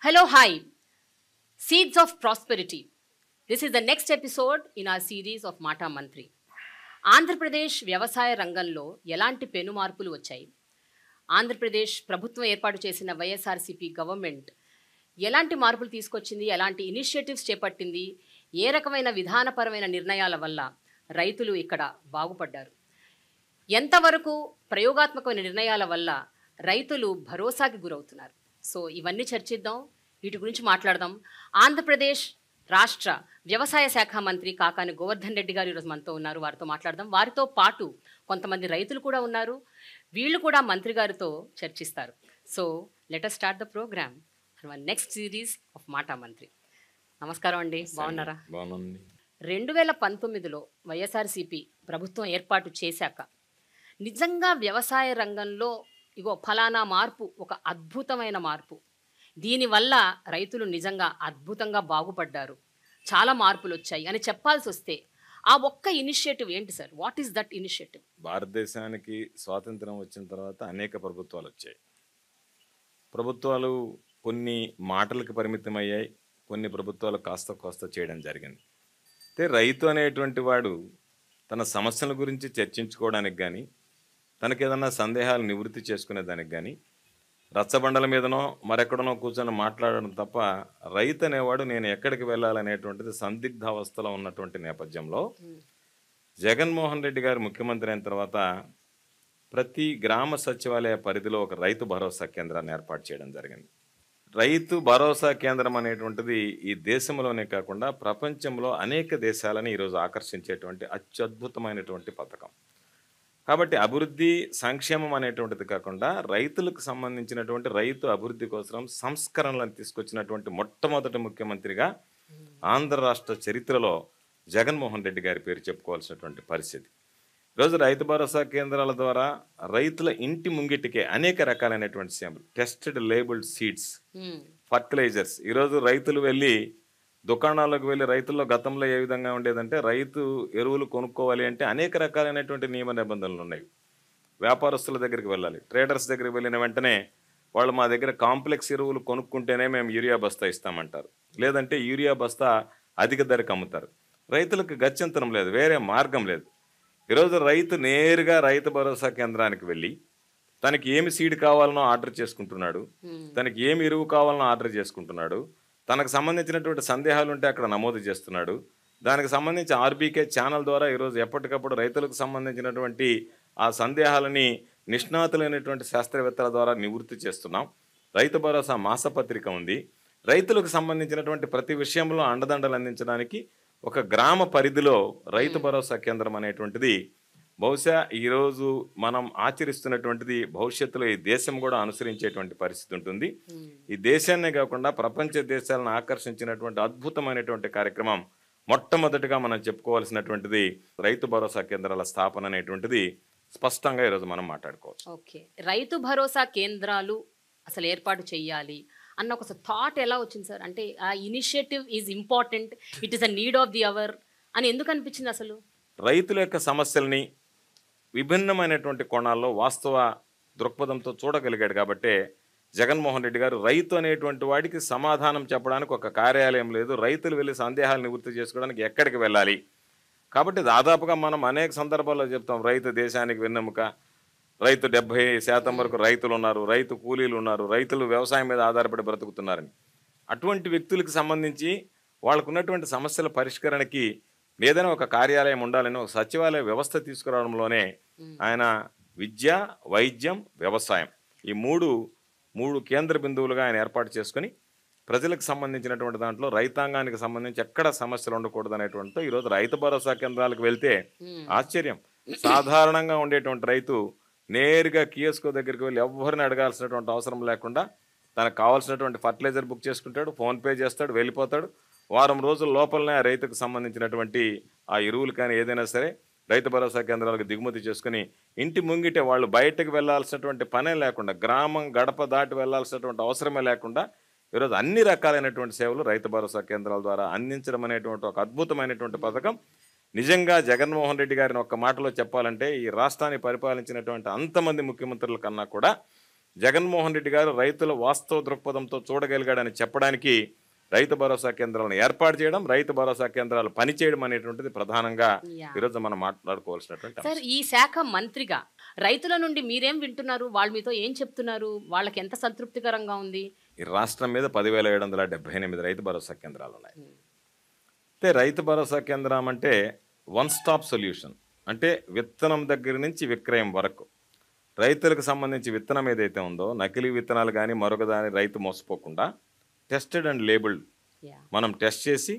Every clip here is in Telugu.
Hello, hi. Seeds of Prosperity. This is the next episode in our series of Mata Mantri. Andhra Pradesh వ్యవసాయ రంగంలో ఎలాంటి పెను మార్పులు వచ్చాయి? ఆంధ్రప్రదేశ్ ప్రభుత్వం ఏర్పాటు చేసిన వైఎస్ఆర్సీపీ గవర్నమెంట్ ఎలాంటి మార్పులు తీసుకొచ్చింది, ఎలాంటి ఇనిషియేటివ్స్ చేపట్టింది, ఏ రకమైన విధానపరమైన నిర్ణయాల వల్ల రైతులు ఇక్కడ బాగుపడ్డారు, ఎంతవరకు ప్రయోగాత్మకమైన నిర్ణయాల వల్ల రైతులు భరోసాకి గురవుతున్నారు. సో ఇవన్నీ చర్చిద్దాం, వీటి గురించి మాట్లాడదాం. ఆంధ్రప్రదేశ్ రాష్ట్ర వ్యవసాయ శాఖ మంత్రి కాకాని గోవర్ధన్ రెడ్డి గారు ఈరోజు మనతో ఉన్నారు. వారితో మాట్లాడదాం. వారితో పాటు కొంతమంది రైతులు కూడా ఉన్నారు, వీళ్ళు కూడా మంత్రి గారితో చర్చిస్తారు. So let us start the program for next series of Maata Mantri. నమస్కారం అండి, బాగున్నారా? 2019లో వైఎస్ఆర్సీపీ ప్రభుత్వం ఏర్పాటు చేశాక నిజంగా వ్యవసాయ రంగంలో ఇగో ఫలానా మార్పు, ఒక అద్భుతమైన మార్పు, దీనివల్ల రైతులు నిజంగా అద్భుతంగా బాగుపడ్డారు, చాలా మార్పులు వచ్చాయి అని చెప్పాల్సి వస్తే ఆ ఒక్క ఇనిషియేటివ్ ఏంటి sir? What is that initiative? భారతదేశానికి స్వాతంత్రం వచ్చిన తర్వాత అనేక ప్రభుత్వాలు వచ్చాయి. ప్రభుత్వాలు కొన్ని మాటలకు పరిమితమయ్యాయి, కొన్ని ప్రభుత్వాలు కాస్త చేయడం జరిగింది. అయితే రైతు అనేటువంటి వాడు తన సమస్యల గురించి చర్చించుకోవడానికి కానీ, తనకేదన్నా సందేహాలు నివృత్తి చేసుకునేదానికి కానీ రచ్చబండల మీదనో మరెక్కడనో కూర్చొని మాట్లాడడం తప్ప, రైతు అనేవాడు నేను ఎక్కడికి వెళ్ళాలనేటువంటిది సందిగ్ధావస్థలో ఉన్నటువంటి నేపథ్యంలో జగన్మోహన్ రెడ్డి గారు ముఖ్యమంత్రి అయిన తర్వాత ప్రతి గ్రామ సచివాలయ పరిధిలో ఒక రైతు భరోసా కేంద్రాన్ని ఏర్పాటు చేయడం జరిగింది. రైతు భరోసా కేంద్రం అనేటువంటిది ఈ దేశంలోనే కాకుండా ప్రపంచంలో అనేక దేశాలని ఈరోజు ఆకర్షించేటువంటి అత్యద్భుతమైనటువంటి పథకం. కాబట్టి అభివృద్ధి సంక్షేమం అనేటువంటిది కాకుండా రైతులకు సంబంధించినటువంటి రైతు అభివృద్ధి కోసం సంస్కరణలను తీసుకొచ్చినటువంటి మొట్టమొదటి ముఖ్యమంత్రిగా ఆంధ్ర రాష్ట్ర చరిత్రలో జగన్మోహన్ రెడ్డి గారి పేరు చెప్పుకోవాల్సినటువంటి పరిస్థితి. ఈరోజు రైతు భరోసా కేంద్రాల ద్వారా రైతుల ఇంటి ముంగిటికే అనేక రకాలైనటువంటి సేవలు, టెస్టెడ్ లేబుల్డ్ సీడ్స్, ఫర్టిలైజర్స్. ఈరోజు రైతులు వెళ్ళి దుకాణాలకు వెళ్ళి, రైతుల్లో గతంలో ఏ విధంగా ఉండేదంటే రైతు ఎరువులు కొనుక్కోవాలి అంటే అనేక రకాలైనటువంటి నియమ నిబంధనలు ఉన్నాయి. వ్యాపారస్తుల దగ్గరికి వెళ్ళాలి, ట్రేడర్స్ దగ్గరికి వెళ్ళిన వెంటనే వాళ్ళు మా దగ్గర కాంప్లెక్స్ ఎరువులు కొనుక్కుంటేనే మేము యూరియా బస్తా ఇస్తామంటారు, లేదంటే యూరియా బస్తా అధిక ధరకు అమ్ముతారు. రైతులకు గత్యంతరం లేదు, వేరే మార్గం లేదు. ఈరోజు రైతు నేరుగా రైతు భరోసా కేంద్రానికి వెళ్ళి తనకి ఏమి సీడ్ కావాలనో ఆర్డర్ చేసుకుంటున్నాడు, తనకి ఏమి ఎరువు కావాలనో ఆర్డర్ చేసుకుంటున్నాడు, తనకు సంబంధించినటువంటి సందేహాలు ఉంటే అక్కడ నమోదు చేస్తున్నాడు. దానికి సంబంధించి ఆర్బీకే ఛానల్ ద్వారా ఈరోజు ఎప్పటికప్పుడు రైతులకు సంబంధించినటువంటి ఆ సందేహాలని నిష్ణాతులైనటువంటి శాస్త్రవేత్తల ద్వారా నివృత్తి చేస్తున్నాం. రైతు భరోసా మాసపత్రిక ఉంది. రైతులకు సంబంధించినటువంటి ప్రతి విషయంలో అండదండలు అందించడానికి ఒక గ్రామ పరిధిలో రైతు భరోసా కేంద్రం అనేటువంటిది బహుశా ఈరోజు మనం ఆచరిస్తున్నటువంటిది భవిష్యత్తులో ఈ దేశం కూడా అనుసరించేటువంటి పరిస్థితి ఉంటుంది. ఈ దేశాన్నే కాకుండా ప్రపంచ దేశాలను ఆకర్షించినటువంటి అద్భుతమైనటువంటి కార్యక్రమం మొట్టమొదటిగా మనం చెప్పుకోవాల్సినటువంటిది రైతు భరోసా కేంద్రాల స్థాపన అనేటువంటిది స్పష్టంగా ఈరోజు మనం మాట్లాడుకోవచ్చు. ఓకే, రైతు భరోసా కేంద్రాలు అసలు ఏర్పాటు చేయాలి అన్న ఒక థాట్ ఎలా వచ్చింది సార్? అంటే ఆ initiative is important, it is a need of the hour అని ఎందుకు అనిపించింది అసలు? రైతుల యొక్క సమస్యల్ని విభిన్నమైనటువంటి కోణాల్లో వాస్తవ దృక్పథంతో చూడగలిగాడు కాబట్టే జగన్మోహన్ రెడ్డి గారు రైతు అనేటువంటి వాడికి సమాధానం చెప్పడానికి ఒక కార్యాలయం లేదు, రైతులు వెళ్ళి సందేహాలు నివృత్తి చేసుకోవడానికి ఎక్కడికి వెళ్ళాలి. కాబట్టి దాదాపుగా మనం అనేక సందర్భాల్లో చెప్తాం, రైతు దేశానికి వెన్నెముక, రైతు 70% వరకు రైతులు ఉన్నారు, రైతు కూలీలు ఉన్నారు, రైతులు వ్యవసాయం మీద ఆధారపడి బ్రతుకుతున్నారని. అటువంటి వ్యక్తులకు సంబంధించి వాళ్ళకు ఉన్నటువంటి సమస్యల పరిష్కరణకి ఏదైనా ఒక కార్యాలయం ఉండాలని ఒక సచివాలయ వ్యవస్థ తీసుకురావడంలోనే ఆయన విద్య, వైద్యం, వ్యవసాయం ఈ మూడు కేంద్ర బిందువులుగా ఆయన ఏర్పాటు చేసుకుని ప్రజలకు సంబంధించినటువంటి దాంట్లో రైతాంగానికి సంబంధించి ఎక్కడ సమస్యలు ఉండకూడదు అనేటువంటితో ఈరోజు రైతు భరోసా కేంద్రాలకు వెళ్తే ఆశ్చర్యం, సాధారణంగా ఉండేటువంటి రైతు నేరుగా కియోస్కో దగ్గరికి వెళ్ళి ఎవరిని అడగాల్సినటువంటి అవసరం లేకుండా తనకు కావాల్సినటువంటి ఫర్టిలైజర్ బుక్ చేసుకుంటాడు, ఫోన్పే చేస్తాడు, వెళ్ళిపోతాడు. వారం రోజుల లోపలనే ఆ రైతుకు సంబంధించినటువంటి ఆ ఎరువులు కానీ ఏదైనా సరే రైతు భరోసా కేంద్రాలకు దిగుమతి చేసుకుని ఇంటి ముంగిటే వాళ్ళు బయటకు వెళ్లాల్సినటువంటి పనే లేకుండా, గ్రామం గడప దాటి వెళ్లాల్సినటువంటి అవసరమే లేకుండా ఈరోజు అన్ని రకాలైనటువంటి సేవలు రైతు భరోసా కేంద్రాల ద్వారా అందించడం అనేటువంటి ఒక అద్భుతమైనటువంటి పథకం. నిజంగా జగన్మోహన్ రెడ్డి గారిని ఒక్క మాటలో చెప్పాలంటే ఈ రాష్ట్రాన్ని పరిపాలించినటువంటి అంతమంది ముఖ్యమంత్రుల కన్నా కూడా జగన్మోహన్ రెడ్డి గారు రైతుల వాస్తవ దృక్పథంతో చూడగలిగాడని చెప్పడానికి రైతు భరోసా కేంద్రాలను ఏర్పాటు చేయడం, రైతు భరోసా కేంద్రాలు పనిచేయడం అనేటువంటిది ప్రధానంగా ఈరోజు మనం మాట్లాడుకోవాల్సినటువంటి సార్, ఈ శాఖ మంత్రిగా రైతుల నుండి మీరేం వింటున్నారు? వాళ్ళు మీతో ఏం చెప్తున్నారు? వాళ్ళకి ఎంత సంతృప్తికరంగా ఉంది? ఈ రాష్ట్రం మీద 10,778 రైతు భరోసా కేంద్రాలు ఉన్నాయి. అయితే రైతు భరోసా కేంద్రం అంటే వన్ స్టాప్ సొల్యూషన్. అంటే విత్తనం దగ్గర నుంచి విక్రయం వరకు రైతులకు సంబంధించి విత్తనం ఏదైతే ఉందో, నకిలీ విత్తనాలు కానీ మరొక దాని రైతు మోసపోకుండా టెస్టెడ్ అండ్ లేబుల్డ్ మనం టెస్ట్ చేసి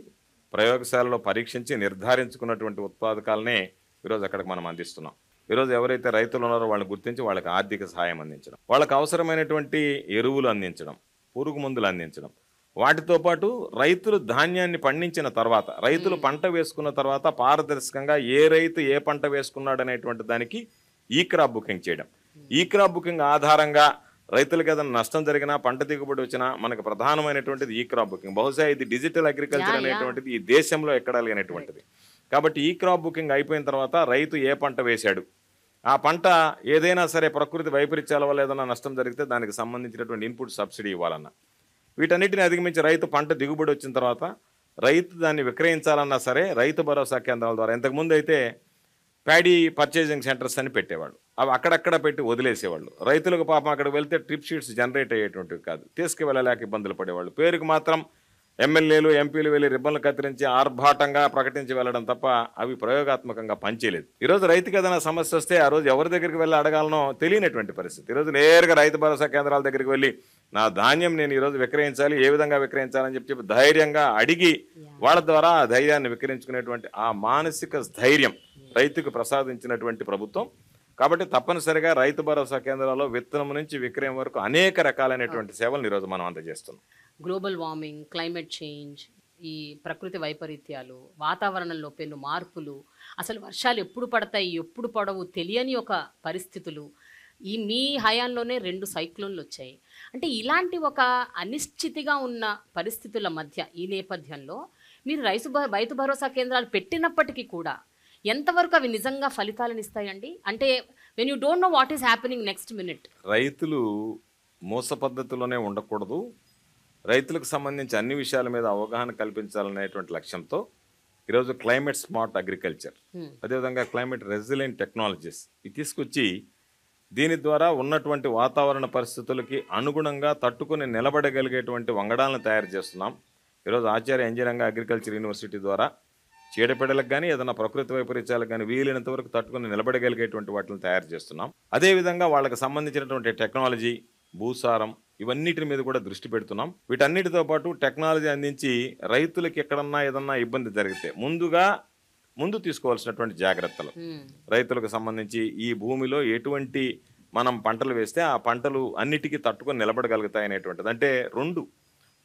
ప్రయోగశాలలో పరీక్షించి నిర్ధారించుకున్నటువంటి ఉత్పాదకాలనే ఈరోజు అక్కడికి మనం అందిస్తున్నాం. ఈరోజు ఎవరైతే రైతులు ఉన్నారో వాళ్ళని గుర్తించి వాళ్ళకి ఆర్థిక సహాయం అందించడం, వాళ్ళకి అవసరమైనటువంటి ఎరువులు అందించడం, పురుగు మందులు అందించడం, వాటితో పాటు రైతులు ధాన్యాన్ని పండించిన తర్వాత, రైతులు పంట వేసుకున్న తర్వాత పారదర్శకంగా ఏ రైతు ఏ పంట వేసుకున్నాడు అనేటువంటి దానికి ఈ క్రాప్ బుకింగ్ చేయడం. ఈ క్రాప్ బుకింగ్ ఆధారంగా రైతులకు ఏదైనా నష్టం జరిగినా, పంట దిగుబడి వచ్చినా మనకు ప్రధానమైనటువంటిది ఈ క్రాప్ బుకింగ్. బహుశా ఇది డిజిటల్ అగ్రికల్చర్ అనేటువంటిది ఈ దేశంలో ఎక్కడా లేనటువంటిది. కాబట్టి ఈ క్రాప్ బుకింగ్ అయిపోయిన తర్వాత రైతు ఏ పంట వేశాడు, ఆ పంట ఏదైనా సరే ప్రకృతి వైపరీత్యాల వల్ల ఏదైనా నష్టం జరిగితే దానికి సంబంధించినటువంటి ఇన్పుట్ సబ్సిడీ ఇవ్వాలన్నా, వీటన్నిటిని అధిగమించి రైతు పంట దిగుబడి వచ్చిన తర్వాత రైతు దాన్ని విక్రయించాలన్నా సరే రైతు భరోసా కేంద్రాల ద్వారా, ఇంతకుముందు అయితే ప్యాడీ పర్చేజింగ్ సెంటర్స్ అని పెట్టేవాళ్ళు, అవి అక్కడక్కడ పెట్టి వదిలేసేవాళ్ళు. రైతులకు పాపం అక్కడికి వెళ్తే ట్రిప్ షీట్స్ జనరేట్ అయ్యేటువంటివి కాదు, తీసుకువెళ్ళలేక ఇబ్బందులు పడేవాళ్ళు. పేరుకు మాత్రం ఎమ్మెల్యేలు ఎంపీలు వెళ్ళి రిబ్బన్లు కత్తిరించి ఆర్భాటంగా ప్రకటించి వెళ్ళడం తప్ప అవి ప్రయోగాత్మకంగా పనిచేయలేదు. ఈరోజు రైతుకి ఏదైనా సమస్య వస్తే ఆ రోజు ఎవరి దగ్గరికి వెళ్ళి అడగాలనో తెలియనటువంటి పరిస్థితి. ఈరోజు నేరుగా రైతు భరోసా కేంద్రాల దగ్గరికి వెళ్ళి నా ధాన్యం నేను ఈరోజు విక్రయించాలి, ఏ విధంగా విక్రయించాలని చెప్పి ధైర్యంగా అడిగి వాళ్ళ ద్వారా ఆ ధైర్యాన్ని విక్రయించుకునేటువంటి ఆ మానసిక ధైర్యం రైతుకు ప్రసాదించినటువంటి ప్రభుత్వం. కాబట్టి తప్పనిసరిగా రైతు భరోసా కేంద్రాల్లో విత్తనం నుంచి విక్రయం వరకు అనేక రకాలైనటువంటి సేవలను ఈరోజు మనం అందజేస్తున్నాం. గ్లోబల్ వార్మింగ్, క్లైమేట్ చేంజ్, ఈ ప్రకృతి వైపరీత్యాలు, వాతావరణంలో పెను మార్పులు, అసలు వర్షాలు ఎప్పుడు పడతాయి ఎప్పుడు పడవు తెలియని ఒక పరిస్థితులు, ఈ మీ హయాంలోనే 2 సైక్లోన్లు వచ్చాయి. అంటే ఇలాంటి ఒక అనిశ్చితిగా ఉన్న పరిస్థితుల మధ్య ఈ నేపథ్యంలో మీరు రైతు భరోసా కేంద్రాలు పెట్టినప్పటికీ కూడా ఎంతవరకు అవి నిజంగా ఫలితాలను ఇస్తాయండి? అంటే when you don't know what is happening next minute. రైతులు మోస పద్ధతిలోనే ఉండకూడదు, రైతులకు సంబంధించి అన్ని విషయాల మీద అవగాహన కల్పించాలనేటువంటి లక్ష్యంతో ఈరోజు క్లైమేట్ స్మార్ట్ అగ్రికల్చర్, అదేవిధంగా క్లైమేట్ రెసిలియంట్ టెక్నాలజీస్ ఇది తీసుకొచ్చి దీని ద్వారా ఉన్నటువంటి వాతావరణ పరిస్థితులకి అనుగుణంగా తట్టుకుని నిలబడగలిగేటువంటి వంగడాలను తయారు చేస్తున్నాం. ఈరోజు ఆచార్య ఇంజనీరింగ్ అగ్రికల్చర్ యూనివర్సిటీ ద్వారా చీడపీడలకు కానీ ఏదైనా ప్రకృతి వైపరీత్యాలకు కానీ వీలైనంత వరకు తట్టుకుని నిలబడగలిగేటువంటి వాటిని తయారు చేస్తున్నాం. అదేవిధంగా వాళ్ళకి సంబంధించినటువంటి టెక్నాలజీ, భూసారం ఇవన్నిటి మీద కూడా దృష్టి పెడుతున్నాం. వీటన్నిటితో పాటు టెక్నాలజీ అందించి రైతులకి ఎక్కడన్నా ఏదన్నా ఇబ్బంది జరిగితే ముందు తీసుకోవాల్సినటువంటి జాగ్రత్తలు, రైతులకు సంబంధించి ఈ భూమిలో ఎటువంటి మనం పంటలు వేస్తే ఆ పంటలు అన్నిటికీ తట్టుకొని నిలబడగలుగుతాయి అనేటువంటిది. అంటే 2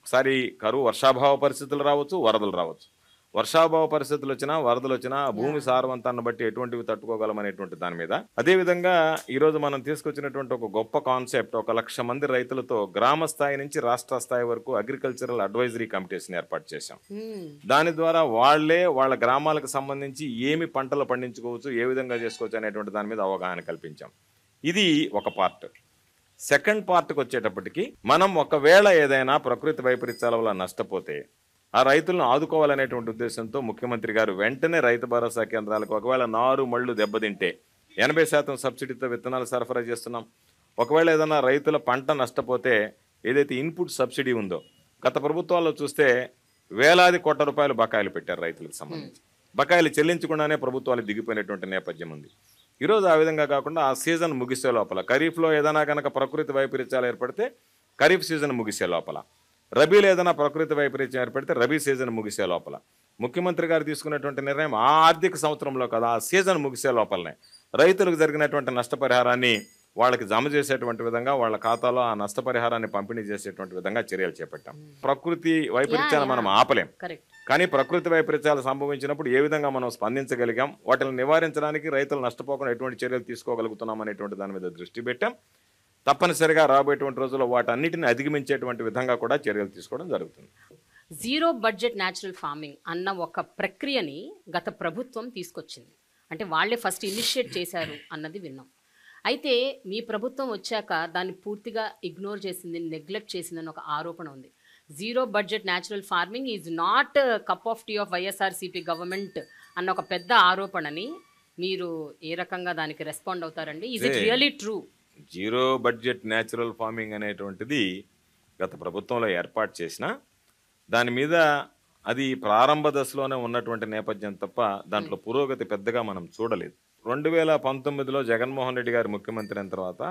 ఒకసారి కరువు వర్షాభావ పరిస్థితులు రావచ్చు, వరదలు రావచ్చు. వర్షాభావ పరిస్థితులు వచ్చినా, వరదలు వచ్చినా భూమి సారవంతాన్ని బట్టి ఎటువంటివి తట్టుకోగలమనేటువంటి దాని మీద. అదేవిధంగా ఈరోజు మనం తీసుకొచ్చినటువంటి ఒక గొప్ప కాన్సెప్ట్, 1,00,000 మంది రైతులతో గ్రామ స్థాయి నుంచి రాష్ట్ర స్థాయి వరకు అగ్రికల్చరల్ అడ్వైజరీ కమిటీస్ని ఏర్పాటు చేశాం. దాని ద్వారా వాళ్ళ గ్రామాలకు సంబంధించి ఏమి పంటలు పండించుకోవచ్చు, ఏ విధంగా చేసుకోవచ్చు అనేటువంటి దాని మీద అవగాహన కల్పించాం. ఇది ఒక పార్ట్. సెకండ్ పార్ట్కి వచ్చేటప్పటికి మనం ఒకవేళ ఏదైనా ప్రకృతి వైపరీత్యాల వల్ల నష్టపోతే ఆ రైతులను ఆదుకోవాలనేటువంటి ఉద్దేశంతో ముఖ్యమంత్రి గారు వెంటనే రైతు భరోసా కేంద్రాలకు ఒకవేళ నారు మళ్ళు దెబ్బతింటే 80% సబ్సిడీతో విత్తనాలు సరఫరా చేస్తున్నాం. ఒకవేళ ఏదైనా రైతుల పంట నష్టపోతే ఏదైతే ఇన్పుట్ సబ్సిడీ ఉందో, గత ప్రభుత్వాల్లో చూస్తే వేలాది కోట్ల రూపాయలు బకాయిలు పెట్టారు రైతులకు సంబంధించి. బకాయిలు చెల్లించకుండానే ప్రభుత్వాలు దిగిపోయినటువంటి నేపథ్యం ఉంది. ఈరోజు ఆ విధంగా కాకుండా ఆ సీజన్ ముగిసే లోపల, ఖరీఫ్లో ఏదైనా కనుక ప్రకృతి వైపరీత్యాలు ఏర్పడితే ఖరీఫ్ సీజన్ ముగిసే లోపల, రబీలో ఏదైనా ప్రకృతి వైపరీత్యం ఏర్పడితే రబీ సీజన్ ముగిసే లోపల, ముఖ్యమంత్రి గారు తీసుకున్నటువంటి నిర్ణయం ఆ ఆర్థిక సంవత్సరంలో కదా ఆ సీజన్ ముగిసే లోపలనే రైతులకు జరిగినటువంటి నష్టపరిహారాన్ని వాళ్ళకి జమ చేసేటువంటి విధంగా వాళ్ళ ఖాతాలో ఆ నష్టపరిహారాన్ని పంపిణీ చేసేటువంటి విధంగా చర్యలు చేపట్టాం. ప్రకృతి వైపరీత్యాన్ని మనం ఆపలేం, కానీ ప్రకృతి వైపరీత్యాలు సంభవించినప్పుడు ఏ విధంగా మనం స్పందించగలిగాం, వాటిని నివారించడానికి రైతులు నష్టపోకుండా ఎటువంటి చర్యలు తీసుకోగలుగుతున్నాం అనేటువంటి దాని మీద దృష్టి పెట్టాం. తప్పనిసరిగా రాబోయేటువంటి రోజుల్లో వాటన్నిటిని అధిగమించేటువంటి విధంగా కూడా చర్యలు తీసుకోవడం జరుగుతుంది. జీరో బడ్జెట్ న్యాచురల్ ఫార్మింగ్ అన్న ఒక ప్రక్రియని గత ప్రభుత్వం తీసుకొచ్చింది. అంటే వాళ్ళే ఫస్ట్ ఇనిషియేట్ చేశారు అన్నది విన్నాం. అయితే మీ ప్రభుత్వం వచ్చాక దాన్ని పూర్తిగా ఇగ్నోర్ చేసింది, నెగ్లెక్ట్ చేసిందని ఒక ఆరోపణ ఉంది. Zero budget natural farming is not cup of tea of YSRCP government అన్న ఒక పెద్ద ఆరోపణని మీరు ఏ రకంగా దానికి రెస్పాండ్ అవుతారండి? Is it really true? Zero budget natural farming అనేటువంటిది గత ప్రభుత్వంలో ఏర్పాటు చేసిన దాని మీద అది ప్రారంభ దశలోనే ఉన్నటువంటి నేపథ్యం తప్ప దాంట్లో పురోగతి పెద్దగా మనం చూడలేదు. 2019లో జగన్మోహన్ రెడ్డి గారు ముఖ్యమంత్రి అయిన తర్వాత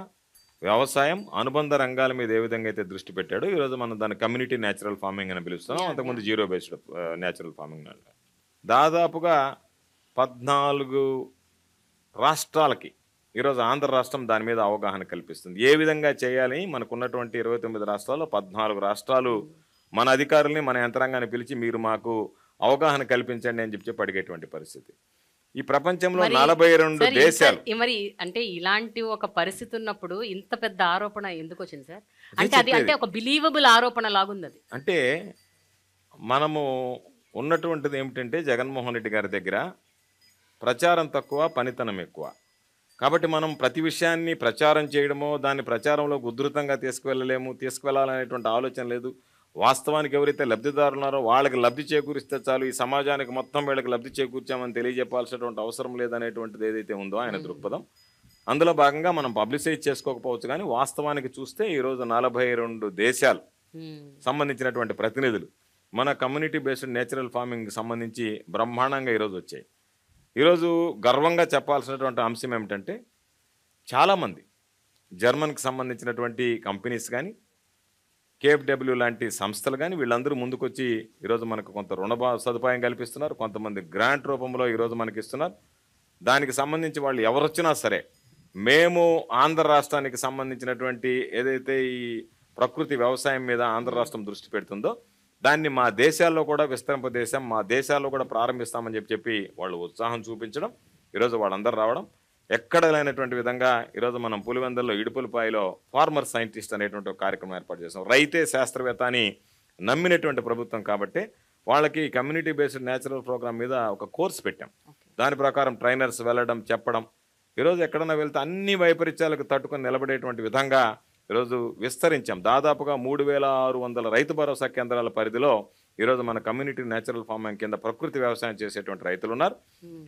వ్యవసాయం అనుబంధ రంగాల మీద ఏ విధంగా అయితే దృష్టి పెట్టాడో ఈరోజు మనం దాన్ని కమ్యూనిటీ న్యాచురల్ ఫార్మింగ్ అని పిలుస్తున్నాం. అంతకుముందు జీరో బేస్డ్ న్యాచురల్ ఫార్మింగ్ అంటారు. దాదాపుగా 14 రాష్ట్రాలకి ఈరోజు ఆంధ్ర రాష్ట్రం దాని మీద అవగాహన కల్పిస్తుంది. ఏ విధంగా చేయాలని మనకున్నటువంటి 29 రాష్ట్రాల్లో 14 రాష్ట్రాలు మన అధికారుల్ని మన యంత్రాంగాన్ని పిలిచి మీరు మాకు అవగాహన కల్పించండి అని చెప్పి అడిగేటువంటి పరిస్థితి. ఈ ప్రపంచంలో 42 దేశాలు. మరి అంటే ఇలాంటి ఒక పరిస్థితి ఉన్నప్పుడు ఇంత పెద్ద ఆరోపణ ఎందుకు వచ్చింది సార్? అంటే అది అంటే ఒక బిలీవబుల్ ఆరోపణ లాగుంది అది. అంటే మనము ఉన్నటువంటిది ఏమిటంటే జగన్మోహన్ రెడ్డి గారి దగ్గర ప్రచారం తక్కువ, పనితనం ఎక్కువ. కాబట్టి మనం ప్రతి విషయాన్ని ప్రచారం చేయడమో దాన్ని ప్రచారంలో ఉధృతంగా తీసుకువెళ్ళాలనేటువంటి ఆలోచన లేదు. వాస్తవానికి ఎవరైతే లబ్ధిదారులు ఉన్నారో వాళ్ళకి లబ్ధి చేకూరిస్తే చాలు, ఈ సమాజానికి మొత్తం వీళ్ళకి లబ్ధి చేకూర్చామని తెలియజెప్పాల్సినటువంటి అవసరం లేదనేటువంటిది ఏదైతే ఉందో ఆయన దృక్పథం. అందులో భాగంగా మనం పబ్లిసైజ్ చేసుకోకపోవచ్చు, కానీ వాస్తవానికి చూస్తే ఈరోజు 42 దేశాలు సంబంధించినటువంటి ప్రతినిధులు మన కమ్యూనిటీ బేస్డ్ నేచురల్ ఫార్మింగ్ సంబంధించి బ్రహ్మాండంగా ఈరోజు వచ్చాయి. ఈరోజు గర్వంగా చెప్పాల్సినటువంటి అంశం ఏమిటంటే చాలామంది జర్మన్కి సంబంధించినటువంటి కంపెనీస్ కానీ కేఎఫ్డబ్ల్యూ లాంటి సంస్థలు కానీ వీళ్ళందరూ ముందుకొచ్చి ఈరోజు మనకు కొంత రుణ సదుపాయం కల్పిస్తున్నారు. కొంతమంది గ్రాంట్ రూపంలో ఈరోజు మనకి ఇస్తున్నారు. దానికి సంబంధించి వాళ్ళు ఎవరొచ్చినా సరే మేము ఆంధ్ర రాష్ట్రానికి సంబంధించినటువంటి ఏదైతే ఈ ప్రకృతి వ్యవసాయం మీద ఆంధ్ర రాష్ట్రం దృష్టి పెడుతుందో దాన్ని మా దేశాల్లో కూడా విస్తరింపదేశం, మా దేశాల్లో కూడా ప్రారంభిస్తామని చెప్పి వాళ్ళు ఉత్సాహం చూపించడం, ఈరోజు వాళ్ళందరూ రావడం, ఎక్కడ లేనటువంటి విధంగా ఈరోజు మనం పులివెందుల్లో ఇడుపులపాయలో ఫార్మర్ సైంటిస్ట్ అనేటువంటి ఒక కార్యక్రమం ఏర్పాటు చేసాం. రైతే శాస్త్రవేత్త అని నమ్మినటువంటి ప్రభుత్వం కాబట్టి వాళ్ళకి కమ్యూనిటీ బేస్డ్ న్యాచురల్ ప్రోగ్రామ్ మీద ఒక కోర్స్ పెట్టాం. దాని ప్రకారం ట్రైనర్స్ వెళ్ళడం, చెప్పడం, ఈరోజు ఎక్కడన్నా వెళ్తే అన్ని వైపరీత్యాలకు తట్టుకొని నిలబడేటువంటి విధంగా ఈరోజు విస్తరించాం. దాదాపుగా 3600 రైతు భరోసా కేంద్రాల పరిధిలో ఈరోజు మన కమ్యూనిటీ న్యాచురల్ ఫార్మింగ్ కింద ప్రకృతి వ్యవసాయం చేసేటువంటి రైతులు ఉన్నారు.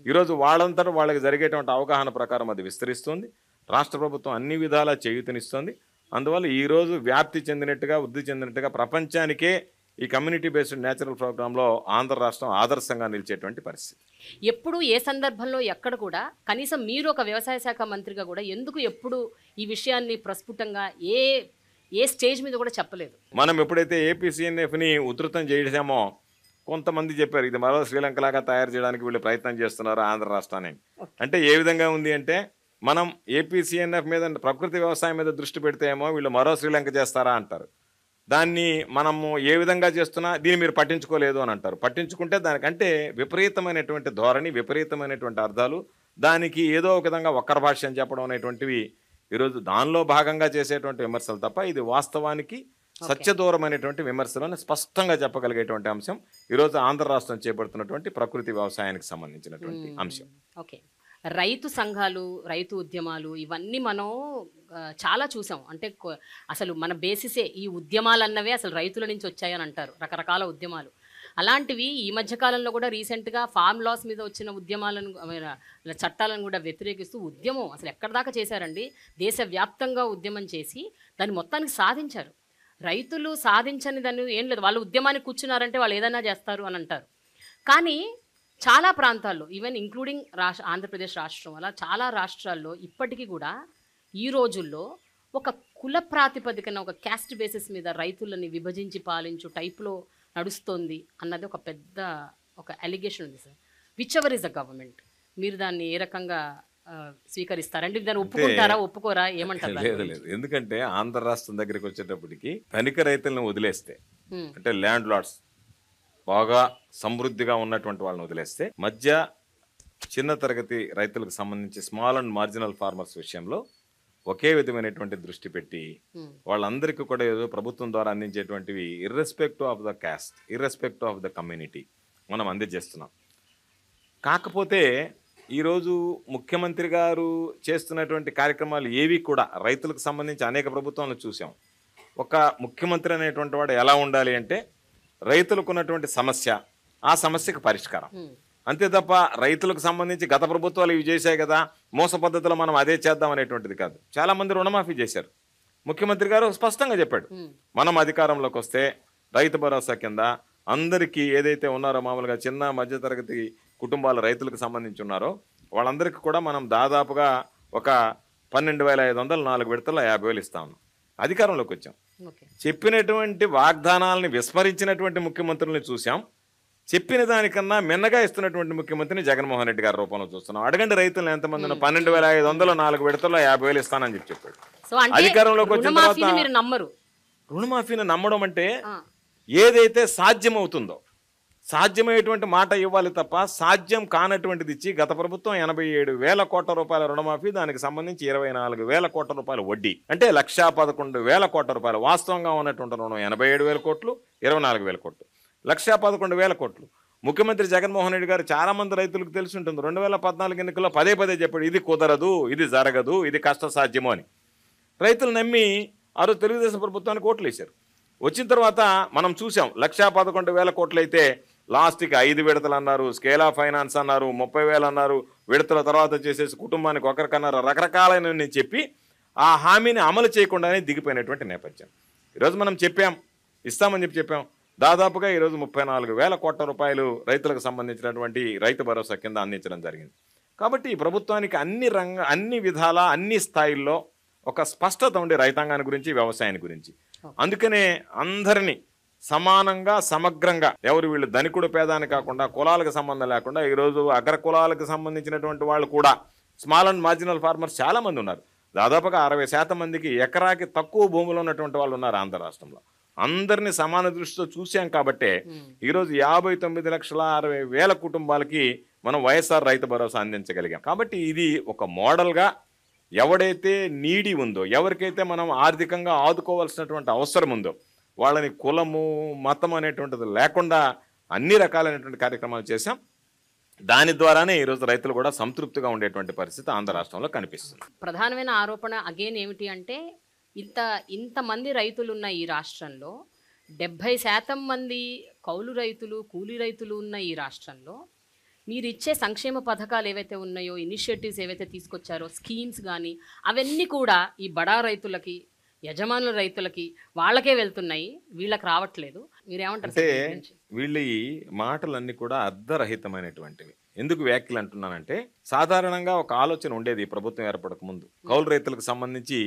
ఈరోజు వాళ్ళంతా వాళ్ళకి జరిగేటువంటి అవగాహన ప్రకారం అది విస్తరిస్తుంది. రాష్ట్ర ప్రభుత్వం అన్ని విధాలా చేయూతనిస్తుంది. అందువల్ల ఈరోజు వ్యాప్తి చెందినట్టుగా, వృద్ధి చెందినట్టుగా ప్రపంచానికే ఈ కమ్యూనిటీ బేస్డ్ న్యాచురల్ ప్రోగ్రాంలో ఆంధ్ర రాష్ట్రం ఆదర్శంగా నిలిచేటువంటి పరిస్థితి. ఎప్పుడు ఏ సందర్భంలో ఎక్కడ కూడా కనీసం మీరు ఒక వ్యవసాయ శాఖ మంత్రిగా కూడా ఎందుకు ఎప్పుడు ఈ విషయాన్ని ప్రస్ఫుటంగా ఏ స్టేజ్ మీద కూడా చెప్పలేదు? మనం ఎప్పుడైతే ఏపీసీఎన్ఎఫ్ని ఉధృతం చేసామో కొంతమంది చెప్పారు ఇది మరో శ్రీలంకలాగా తయారు చేయడానికి వీళ్ళు ప్రయత్నం చేస్తున్నారు ఆంధ్ర రాష్ట్రాన్ని. అంటే ఏ విధంగా ఉంది అంటే మనం ఏపీసీఎన్ఎఫ్ మీద ప్రకృతి వ్యవసాయం మీద దృష్టి పెడితే ఏమో వీళ్ళు మరో శ్రీలంక చేస్తారా అంటారు. దాన్ని మనము ఏ విధంగా చేస్తున్నా దీన్ని మీరు పట్టించుకోలేదు అని అంటారు. పట్టించుకుంటే దానికంటే విపరీతమైనటువంటి ధోరణి, విపరీతమైనటువంటి అర్థాలు, దానికి ఏదో ఒక విధంగా వక్ర భాష్యం చెప్పడం అనేటువంటివి ఈరోజు దానిలో భాగంగా చేసేటువంటి విమర్శలు తప్ప ఇది వాస్తవానికి సత్యదూరమైనటువంటి విమర్శలను స్పష్టంగా చెప్పగలిగేటువంటి అంశం ఈరోజు ఆంధ్ర రాష్ట్రం చేపడుతున్నటువంటి ప్రకృతి వ్యవసాయానికి సంబంధించినటువంటి అంశం. ఓకే, రైతు సంఘాలు, రైతు ఉద్యమాలు ఇవన్నీ మనం చాలా చూసాం. అంటే అసలు మన బేసిసే ఈ ఉద్యమాలు అన్నవే అసలు రైతుల నుంచి వచ్చాయని అంటారు, రకరకాల ఉద్యమాలు. అలాంటివి ఈ మధ్యకాలంలో కూడా రీసెంట్గా ఫార్మ్ లాస్ మీద వచ్చిన ఉద్యమాలను, చట్టాలను కూడా వ్యతిరేకిస్తూ ఉద్యమం అసలు ఎక్కడి దాకా చేశారండి. దేశవ్యాప్తంగా ఉద్యమం చేసి దాన్ని మొత్తానికి సాధించారు. రైతులు సాధించని దాన్ని ఏం లేదు, వాళ్ళు ఉద్యమానికి కూర్చున్నారంటే వాళ్ళు ఏదైనా చేస్తారు అని అంటారు. కానీ చాలా ప్రాంతాల్లో ఈవెన్ ఇంక్లూడింగ్ ఆంధ్రప్రదేశ్ రాష్ట్రం అలా చాలా రాష్ట్రాల్లో ఇప్పటికీ కూడా ఈ రోజుల్లో ఒక కుల ప్రాతిపదికన, ఒక క్యాస్ట్ బేసిస్ మీద రైతులని విభజించి పాలించు టైప్లో నడుస్తోంది అన్నది ఒక పెద్ద ఒక అలిగేషన్ ఉంది sir. Which ever is the government, మీరు దాన్ని ఏ రకంగా స్వీకరిస్తారండి? దాన్ని ఒప్పుకుంటారా, ఒప్పుకోరా, ఏమంటారు? లేదు, ఎందుకంటే ఆంధ్ర రాష్ట్రం దగ్గరికి వచ్చేటప్పటికి ధనిక రైతులను వదిలేస్తే, అంటే ల్యాండ్ లార్డ్స్ బాగా సమృద్ధిగా ఉన్నటువంటి వాళ్ళని వదిలేస్తే, మధ్య చిన్న తరగతి రైతులకు సంబంధించి స్మాల్ అండ్ మార్జినల్ ఫార్మర్స్ విషయంలో ఒకే విధమైనటువంటి దృష్టి పెట్టి వాళ్ళందరికీ కూడా ఏదో ప్రభుత్వం ద్వారా అందించేటువంటివి irrespective of the caste, irrespective of the community మనం అందజేస్తున్నాం. కాకపోతే ఈరోజు ముఖ్యమంత్రి గారు చేస్తున్నటువంటి కార్యక్రమాలు ఏవి కూడా రైతులకు సంబంధించి అనేక ప్రభుత్వాలను చూసాం. ఒక ముఖ్యమంత్రి అనేటువంటి వాడు ఎలా ఉండాలి అంటే రైతులకు ఉన్నటువంటి సమస్య, ఆ సమస్యకు పరిష్కారం. అంతే తప్ప రైతులకు సంబంధించి గత ప్రభుత్వాలు ఇవి చేశాయి కదా, మోస పద్ధతిలో మనం అదే చేద్దాం అనేటువంటిది కాదు. చాలామంది రుణమాఫీ చేశారు. ముఖ్యమంత్రి గారు స్పష్టంగా చెప్పాడు, మనం అధికారంలోకి వస్తే రైతు భరోసా కింద అందరికీ ఏదైతే ఉన్నారో మామూలుగా చిన్న మధ్యతరగతి కుటుంబాల రైతులకు సంబంధించి ఉన్నారో వాళ్ళందరికీ కూడా మనం దాదాపుగా ఒక 12,500 4 విడతల్లో 50,000 ఇస్తా ఉన్నాం. అధికారంలోకి వచ్చాం. చెప్పినటువంటి వాగ్దానాలని విస్మరించినటువంటి ముఖ్యమంత్రుల్ని చూసాం. చెప్పిన దానికన్నా మిన్నగా ఇస్తున్నటువంటి ముఖ్యమంత్రిని జగన్మోహన్ రెడ్డి గారి రూపంలో చూస్తున్నాం. అడగండి రైతులను ఎంతమంది 12,500 4 విడతల్లో 50,000 ఇస్తానని చెప్పాడు. అధికారంలోకి వచ్చిన తర్వాత రుణమాఫీని నమ్మడం అంటే ఏదైతే సాధ్యమవుతుందో సాధ్యమయ్యేటువంటి మాట ఇవ్వాలి తప్ప సాధ్యం కానటువంటిది ఇచ్చి గత ప్రభుత్వం 87,000 కోట్ల రూపాయల రుణమాఫీ, దానికి సంబంధించి 24,000 కోట్ల రూపాయల వడ్డీ, అంటే 1,11,000 కోట్ల రూపాయలు. వాస్తవంగా ఉన్నటువంటి రుణం 87,000 కోట్లు, 24,000 కోట్లు, 1,11,000 కోట్లు. ముఖ్యమంత్రి జగన్మోహన్ రెడ్డి గారు చాలా మంది రైతులకు తెలిసి ఉంటుంది. 2014 ఎన్నికల్లో పదే చెప్పాడు, ఇది కుదరదు, ఇది జరగదు, ఇది కష్టసాధ్యము అని. రైతులు నమ్మి ఆ రోజు తెలుగుదేశం ప్రభుత్వానికి ఓట్లు వేశారు. వచ్చిన తర్వాత మనం చూసాం 1,11,000 కోట్లు అయితే లాస్ట్కి 5 విడతలు అన్నారు, స్కేల్ ఆఫ్ ఫైనాన్స్ అన్నారు, 30,000 అన్నారు, విడతల తర్వాత చేసేసి కుటుంబానికి ఒకరికన్నారు, రకరకాలైన చెప్పి ఆ హామీని అమలు చేయకుండానే దిగిపోయినటువంటి నేపథ్యం. ఈరోజు మనం ఇస్తామని చెప్పాం. దాదాపుగా ఈరోజు 34,000 కోట్ల రూపాయలు రైతులకు సంబంధించినటువంటి రైతు భరోసా కింద అందించడం జరిగింది. కాబట్టి ఈ ప్రభుత్వానికి అన్ని విధాల అన్ని స్థాయిల్లో ఒక స్పష్టత ఉండే రైతాంగాన్ని గురించి, వ్యవసాయాన్ని గురించి. అందుకనే అందరినీ సమానంగా సమగ్రంగా, ఎవరు వీళ్ళు ధనికుడు పేదాని కాకుండా కులాలకు సంబంధం లేకుండా ఈరోజు అగ్ర కులాలకు సంబంధించినటువంటి వాళ్ళు కూడా స్మాల్ అండ్ మార్జినల్ ఫార్మర్స్ చాలా మంది ఉన్నారు. దాదాపుగా 60% మందికి ఎకరాకి తక్కువ భూములు ఉన్నటువంటి వాళ్ళు ఉన్నారు ఆంధ్ర రాష్ట్రంలో. అందరినీ సమాన దృష్టితో చూసాం కాబట్టే ఈరోజు 59,60,000 కుటుంబాలకి మనం వైఎస్ఆర్ రైతు భరోసా అందించగలిగాం. కాబట్టి ఇది ఒక మోడల్గా ఎవడైతే నీడి ఉందో, ఎవరికైతే మనం ఆర్థికంగా ఆదుకోవాల్సినటువంటి అవసరం ఉందో వాళ్ళని కులము మతం అనేటువంటిది లేకుండా అన్ని రకాలైనటువంటి కార్యక్రమాలు చేశాం. దాని ద్వారానే ఈరోజు రైతులు కూడా సంతృప్తిగా ఉండేటువంటి పరిస్థితి ఆంధ్ర రాష్ట్రంలో కనిపిస్తుంది. ప్రధానమైన ఆరోపణ అగైన్ ఏమిటి అంటే ఇంతమంది రైతులు ఉన్న ఈ రాష్ట్రంలో 70% మంది కౌలు రైతులు, కూలీ రైతులు ఉన్న ఈ రాష్ట్రంలో మీరు ఇచ్చే సంక్షేమ పథకాలు ఏవైతే ఉన్నాయో, ఇనిషియేటివ్స్ ఏవైతే తీసుకొచ్చారో, స్కీమ్స్ కానీ అవన్నీ కూడా ఈ బడా రైతులకి, యజమానుల రైతులకి వాళ్ళకే వెళ్తున్నాయి, వీళ్ళకి రావట్లేదు. మీరేమంటారు? అంటే వీళ్ళ ఈ మాటలన్నీ కూడా అర్ధరహితమైనటువంటివి. ఎందుకు వ్యాఖ్యలు అంటున్నానంటే, సాధారణంగా ఒక ఆలోచన ఉండేది ఈ ప్రభుత్వం ఏర్పడక ముందు, కౌలు రైతులకు సంబంధించి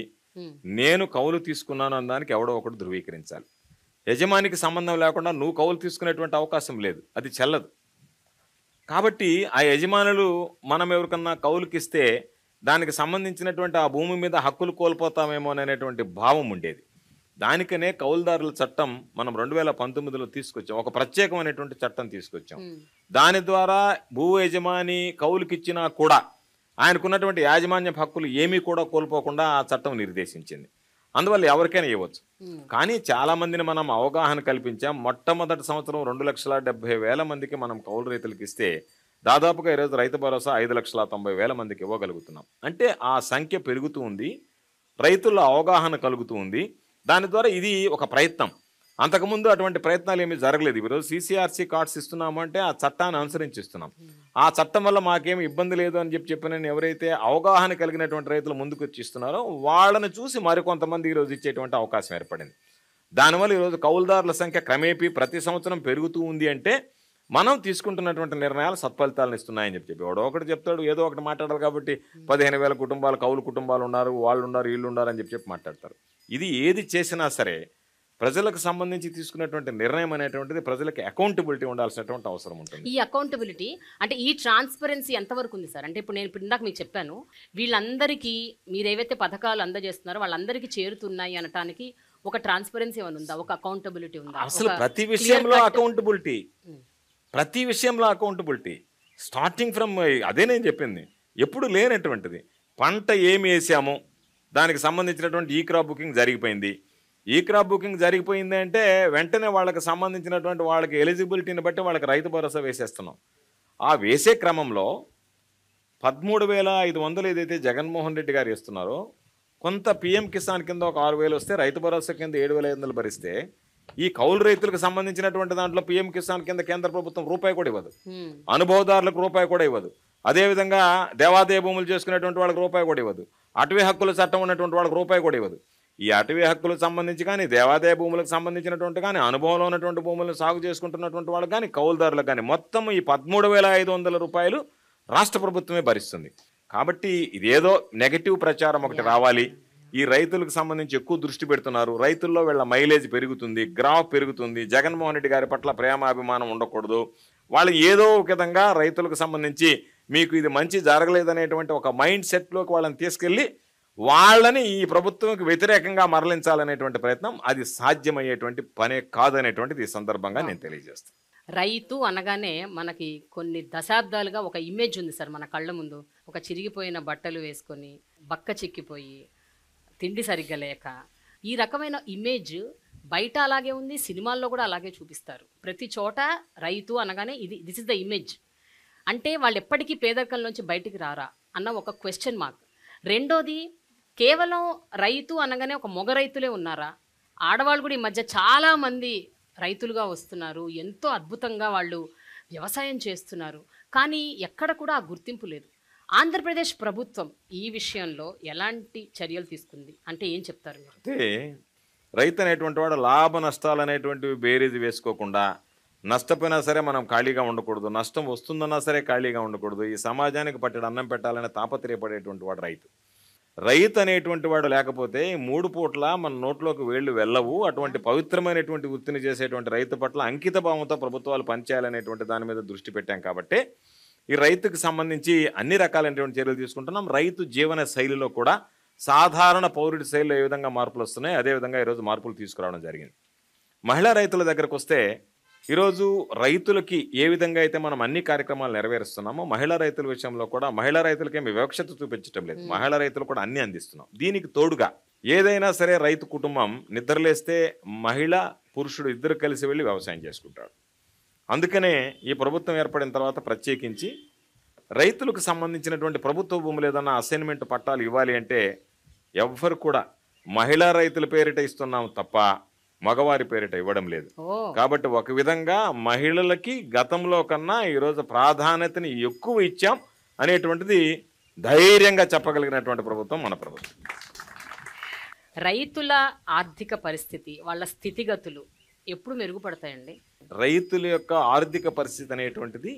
నేను కౌలు తీసుకున్నాను అన్నదానికి ఎవడో ఒకటి ధృవీకరించాలి. యజమానికి సంబంధం లేకుండా నువ్వు కౌలు తీసుకునేటువంటి అవకాశం లేదు, అది చెల్లదు. కాబట్టి ఆ యజమానులు మనం ఎవరికన్నా కౌలుకిస్తే దానికి సంబంధించినటువంటి ఆ భూమి మీద హక్కులు కోల్పోతామేమో అనేటువంటి భావం ఉండేది. దానికనే కౌలుదారుల చట్టం మనం 2019లో తీసుకొచ్చాం. ఒక ప్రత్యేకమైనటువంటి చట్టం తీసుకొచ్చాం. దాని ద్వారా భూ యజమాని కౌలుకిచ్చినా కూడా ఆయనకున్నటువంటి యాజమాన్య హక్కులు ఏమీ కూడా కోల్పోకుండా ఆ చట్టం నిర్దేశించింది. అందువల్ల ఎవరికైనా ఇవ్వచ్చు. కానీ చాలా మందిని మనం అవగాహన కల్పించాం. మొట్టమొదటి సంవత్సరం 2,70,000 మందికి మనం కౌలు రైతులకు ఇస్తే దాదాపుగా ఈరోజు రైతు భరోసా 5,90,000 మందికి ఇవ్వగలుగుతున్నాం. అంటే ఆ సంఖ్య పెరుగుతూ ఉంది, రైతుల్లో అవగాహన కలుగుతూ ఉంది. దాని ద్వారా ఇది ఒక ప్రయత్నం. అంతకుముందు అటువంటి ప్రయత్నాలు ఏమీ జరగలేదు. ఈరోజు CCRC కార్డ్స్ ఇస్తున్నాము అంటే ఆ చట్టాన్ని అనుసరించి ఇస్తున్నాం. ఆ చట్టం వల్ల మాకేమి ఇబ్బంది లేదు అని చెప్పిన ఎవరైతే అవగాహన కలిగినటువంటి రైతులు ముందుకు వచ్చి ఇస్తున్నారో వాళ్ళని చూసి మరికొంతమంది ఈరోజు ఇచ్చేటువంటి అవకాశం ఏర్పడింది. దానివల్ల ఈరోజు కౌలుదారుల సంఖ్య క్రమేపీ ప్రతి సంవత్సరం పెరుగుతూ ఉంది. అంటే మనం తీసుకుంటున్నటువంటి నిర్ణయాలు సత్ఫలితాలను ఇస్తున్నాయని చెప్పి ఎవడో ఒకటి చెప్తాడు, ఏదో ఒకటి మాట్లాడాలి కాబట్టి 15,000 కుటుంబాలు కౌలు కుటుంబాలు ఉన్నారు, వాళ్ళు ఉన్నారు, వీళ్ళు ఉన్నారు అని చెప్పి మాట్లాడతారు. ఇది ఏది చేసినా సరే ప్రజలకు సంబంధించి తీసుకున్నటువంటి నిర్ణయం అనేటువంటిది ప్రజలకు అకౌంటబిలిటీ ఉండాల్సినటువంటి అవసరం ఉంటుంది. ఈ అకౌంటబిలిటీ అంటే ఈ ట్రాన్స్పరెన్సీ ఎంతవరకు ఉంది సార్? అంటే ఇప్పుడు ఇందాక మీకు చెప్పాను, వీళ్ళందరికీ మీరు ఏవైతే పథకాలు అందజేస్తున్నారో వాళ్ళందరికీ చేరుతున్నాయి అనటానికి ఒక ట్రాన్స్పరెన్సీ ఏమైనా ఉందా? ఒక అకౌంటబిలిటీ ఉందా? అసలు ప్రతి విషయంలో అకౌంటబిలిటీ స్టార్టింగ్ ఫ్రమ్ అదే నేను చెప్పింది, ఎప్పుడు లేనటువంటిది. పంట ఏమి వేసాము దానికి సంబంధించినటువంటి ఈ క్రాప్ బుకింగ్ జరిగిపోయింది. ఈ క్రాప్ బుకింగ్ జరిగిపోయింది అంటే వెంటనే వాళ్ళకి సంబంధించినటువంటి వాళ్ళకి ఎలిజిబిలిటీని బట్టి వాళ్ళకి రైతు భరోసా వేసేస్తున్నాం. ఆ వేసే క్రమంలో 13,500 ఏదైతే జగన్మోహన్ రెడ్డి గారు ఇస్తున్నారో, కొంత పిఎం కిసాన్ కింద ఒక 6,000 వస్తే, రైతు భరోసా కింద 7,500 భరిస్తే, ఈ కౌలు రైతులకు సంబంధించినటువంటి దాంట్లో పిఎం కిసాన్ కింద కేంద్ర ప్రభుత్వం రూపాయి కూడా ఇవ్వదు, అనుభవదారులకు రూపాయి కూడా ఇవ్వదు. అదేవిధంగా దేవాదాయ భూములు చేసుకునేటువంటి వాళ్ళకి రూపాయి కూడా ఇవ్వదు, అటవీ హక్కుల చట్టం ఉన్నటువంటి వాళ్ళకి రూపాయి కూడా ఇవ్వదు. ఈ అటవీ హక్కులకు సంబంధించి కానీ, దేవాదాయ భూములకు సంబంధించినటువంటి కానీ, అనుభవంలో ఉన్నటువంటి భూములను సాగు చేసుకుంటున్నటువంటి వాళ్ళకి కానీ, కౌలుదారులకు కానీ మొత్తం ఈ 13,500 రూపాయలు రాష్ట్ర ప్రభుత్వమే భరిస్తుంది. కాబట్టి ఇదేదో నెగటివ్ ప్రచారం ఒకటి రావాలి, ఈ రైతులకు సంబంధించి ఎక్కువ దృష్టి పెడుతున్నారు, రైతుల్లో వీళ్ళ మైలేజ్ పెరుగుతుంది, గ్రాఫ్ పెరుగుతుంది, జగన్మోహన్ రెడ్డి గారి పట్ల ప్రేమాభిమానం ఉండకూడదు, వాళ్ళు ఏదో ఒక విధంగా రైతులకు సంబంధించి మీకు ఇది మంచి జరగలేదనేటువంటి ఒక మైండ్ సెట్లోకి వాళ్ళని తీసుకెళ్ళి వాళ్ళని ఈ ప్రభుత్వంకి వ్యతిరేకంగా మరలించాలనేటువంటి ప్రయత్నం అది సాధ్యమయ్యేటువంటి పనే కాదనేటువంటిది ఈ సందర్భంగా నేను తెలియజేస్తాను. రైతు అనగానే మనకి కొన్ని దశాబ్దాలుగా ఒక ఇమేజ్ ఉంది సార్ మన కళ్ళ ముందు. ఒక చిరిగిపోయిన బట్టలు వేసుకొని, బక్క చిక్కిపోయి, తిండి సరిగ్గా లేక, ఈ రకమైన ఇమేజ్ బయట అలాగే ఉంది, సినిమాల్లో కూడా అలాగే చూపిస్తారు. ప్రతి చోట రైతు అనగానే దిస్ ఇస్ ద ఇమేజ్. అంటే వాళ్ళు ఎప్పటికీ పేదరికంలోంచి బయటికి రారా అన్న ఒక క్వశ్చన్ మార్క్. రెండోది, కేవలం రైతు అనగానే ఒక మొగ రైతులే ఉన్నారా? ఆడవాళ్ళు కూడా ఈ మధ్య చాలామంది రైతులుగా వస్తున్నారు, ఎంతో అద్భుతంగా వాళ్ళు వ్యవసాయం చేస్తున్నారు, కానీ ఎక్కడ కూడా ఆ గుర్తింపు లేదు. ఆంధ్రప్రదేశ్ ప్రభుత్వం ఈ విషయంలో ఎలాంటి చర్యలు తీసుకుంది అంటే ఏం చెప్తారు మీరు? అంటే రైతు అనేటువంటి వాడు లాభ నష్టాలు అనేటువంటివి బేరీజు వేసుకోకుండా, నష్టపోయినా సరే మనం ఖాళీగా ఉండకూడదు, నష్టం వస్తుందన్నా సరే ఖాళీగా ఉండకూడదు, ఈ సమాజానికి పట్టెడు అన్నం పెట్టాలనే తాపత్రయపడేటువంటి వాడు రైతు. రైతు అనేటువంటి వాడు లేకపోతే 3 పూట్ల మన నోట్లోకి వేళ్ళు వెళ్ళవు. అటువంటి పవిత్రమైనటువంటి వృత్తిని చేసేటువంటి రైతు పట్ల అంకిత భావంతో ప్రభుత్వాలు పనిచేయాలనేటువంటి దాని మీద దృష్టి పెట్టాం. కాబట్టి ఈ రైతుకు సంబంధించి అన్ని రకాలైనటువంటి చర్యలు తీసుకుంటున్నాం. రైతు జీవన శైలిలో కూడా సాధారణ పౌరుడి శైలిలో ఏ విధంగా మార్పులు వస్తున్నాయి, అదేవిధంగా ఈరోజు మార్పులు తీసుకురావడం జరిగింది. మహిళా రైతుల దగ్గరకు వస్తే, ఈరోజు రైతులకి ఏ విధంగా అయితే మనం అన్ని కార్యక్రమాలు నెరవేరుస్తున్నామో, మహిళా రైతుల విషయంలో కూడా మహిళా రైతులకేమి వివక్షత చూపించడం లేదు, మహిళా రైతులు కూడా అన్ని అందిస్తున్నాం. దీనికి తోడుగా ఏదైనా సరే రైతు కుటుంబం నిద్రలేస్తే మహిళ పురుషుడు ఇద్దరు కలిసి వెళ్ళి వ్యవసాయం చేసుకుంటాడు. అందుకనే ఈ ప్రభుత్వం ఏర్పడిన తర్వాత ప్రత్యేకించి రైతులకు సంబంధించినటువంటి ప్రభుత్వ భూములు ఏదన్నా అసైన్మెంట్ పట్టాలు ఇవ్వాలి అంటే ఎవ్వరు కూడా మహిళా రైతుల పేరిట ఇస్తున్నాం తప్ప మగవారి పేరిట ఇవ్వడం లేదు. కాబట్టి ఒక విధంగా మహిళలకి గతంలో కన్నా ఈరోజు ప్రాధాన్యతని ఎక్కువ ఇచ్చాం అనేటువంటిది ధైర్యంగా చెప్పగలిగినటువంటి ప్రభుత్వం మన ప్రభుత్వం. రైతుల ఆర్థిక పరిస్థితి, వాళ్ళ స్థితిగతులు ఎప్పుడు మెరుగుపడతాయండి? రైతుల యొక్క ఆర్థిక పరిస్థితి అనేటువంటిది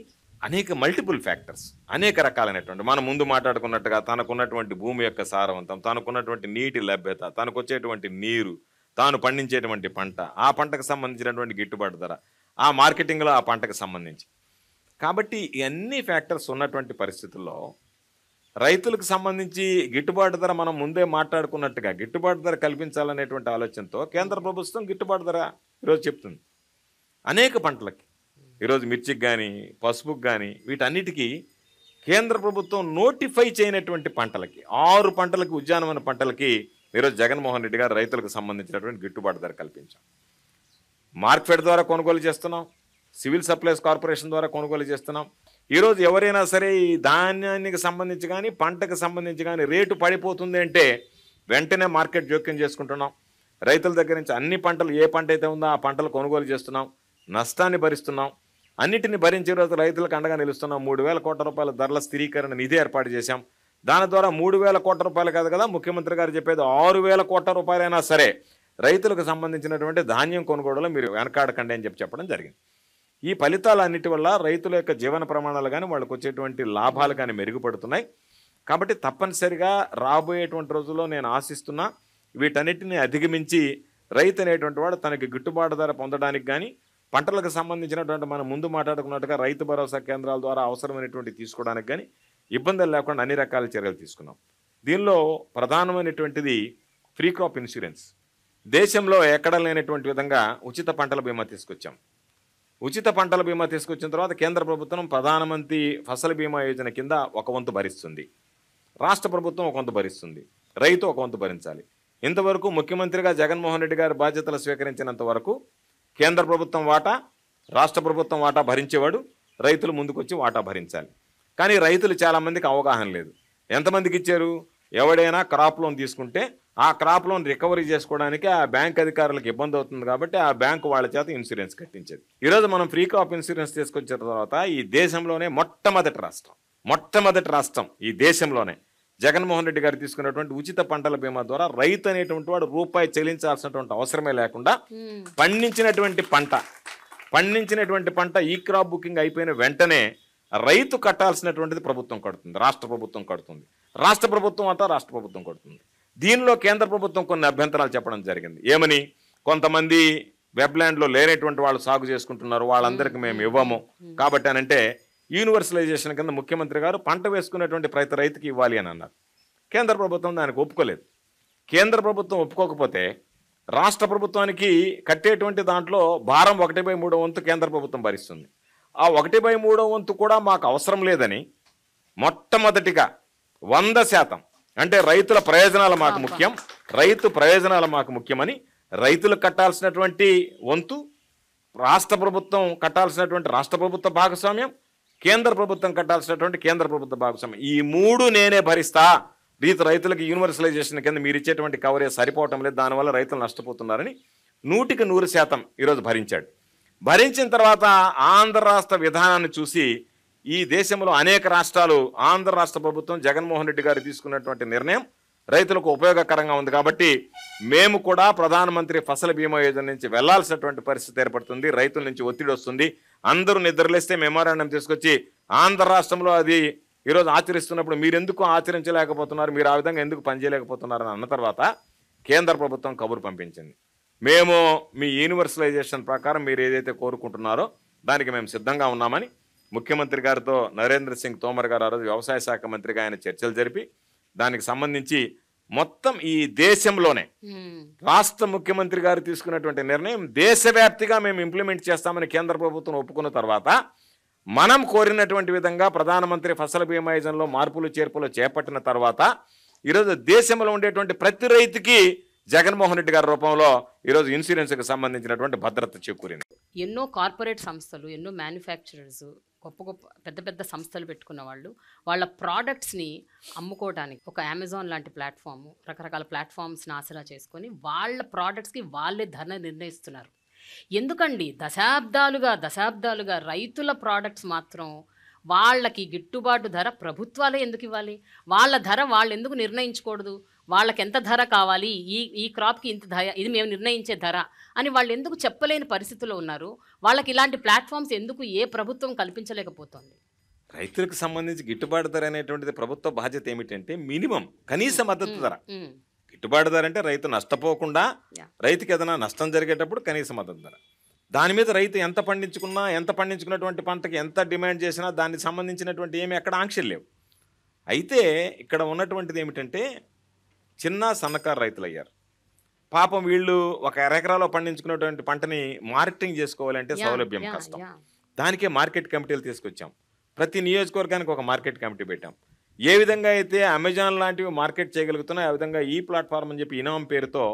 అనేక మల్టిపుల్ ఫ్యాక్టర్స్, అనేక రకాలైనటువంటి, మనం ముందు మాట్లాడుకున్నట్టుగా తనకున్నటువంటి భూమి యొక్క సారవంతం, తనకున్నటువంటి నీటి లభ్యత, తనకు వచ్చేటువంటి నీరు, తాను పండించేటువంటి పంట, ఆ పంటకు సంబంధించినటువంటి గిట్టుబాటు ధర, ఆ మార్కెటింగ్లో ఆ పంటకు సంబంధించి. కాబట్టి ఇవన్నీ ఫ్యాక్టర్స్ ఉన్నటువంటి పరిస్థితుల్లో రైతులకు సంబంధించి గిట్టుబాటు ధర మనం ముందే మాట్లాడుకున్నట్టుగా గిట్టుబాటు ధర కల్పించాలనేటువంటి ఆలోచనతో కేంద్ర ప్రభుత్వం గిట్టుబాటు ధర ఈరోజు చెప్తుంది. అనేక పంటలకి, ఈరోజు మిర్చికి కానీ, పసుపుకి కానీ, వీటన్నిటికీ కేంద్ర ప్రభుత్వం నోటిఫై చేయనటువంటి పంటలకి, 6 పంటలకి, ఉద్యానవన పంటలకి ఈరోజు జగన్మోహన్ రెడ్డి గారు రైతులకు సంబంధించినటువంటి గిట్టుబాటు ధర కల్పించాం. మార్కెట్ ద్వారా కొనుగోలు చేస్తున్నాం, సివిల్ సప్లైస్ కార్పొరేషన్ ద్వారా కొనుగోలు చేస్తున్నాం. ఈరోజు ఎవరైనా సరే ఈ ధాన్యానికి సంబంధించి కానీ, పంటకు సంబంధించి కానీ రేటు పడిపోతుంది అంటే వెంటనే మార్కెట్ జోక్యం చేసుకుంటున్నాం. రైతుల దగ్గర నుంచి అన్ని పంటలు, ఏ పంట అయితే ఉందో ఆ పంటలు కొనుగోలు చేస్తున్నాం, నష్టాన్ని భరిస్తున్నాం. అన్నిటిని భరించే రోజు రైతులకు అండగా నిలుస్తున్నాం. 3,000 కోట్ల రూపాయల ధరల స్థిరీకరణ నిధి ఏర్పాటు చేశాం. దాని ద్వారా 3,000 కోట్ల రూపాయలు కాదు కదా, ముఖ్యమంత్రి గారు చెప్పేది 6,000 కోట్ల రూపాయలైనా సరే రైతులకు సంబంధించినటువంటి ధాన్యం కొనుగోలులో మీరు వెనకాడకండి అని చెప్పడం జరిగింది. ఈ ఫలితాలన్నిటి వల్ల రైతుల యొక్క జీవన ప్రమాణాలు కానీ, వాళ్ళకు వచ్చేటువంటి లాభాలు కానీ మెరుగుపడుతున్నాయి. కాబట్టి తప్పనిసరిగా రాబోయేటువంటి రోజుల్లో నేను ఆశిస్తున్నా వీటన్నిటిని అధిగమించి రైతు అనేటువంటి వాడు తనకి గిట్టుబాటు ధర పొందడానికి కానీ, పంటలకు సంబంధించినటువంటి మనం ముందు మాట్లాడుకున్నట్టుగా రైతు భరోసా కేంద్రాల ద్వారా అవసరమైనటువంటి తీసుకోవడానికి కానీ ఇబ్బందులు లేకుండా అన్ని రకాల చర్యలు తీసుకున్నాం. దీనిలో ప్రధానమైనటువంటిది ఫ్రీ క్రాప్ ఇన్సూరెన్స్. దేశంలో ఎక్కడ లేనటువంటి విధంగా ఉచిత పంటల బీమా తీసుకొచ్చాం. ఉచిత పంటల బీమా తీసుకొచ్చిన తర్వాత కేంద్ర ప్రభుత్వం ప్రధానమంత్రి ఫసల్ బీమా యోజన కింద ఒక వంతు భరిస్తుంది, రాష్ట్ర ప్రభుత్వం ఒక వంతు భరిస్తుంది, రైతు ఒక వంతు భరించాలి. ఇంతవరకు ముఖ్యమంత్రిగా జగన్మోహన్ రెడ్డి గారు బాధ్యతలు స్వీకరించినంత వరకు కేంద్ర ప్రభుత్వం వాటా, రాష్ట్ర ప్రభుత్వం వాటా భరించేవాడు, రైతులు ముందుకొచ్చి వాటా భరించాలి. కానీ రైతులు చాలామందికి అవగాహన లేదు. ఎంతమందికి ఇచ్చారు? ఎవడైనా క్రాప్ లోన్ తీసుకుంటే ఆ క్రాప్ లోన్ రికవరీ చేసుకోవడానికి ఆ బ్యాంక్ అధికారులకు ఇబ్బంది అవుతుంది కాబట్టి ఆ బ్యాంకు వాళ్ళ చేత ఇన్సూరెన్స్ కట్టించేది. ఈరోజు మనం ఫ్రీ క్రాప్ ఇన్సూరెన్స్ తీసుకొచ్చిన తర్వాత ఈ దేశంలోనే మొట్టమొదటి రాష్ట్రం ఈ దేశంలోనే జగన్మోహన్ రెడ్డి గారు తీసుకున్నటువంటి ఉచిత పంటల బీమా ద్వారా రైతు అనేటువంటి వాడు రూపాయి చెల్లించాల్సినటువంటి అవసరమే లేకుండా పండించినటువంటి పంట ఈ క్రాప్ బుకింగ్ అయిపోయిన వెంటనే రైతు కట్టాల్సినటువంటిది ప్రభుత్వం కడుతుంది, రాష్ట్ర ప్రభుత్వం కడుతుంది. రాష్ట్ర ప్రభుత్వం కడుతుంది. దీనిలో కేంద్ర ప్రభుత్వం కొన్ని అభ్యంతరాలు చెప్పడం జరిగింది. ఏమని? కొంతమంది వెబ్లాండ్లో లేనటువంటి వాళ్ళు సాగు చేసుకుంటున్నారు, వాళ్ళందరికీ మేము ఇవ్వము కాబట్టి అనంటే యూనివర్సలైజేషన్ కింద ముఖ్యమంత్రి గారు పంట వేసుకునేటువంటి ప్రతి రైతుకి ఇవ్వాలి అని అన్నారు. కేంద్ర ప్రభుత్వం దానికి ఒప్పుకోలేదు. కేంద్ర ప్రభుత్వం ఒప్పుకోకపోతే రాష్ట్ర ప్రభుత్వానికి కట్టేటువంటి దాంట్లో భారం 1/3 వంతు కేంద్ర ప్రభుత్వం భరిస్తుంది. ఆ 1/3 వంతు కూడా మాకు అవసరం లేదని మొట్టమొదటిగా 100% అంటే రైతుల ప్రయోజనాలు మాకు ముఖ్యమని రైతులకు కట్టాల్సినటువంటి వంతు, రాష్ట్ర ప్రభుత్వం కట్టాల్సినటువంటి రాష్ట్ర ప్రభుత్వ భాగస్వామ్యం, కేంద్ర ప్రభుత్వం కట్టాల్సినటువంటి కేంద్ర ప్రభుత్వ భాగస్వామ్యం, ఈ 3 నేనే భరిస్తా. రైతులకు యూనివర్సలైజేషన్ కింద మీరు ఇచ్చేటువంటి కవరేజ్ సరిపోవటం లేదు, దానివల్ల రైతులు నష్టపోతున్నారని 100% ఈరోజు భరించాడు. భరించిన తర్వాత ఆంధ్ర రాష్ట్ర విధానాన్ని చూసి ఈ దేశంలో అనేక రాష్ట్రాలు ఆంధ్ర రాష్ట్ర ప్రభుత్వం జగన్మోహన్ రెడ్డి గారు తీసుకున్నటువంటి నిర్ణయం రైతులకు ఉపయోగకరంగా ఉంది కాబట్టి మేము కూడా ప్రధానమంత్రి ఫసల్ బీమా యోజన నుంచి వెళ్లాల్సినటువంటి పరిస్థితి ఏర్పడుతుంది. రైతుల నుంచి ఒత్తిడి వస్తుంది. అందరూ నిద్రలేస్తే మెమోరాండం తీసుకొచ్చి ఆంధ్ర రాష్ట్రంలో అది ఈరోజు ఆచరిస్తున్నప్పుడు మీరు ఎందుకు ఆచరించలేకపోతున్నారు, మీరు ఆ విధంగా ఎందుకు పనిచేయలేకపోతున్నారని అన్న తర్వాత కేంద్ర ప్రభుత్వం కబురు పంపించింది. మేము మీ యూనివర్సలైజేషన్ ప్రకారం మీరు ఏదైతే కోరుకుంటున్నారో దానికి మేము సిద్ధంగా ఉన్నామని ముఖ్యమంత్రి గారితో నరేంద్ర సింగ్ తోమర్ గారు ఆ రోజు వ్యవసాయ శాఖ మంత్రిగా ఆయన చర్చలు జరిపి దానికి సంబంధించి మొత్తం ఈ దేశంలోనే రాష్ట్ర ముఖ్యమంత్రి గారు తీసుకున్నటువంటి నిర్ణయం దేశవ్యాప్తిగా మేము ఇంప్లిమెంట్ చేస్తామని కేంద్ర ప్రభుత్వం ఒప్పుకున్న తర్వాత మనం కోరినటువంటి విధంగా ప్రధానమంత్రి ఫసల్ బీమా యోజనలో మార్పులు చేర్పులు చేపట్టిన తర్వాత ఈరోజు దేశంలో ఉండేటువంటి ప్రతి రైతుకి జగన్మోహన్ రెడ్డి గారి రూపంలో ఈరోజు ఇన్సూరెన్స్కి సంబంధించినటువంటి భద్రత చేకూరింది. ఎన్నో కార్పొరేట్ సంస్థలు, ఎన్నో మ్యానుఫ్యాక్చరర్స్, గొప్ప సంస్థలు పెట్టుకున్న వాళ్ళు వాళ్ళ ప్రోడక్ట్స్ని అమ్ముకోవడానికి ఒక అమెజాన్ లాంటి ప్లాట్ఫామ్, రకరకాల ప్లాట్ఫామ్స్ని ఆసరా చేసుకొని వాళ్ళ ప్రోడక్ట్స్కి వాళ్ళే ధర నిర్ణయిస్తున్నారు. ఎందుకండి దశాబ్దాలుగా రైతుల ప్రోడక్ట్స్ మాత్రం వాళ్ళకి గిట్టుబాటు ధర ప్రభుత్వాలే ఎందుకు ఇవ్వాలి? వాళ్ళ ధర వాళ్ళు ఎందుకు నిర్ణయించకూడదు? వాళ్ళకి ఎంత ధర కావాలి, ఈ క్రాప్కి ఇంత ధర, ఇది మేము నిర్ణయించే ధర అని వాళ్ళు ఎందుకు చెప్పలేని పరిస్థితుల్లో ఉన్నారు? వాళ్ళకి ఇలాంటి ప్లాట్ఫామ్స్ ఎందుకు ఏ ప్రభుత్వం కల్పించలేకపోతుంది? రైతులకు సంబంధించి గిట్టుబాటు ధర అనేటువంటిది ప్రభుత్వ బాధ్యత ఏమిటంటే మినిమం కనీస మద్దతు ధర. గిట్టుబాటు ధర అంటే రైతు నష్టపోకుండా, రైతుకి ఏదైనా నష్టం జరిగేటప్పుడు కనీస మద్దతు ధర. దాని మీద రైతు ఎంత పండించుకున్నటువంటి పంటకి ఎంత డిమాండ్ చేసినా దానికి సంబంధించినటువంటి ఏమి ఎక్కడ ఆంక్షలు లేవు. అయితే ఇక్కడ ఉన్నటువంటిది ఏమిటంటే చిన్న సన్నకారు రైతులు అయ్యారు. పాపం వీళ్ళు ఒక ఎకరాలో పండించుకున్నటువంటి పంటని మార్కెటింగ్ చేసుకోవాలంటే సౌలభ్యం కష్టం. దానికే మార్కెట్ కమిటీలు తీసుకొచ్చాం. ప్రతి నియోజకవర్గానికి ఒక మార్కెట్ కమిటీ పెట్టాం. ఏ విధంగా అయితే అమెజాన్ లాంటివి మార్కెట్ చేయగలుగుతున్నాయి ఆ విధంగా ఈ ప్లాట్ఫామ్ అని చెప్పి ఇనాం పేరుతో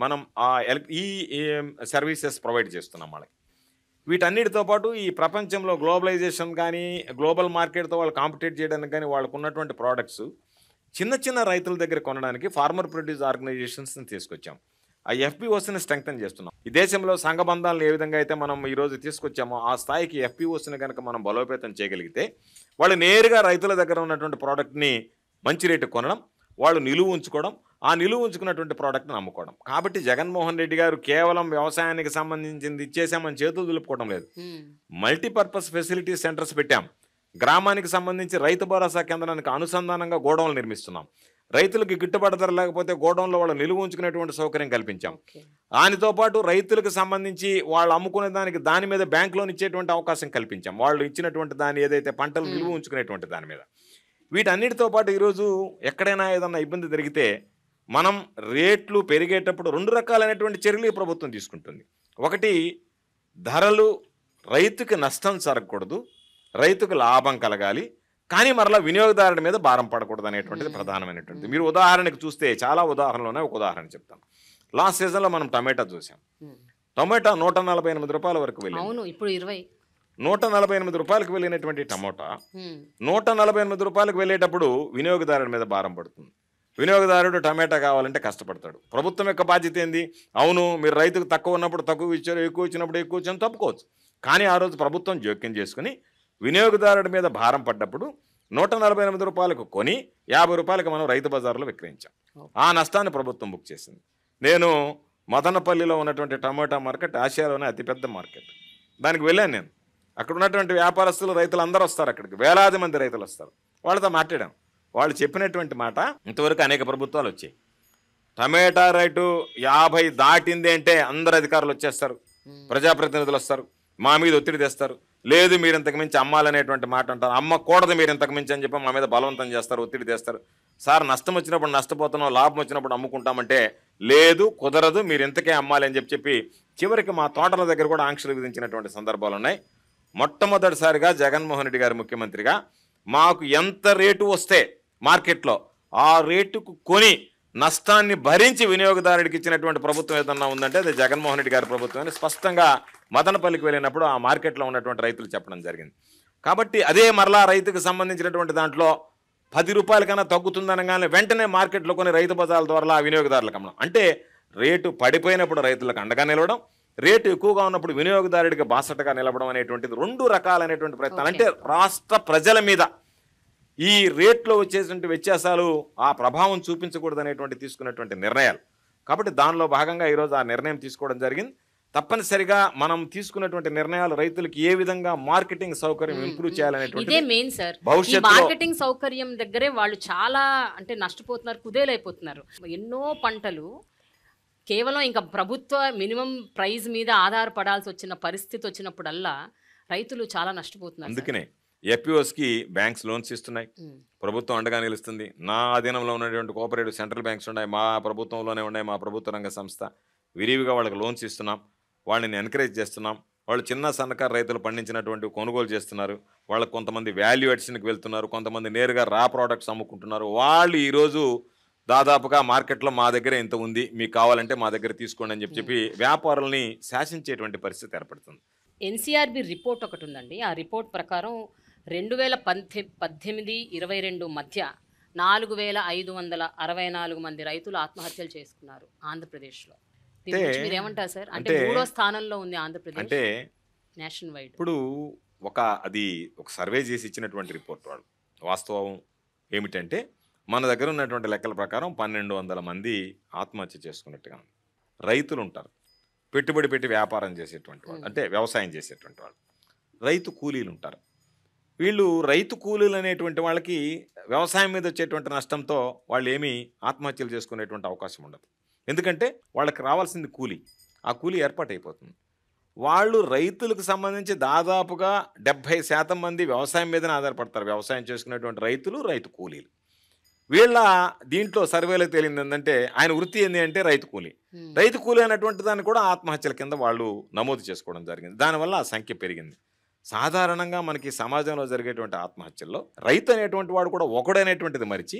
మనం ఈ సర్వీసెస్ ప్రొవైడ్ చేస్తున్నాం వాళ్ళకి. వీటన్నిటితో పాటు ఈ ప్రపంచంలో గ్లోబలైజేషన్ కానీ గ్లోబల్ మార్కెట్తో వాళ్ళు కాంపిటేట్ చేయడానికి కానీ వాళ్ళకు ఉన్నటువంటి ప్రోడక్ట్స్ చిన్న రైతుల దగ్గర కొనడానికి ఫార్మర్ ప్రొడ్యూస్ ఆర్గనైజేషన్స్ని తీసుకొచ్చాం. ఆ ఎఫ్పిఓస్ని స్ట్రెంగ్తన్ చేస్తున్నాం. ఈ దేశంలో సంఘబంధాలను ఏ విధంగా అయితే మనం ఈరోజు తీసుకొచ్చామో ఆ స్థాయికి ఎఫ్పిఓస్ని కనుక మనం బలోపేతం చేయగలిగితే వాళ్ళు నేరుగా రైతుల దగ్గర ఉన్నటువంటి ప్రోడక్ట్ని మంచి రేటు కొనడం, వాళ్ళు నిలువ ఉంచుకోవడం, ఆ నిలువ ఉంచుకున్నటువంటి ప్రోడక్ట్ని అమ్ముకోవడం. కాబట్టి జగన్మోహన్ రెడ్డి గారు కేవలం వ్యవసాయానికి సంబంధించింది ఇచ్చేసామని చేతులు దులుపుకోవడం లేదు. మల్టీపర్పస్ ఫెసిలిటీ సెంటర్స్ పెట్టాం. గ్రామానికి సంబంధించి రైతు భరోసా కేంద్రానికి అనుసంధానంగా గోడౌన్లు నిర్మిస్తున్నాం. రైతులకు గిట్టుబాటు ధర లేకపోతే గోడౌన్లో వాళ్ళు నిలువ ఉంచుకునేటువంటి సౌకర్యం కల్పించాం. దానితో పాటు రైతులకు సంబంధించి వాళ్ళు అమ్ముకునే దాని మీద బ్యాంక్ లోన్ ఇచ్చేటువంటి అవకాశం కల్పించాం. వాళ్ళు ఇచ్చినటువంటి దాన్ని ఏదైతే పంటలు నిలువ ఉంచుకునేటువంటి దాని మీద. వీటన్నిటితో పాటు ఈరోజు ఎక్కడైనా ఏదన్నా ఇబ్బంది జరిగితే మనం రేట్లు పెరిగేటప్పుడు 2 రకాలైనటువంటి చర్యలు ఈ ప్రభుత్వం తీసుకుంటుంది. ఒకటి, ధరలు రైతుకి నష్టం జరగకూడదు, రైతుకు లాభం కలగాలి, కానీ మరలా వినియోగదారుడి మీద భారం పడకూడదు అనేటువంటిది ప్రధానమైనటువంటిది. మీరు ఉదాహరణకు చూస్తే చాలా ఉదాహరణలోనే ఒక ఉదాహరణ చెప్తాను. లాస్ట్ సీజన్లో మనం టమాటా చూసాం. టమాటా 148 రూపాయల వరకు వెళ్ళింది. ఇప్పుడు రూపాయలకు వెళ్ళినటువంటి టమోటా 148 వెళ్ళేటప్పుడు వినియోగదారుడి మీద భారం పడుతుంది. వినియోగదారుడు టమాటా కావాలంటే కష్టపడతాడు. ప్రభుత్వం యొక్క బాధ్యత ఏంది? అవును, మీరు రైతుకు తక్కువ ఉన్నప్పుడు తక్కువ ఇచ్చారు, ఎక్కువ ఇచ్చినప్పుడు ఎక్కువ ఇచ్చారు తప్పుకోవచ్చు. కానీ ఆ రోజు ప్రభుత్వం జోక్యం చేసుకుని వినియోగదారుడి మీద భారం పడ్డప్పుడు 148 రూపాయలకు కొని 50 రూపాయలకు మనం రైతు బజార్లో విక్రయించాం. ఆ నష్టాన్ని ప్రభుత్వం బుక్ చేసింది. నేను మదనపల్లిలో ఉన్నటువంటి టమాటా మార్కెట్ ఆసియాలోనే అతిపెద్ద మార్కెట్. దానికి వెళ్ళాను నేను. అక్కడ ఉన్నటువంటి వ్యాపారస్తులు, రైతులు అందరూ వస్తారు. అక్కడికి వేలాది మంది రైతులు వస్తారు. వాళ్ళతో మాట్లాడాం. వాళ్ళు చెప్పినటువంటి మాట, ఇంతవరకు అనేక ప్రభుత్వాలు వచ్చాయి, టమాటా రేటు 50 దాటింది అంటే అందరు అధికారులు వచ్చేస్తారు, ప్రజాప్రతినిధులు వస్తారు, మా మీద ఒత్తిడి తెస్తారు. లేదు, మీరు ఇంతకు మించి అమ్మాలనేటువంటి మాట అంటారు. అమ్మకూడదు మీరు ఇంతకు మించి అని చెప్పి మా మీద బలవంతం చేస్తారు, ఒత్తిడి తెస్తారు. సార్, నష్టం వచ్చినప్పుడు నష్టపోతున్నాం, లాభం వచ్చినప్పుడు అమ్ముకుంటామంటే లేదు, కుదరదు, మీరు ఇంతకే అమ్మాలి అని చెప్పి చివరికి మా తోటల దగ్గర కూడా ఆంక్షలు విధించినటువంటి సందర్భాలు ఉన్నాయి. మొట్టమొదటిసారిగా జగన్మోహన్ రెడ్డి గారు ముఖ్యమంత్రిగా మాకు ఎంత రేటు వస్తే మార్కెట్లో ఆ రేటుకు కొని నష్టాన్ని భరించి వినియోగదారుడికి ఇచ్చినటువంటి ప్రభుత్వం ఏదన్నా ఉందంటే అది జగన్మోహన్ రెడ్డి గారి ప్రభుత్వం అని స్పష్టంగా మదనపల్లికి వెళ్ళినప్పుడు ఆ మార్కెట్లో ఉన్నటువంటి రైతులు చెప్పడం జరిగింది. కాబట్టి అదే మరలా రైతుకు సంబంధించినటువంటి దాంట్లో 10 రూపాయల కన్నా తగ్గుతుందనగానే వెంటనే మార్కెట్లో కొన్ని రైతు బజార్ల ద్వారా వినియోగదారులకు అమ్మడం. అంటే రేటు పడిపోయినప్పుడు రైతులకు అండగా నిలవడం, రేటు ఎక్కువగా ఉన్నప్పుడు వినియోగదారుడికి బాసటగా నిలవడం అనేటువంటిది 2 రకాలైనటువంటి ప్రయత్నాలు. అంటే రాష్ట్ర ప్రజల మీద ఈ రేట్లో వచ్చేటువంటి వ్యత్యాసాలు ఆ ప్రభావం చూపించకూడదు అనేటువంటి తీసుకున్నటువంటి నిర్ణయాలు. కాబట్టి దానిలో భాగంగా ఈరోజు ఆ నిర్ణయం తీసుకోవడం జరిగింది. తప్పనిసరిగా మనం తీసుకున్నటువంటి నిర్ణయాలు రైతులకు ఏ విధంగా మార్కెటింగ్ సౌకర్యం ఇంప్రూవ్ చేయాలనేటువంటి ఇదే మెయిన్ సార్. ఈ మార్కెటింగ్ సౌకర్యం దగ్గరే వాళ్ళు చాలా అంటే నష్టపోతున్నారు, కుదేలైపోతున్నారు. ఎన్నో పంటలు కేవలం ఇంకా ప్రభుత్వ మినిమం ప్రైస్ మీద ఆధారపడాల్సి వచ్చిన పరిస్థితి వచ్చినప్పుడల్లా రైతులు చాలా నష్టపోతున్నారు. అందుకనే ఎఫ్పిఓస్కి బ్యాంక్స్ లోన్స్ ఇస్తున్నాయి, ప్రభుత్వం అండగా నిలుస్తుంది. నా అధీనంలో ఉన్నటువంటి కోఆపరేటివ్ సెంట్రల్ బ్యాంక్స్ ఉన్నాయి, మా ప్రభుత్వంలోనే ఉన్నాయి, మా ప్రభుత్వ రంగ సంస్థ. విరివిగా వాళ్ళకి లోన్స్ ఇస్తున్నాం, వాళ్ళని ఎంకరేజ్ చేస్తున్నాం. వాళ్ళు చిన్న సన్నకారు రైతులు పండించినటువంటి కొనుగోలు చేస్తున్నారు. వాళ్ళకు కొంతమంది వాల్యూ అడిషన్కి వెళ్తున్నారు, కొంతమంది నేరుగా రా ప్రోడక్ట్స్ అమ్ముకుంటున్నారు. వాళ్ళు ఈరోజు దాదాపుగా మార్కెట్లో మా దగ్గర ఇంత ఉంది, మీకు కావాలంటే మా దగ్గర తీసుకోండి అని చెప్పి వ్యాపారుల్ని శాసించేటువంటి పరిస్థితి ఏర్పడుతుంది. ఎన్సీఆర్బి రిపోర్ట్ ఒకటి ఉందండి. ఆ రిపోర్ట్ ప్రకారం 2018-22 మధ్య 4564 మంది రైతులు ఆత్మహత్యలు చేసుకున్నారు ఆంధ్రప్రదేశ్లో. దీని గురించి మీరు ఏమంటారు సార్? అంటే 3వ స్థానంలో ఉంది ఆంధ్రప్రదేశ్ అంటే నేషనల్ వైడ్. ఇప్పుడు అది ఒక సర్వే చేసి ఇచ్చినటువంటి రిపోర్ట్. వాళ్ళు వాస్తవం ఏమిటంటే మన దగ్గర ఉన్నటువంటి లెక్కల ప్రకారం 1200 మంది ఆత్మహత్య చేసుకున్నట్టుగా ఉంది. రైతులు ఉంటారు, పెట్టుబడి పెట్టి వ్యాపారం చేసేటువంటి వాళ్ళు, అంటే వ్యవసాయం చేసేటువంటి వాళ్ళు. రైతు కూలీలు ఉంటారు. వీళ్ళు రైతు కూలీలు అనేటువంటి వాళ్ళకి వ్యవసాయం మీద వచ్చేటువంటి నష్టంతో వాళ్ళు ఏమీ ఆత్మహత్యలు చేసుకునేటువంటి అవకాశం ఉండదు. ఎందుకంటే వాళ్ళకి రావాల్సింది కూలీ, ఆ కూలీ ఏర్పాటైపోతుంది. వాళ్ళు రైతులకు సంబంధించి దాదాపుగా 70% మంది వ్యవసాయం మీదనే ఆధారపడతారు. వ్యవసాయం చేసుకునేటువంటి రైతులు, రైతు కూలీలు. వీళ్ళ దీంట్లో సర్వేలో తేలింది ఏంటంటే ఆయన వృత్తి ఏంటి అంటే రైతు కూలీ. రైతు కూలీ అనేటువంటి దాన్ని కూడా ఆత్మహత్యల కింద వాళ్ళు నమోదు చేసుకోవడం జరిగింది. దానివల్ల ఆ సంఖ్య పెరిగింది. సాధారణంగా మనకి సమాజంలో జరిగేటువంటి ఆత్మహత్యల్లో రైతు అనేటువంటి వాడు కూడా ఒకడనేటువంటిది మరిచి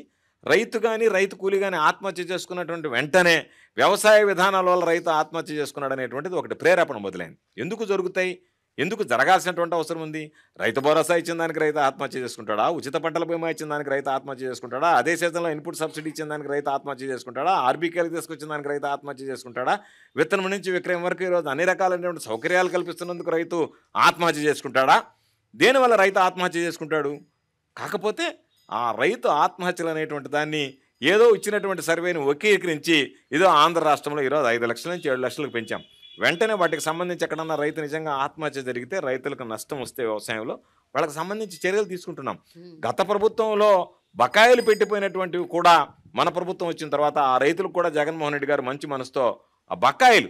రైతు కానీ రైతు కూలీ కానీ ఆత్మహత్య చేసుకున్నటువంటి వెంటనే వ్యవసాయ విధానాల వల్ల రైతు ఆత్మహత్య చేసుకున్నాడు అనేటువంటిది ఒకటి ప్రేరేపణ మొదలైంది. ఎందుకు జరుగుతాయి, ఎందుకు జరగాల్సినటువంటి అవసరం ఉంది? రైతు భరోసా ఇచ్చిన దానికి రైతు ఆత్మహత్య చేసుకుంటాడా? ఉచిత పంటల బీమా ఇచ్చిన దానికి రైతు ఆత్మహత్య చేసుకుంటాడా? అదే సీజన్లో ఇన్పుట్ సబ్సిడీ ఇచ్చిన దానికి రైతు ఆత్మహత్య చేసుకుంటాడా? ఆర్బీకేలకు తీసుకొచ్చిన దానికి రైతు ఆత్మహత్య చేసుకుంటాడా? విత్తనం నుంచి విక్రయం వరకు ఈరోజు అన్ని రకాలైనటువంటి సౌకర్యాలు కల్పిస్తున్నందుకు రైతు ఆత్మహత్య చేసుకుంటాడా? దేనివల్ల రైతు ఆత్మహత్య చేసుకుంటాడు? కాకపోతే ఆ రైతు ఆత్మహత్యలు అనేటువంటి దాన్ని ఏదో ఇచ్చినటువంటి సర్వేని వక్రీకరించి ఏదో ఆంధ్ర రాష్ట్రంలో ఈరోజు 5 లక్షల నుంచి 7 లక్షలకు పెంచాం. వెంటనే వాటికి సంబంధించి ఎక్కడన్నా రైతు నిజంగా ఆత్మహత్య జరిగితే, రైతులకు నష్టం వస్తే వ్యవసాయంలో వాళ్ళకి సంబంధించి చర్యలు తీసుకుంటున్నాం. గత ప్రభుత్వంలో బకాయిలు పెట్టిపోయినటువంటివి కూడా మన ప్రభుత్వం వచ్చిన తర్వాత ఆ రైతులకు కూడా జగన్మోహన్ రెడ్డి గారు మంచి మనసుతో ఆ బకాయిలు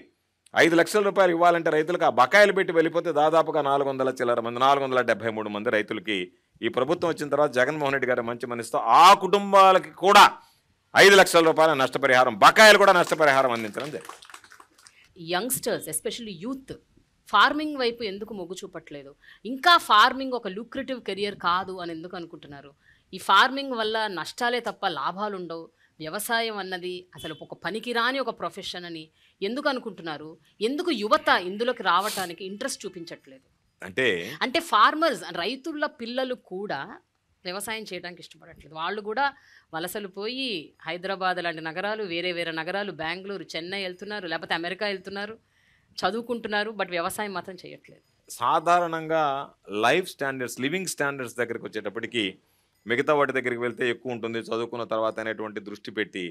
5 లక్షల రూపాయలు ఇవ్వాలంటే రైతులకు ఆ బకాయిలు పెట్టి వెళ్ళిపోతే దాదాపుగా 473 మంది రైతులకి ఈ ప్రభుత్వం వచ్చిన తర్వాత జగన్మోహన్ రెడ్డి గారు మంచి మనసుతో ఆ కుటుంబాలకి కూడా 5 లక్షల రూపాయల నష్టపరిహారం, బకాయిలు కూడా నష్టపరిహారం అందించడం జరిగింది. యంగ్స్టర్స్ ఎస్పెషల్లీ యూత్ ఫార్మింగ్ వైపు ఎందుకు మొగ్గు చూపట్లేదు? ఇంకా ఫార్మింగ్ ఒక లూక్రేటివ్ కెరియర్ కాదు అని ఎందుకు అనుకుంటున్నారు? ఈ ఫార్మింగ్ వల్ల నష్టాలే తప్ప లాభాలు ఉండవు, వ్యవసాయం అన్నది అసలు ఒక పనికిరాని ఒక ప్రొఫెషన్ అని ఎందుకు అనుకుంటున్నారు? ఎందుకు యువత ఇందులోకి రావటానికి ఇంట్రెస్ట్ చూపించట్లేదు? అంటే అంటే ఫార్మర్స్ రైతుల పిల్లలు కూడా వ్యవసాయం చేయడానికి ఇష్టపడట్లేదు. వాళ్ళు కూడా వలసలు పోయి హైదరాబాద్ లాంటి నగరాలు, వేరే వేరే నగరాలు, బెంగళూరు, చెన్నై వెళ్తున్నారు, లేకపోతే అమెరికా వెళ్తున్నారు, చదువుకుంటున్నారు, బట్ వ్యవసాయం మాత్రం చేయట్లేదు. సాధారణంగా లైఫ్ స్టాండర్డ్స్, లివింగ్ స్టాండర్డ్స్ దగ్గరికి వచ్చేటప్పటికి మిగతా వాటి దగ్గరికి వెళ్తే ఎక్కువ ఉంటుంది, చదువుకున్న తర్వాత అనేటువంటి దృష్టి పెట్టి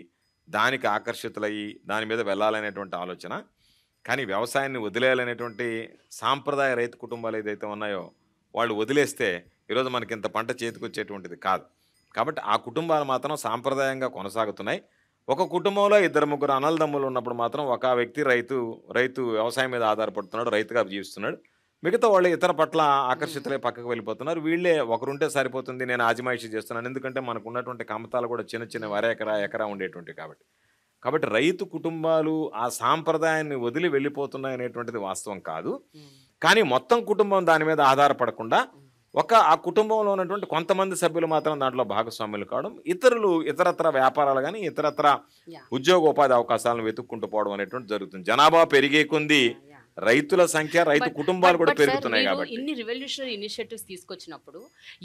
దానికి ఆకర్షితులయ్యి దాని మీద వెళ్ళాలనేటువంటి ఆలోచన. కానీ వ్యవసాయాన్ని వదిలేయాలనేటువంటి సాంప్రదాయ రైతు కుటుంబాలు ఏదైతే ఉన్నాయో వాళ్ళు వదిలేస్తే ఈరోజు మనకి ఇంత పంట చేతికొచ్చేటువంటిది కాదు. కాబట్టి ఆ కుటుంబాలు మాత్రం సాంప్రదాయంగా కొనసాగుతున్నాయి. ఒక కుటుంబంలో 2-3 అన్నదమ్ములు ఉన్నప్పుడు మాత్రం ఒక వ్యక్తి రైతు వ్యవసాయం మీద ఆధారపడుతున్నాడు, రైతుగా జీవిస్తున్నాడు. మిగతా వాళ్ళు ఇతర పట్ల ఆకర్షితులై పక్కకు వెళ్ళిపోతున్నారు. వీళ్ళే ఒకరుంటే సరిపోతుంది, నేను ఆజిమాయిషీ చేస్తున్నాను, ఎందుకంటే మనకు ఉన్నటువంటి కమతాలు కూడా చిన్న చిన్న ఎకరా ఉండేటువంటివి కాబట్టి రైతు కుటుంబాలు ఆ సాంప్రదాయాన్ని వదిలి వెళ్ళిపోతున్నాయి అనేటువంటిది వాస్తవం కాదు. కానీ మొత్తం కుటుంబం దాని మీద ఆధారపడకుండా ఆ కుటుంబంలో ఉన్నటువంటి కొంతమంది సభ్యులు మాత్రం దాంట్లో భాగస్వాములు కావడం, ఇతరత్ర వ్యాపారాలు కానీ ఇతరత్ర ఉద్యోగోపాధి అవకాశాలను వెతుక్కుంటూ పోవడం అనేటువంటి జరుగుతుంది. జనాభా పెరిగే కొంది రైతుల సంఖ్య, రైతు కుటుంబాలు కూడా పెరుగుతున్నాయి. కాబట్టి ఇన్ని రివల్యూషనరీ ఇనిషియేటివ్స్ తీసుకొచ్చినప్పుడు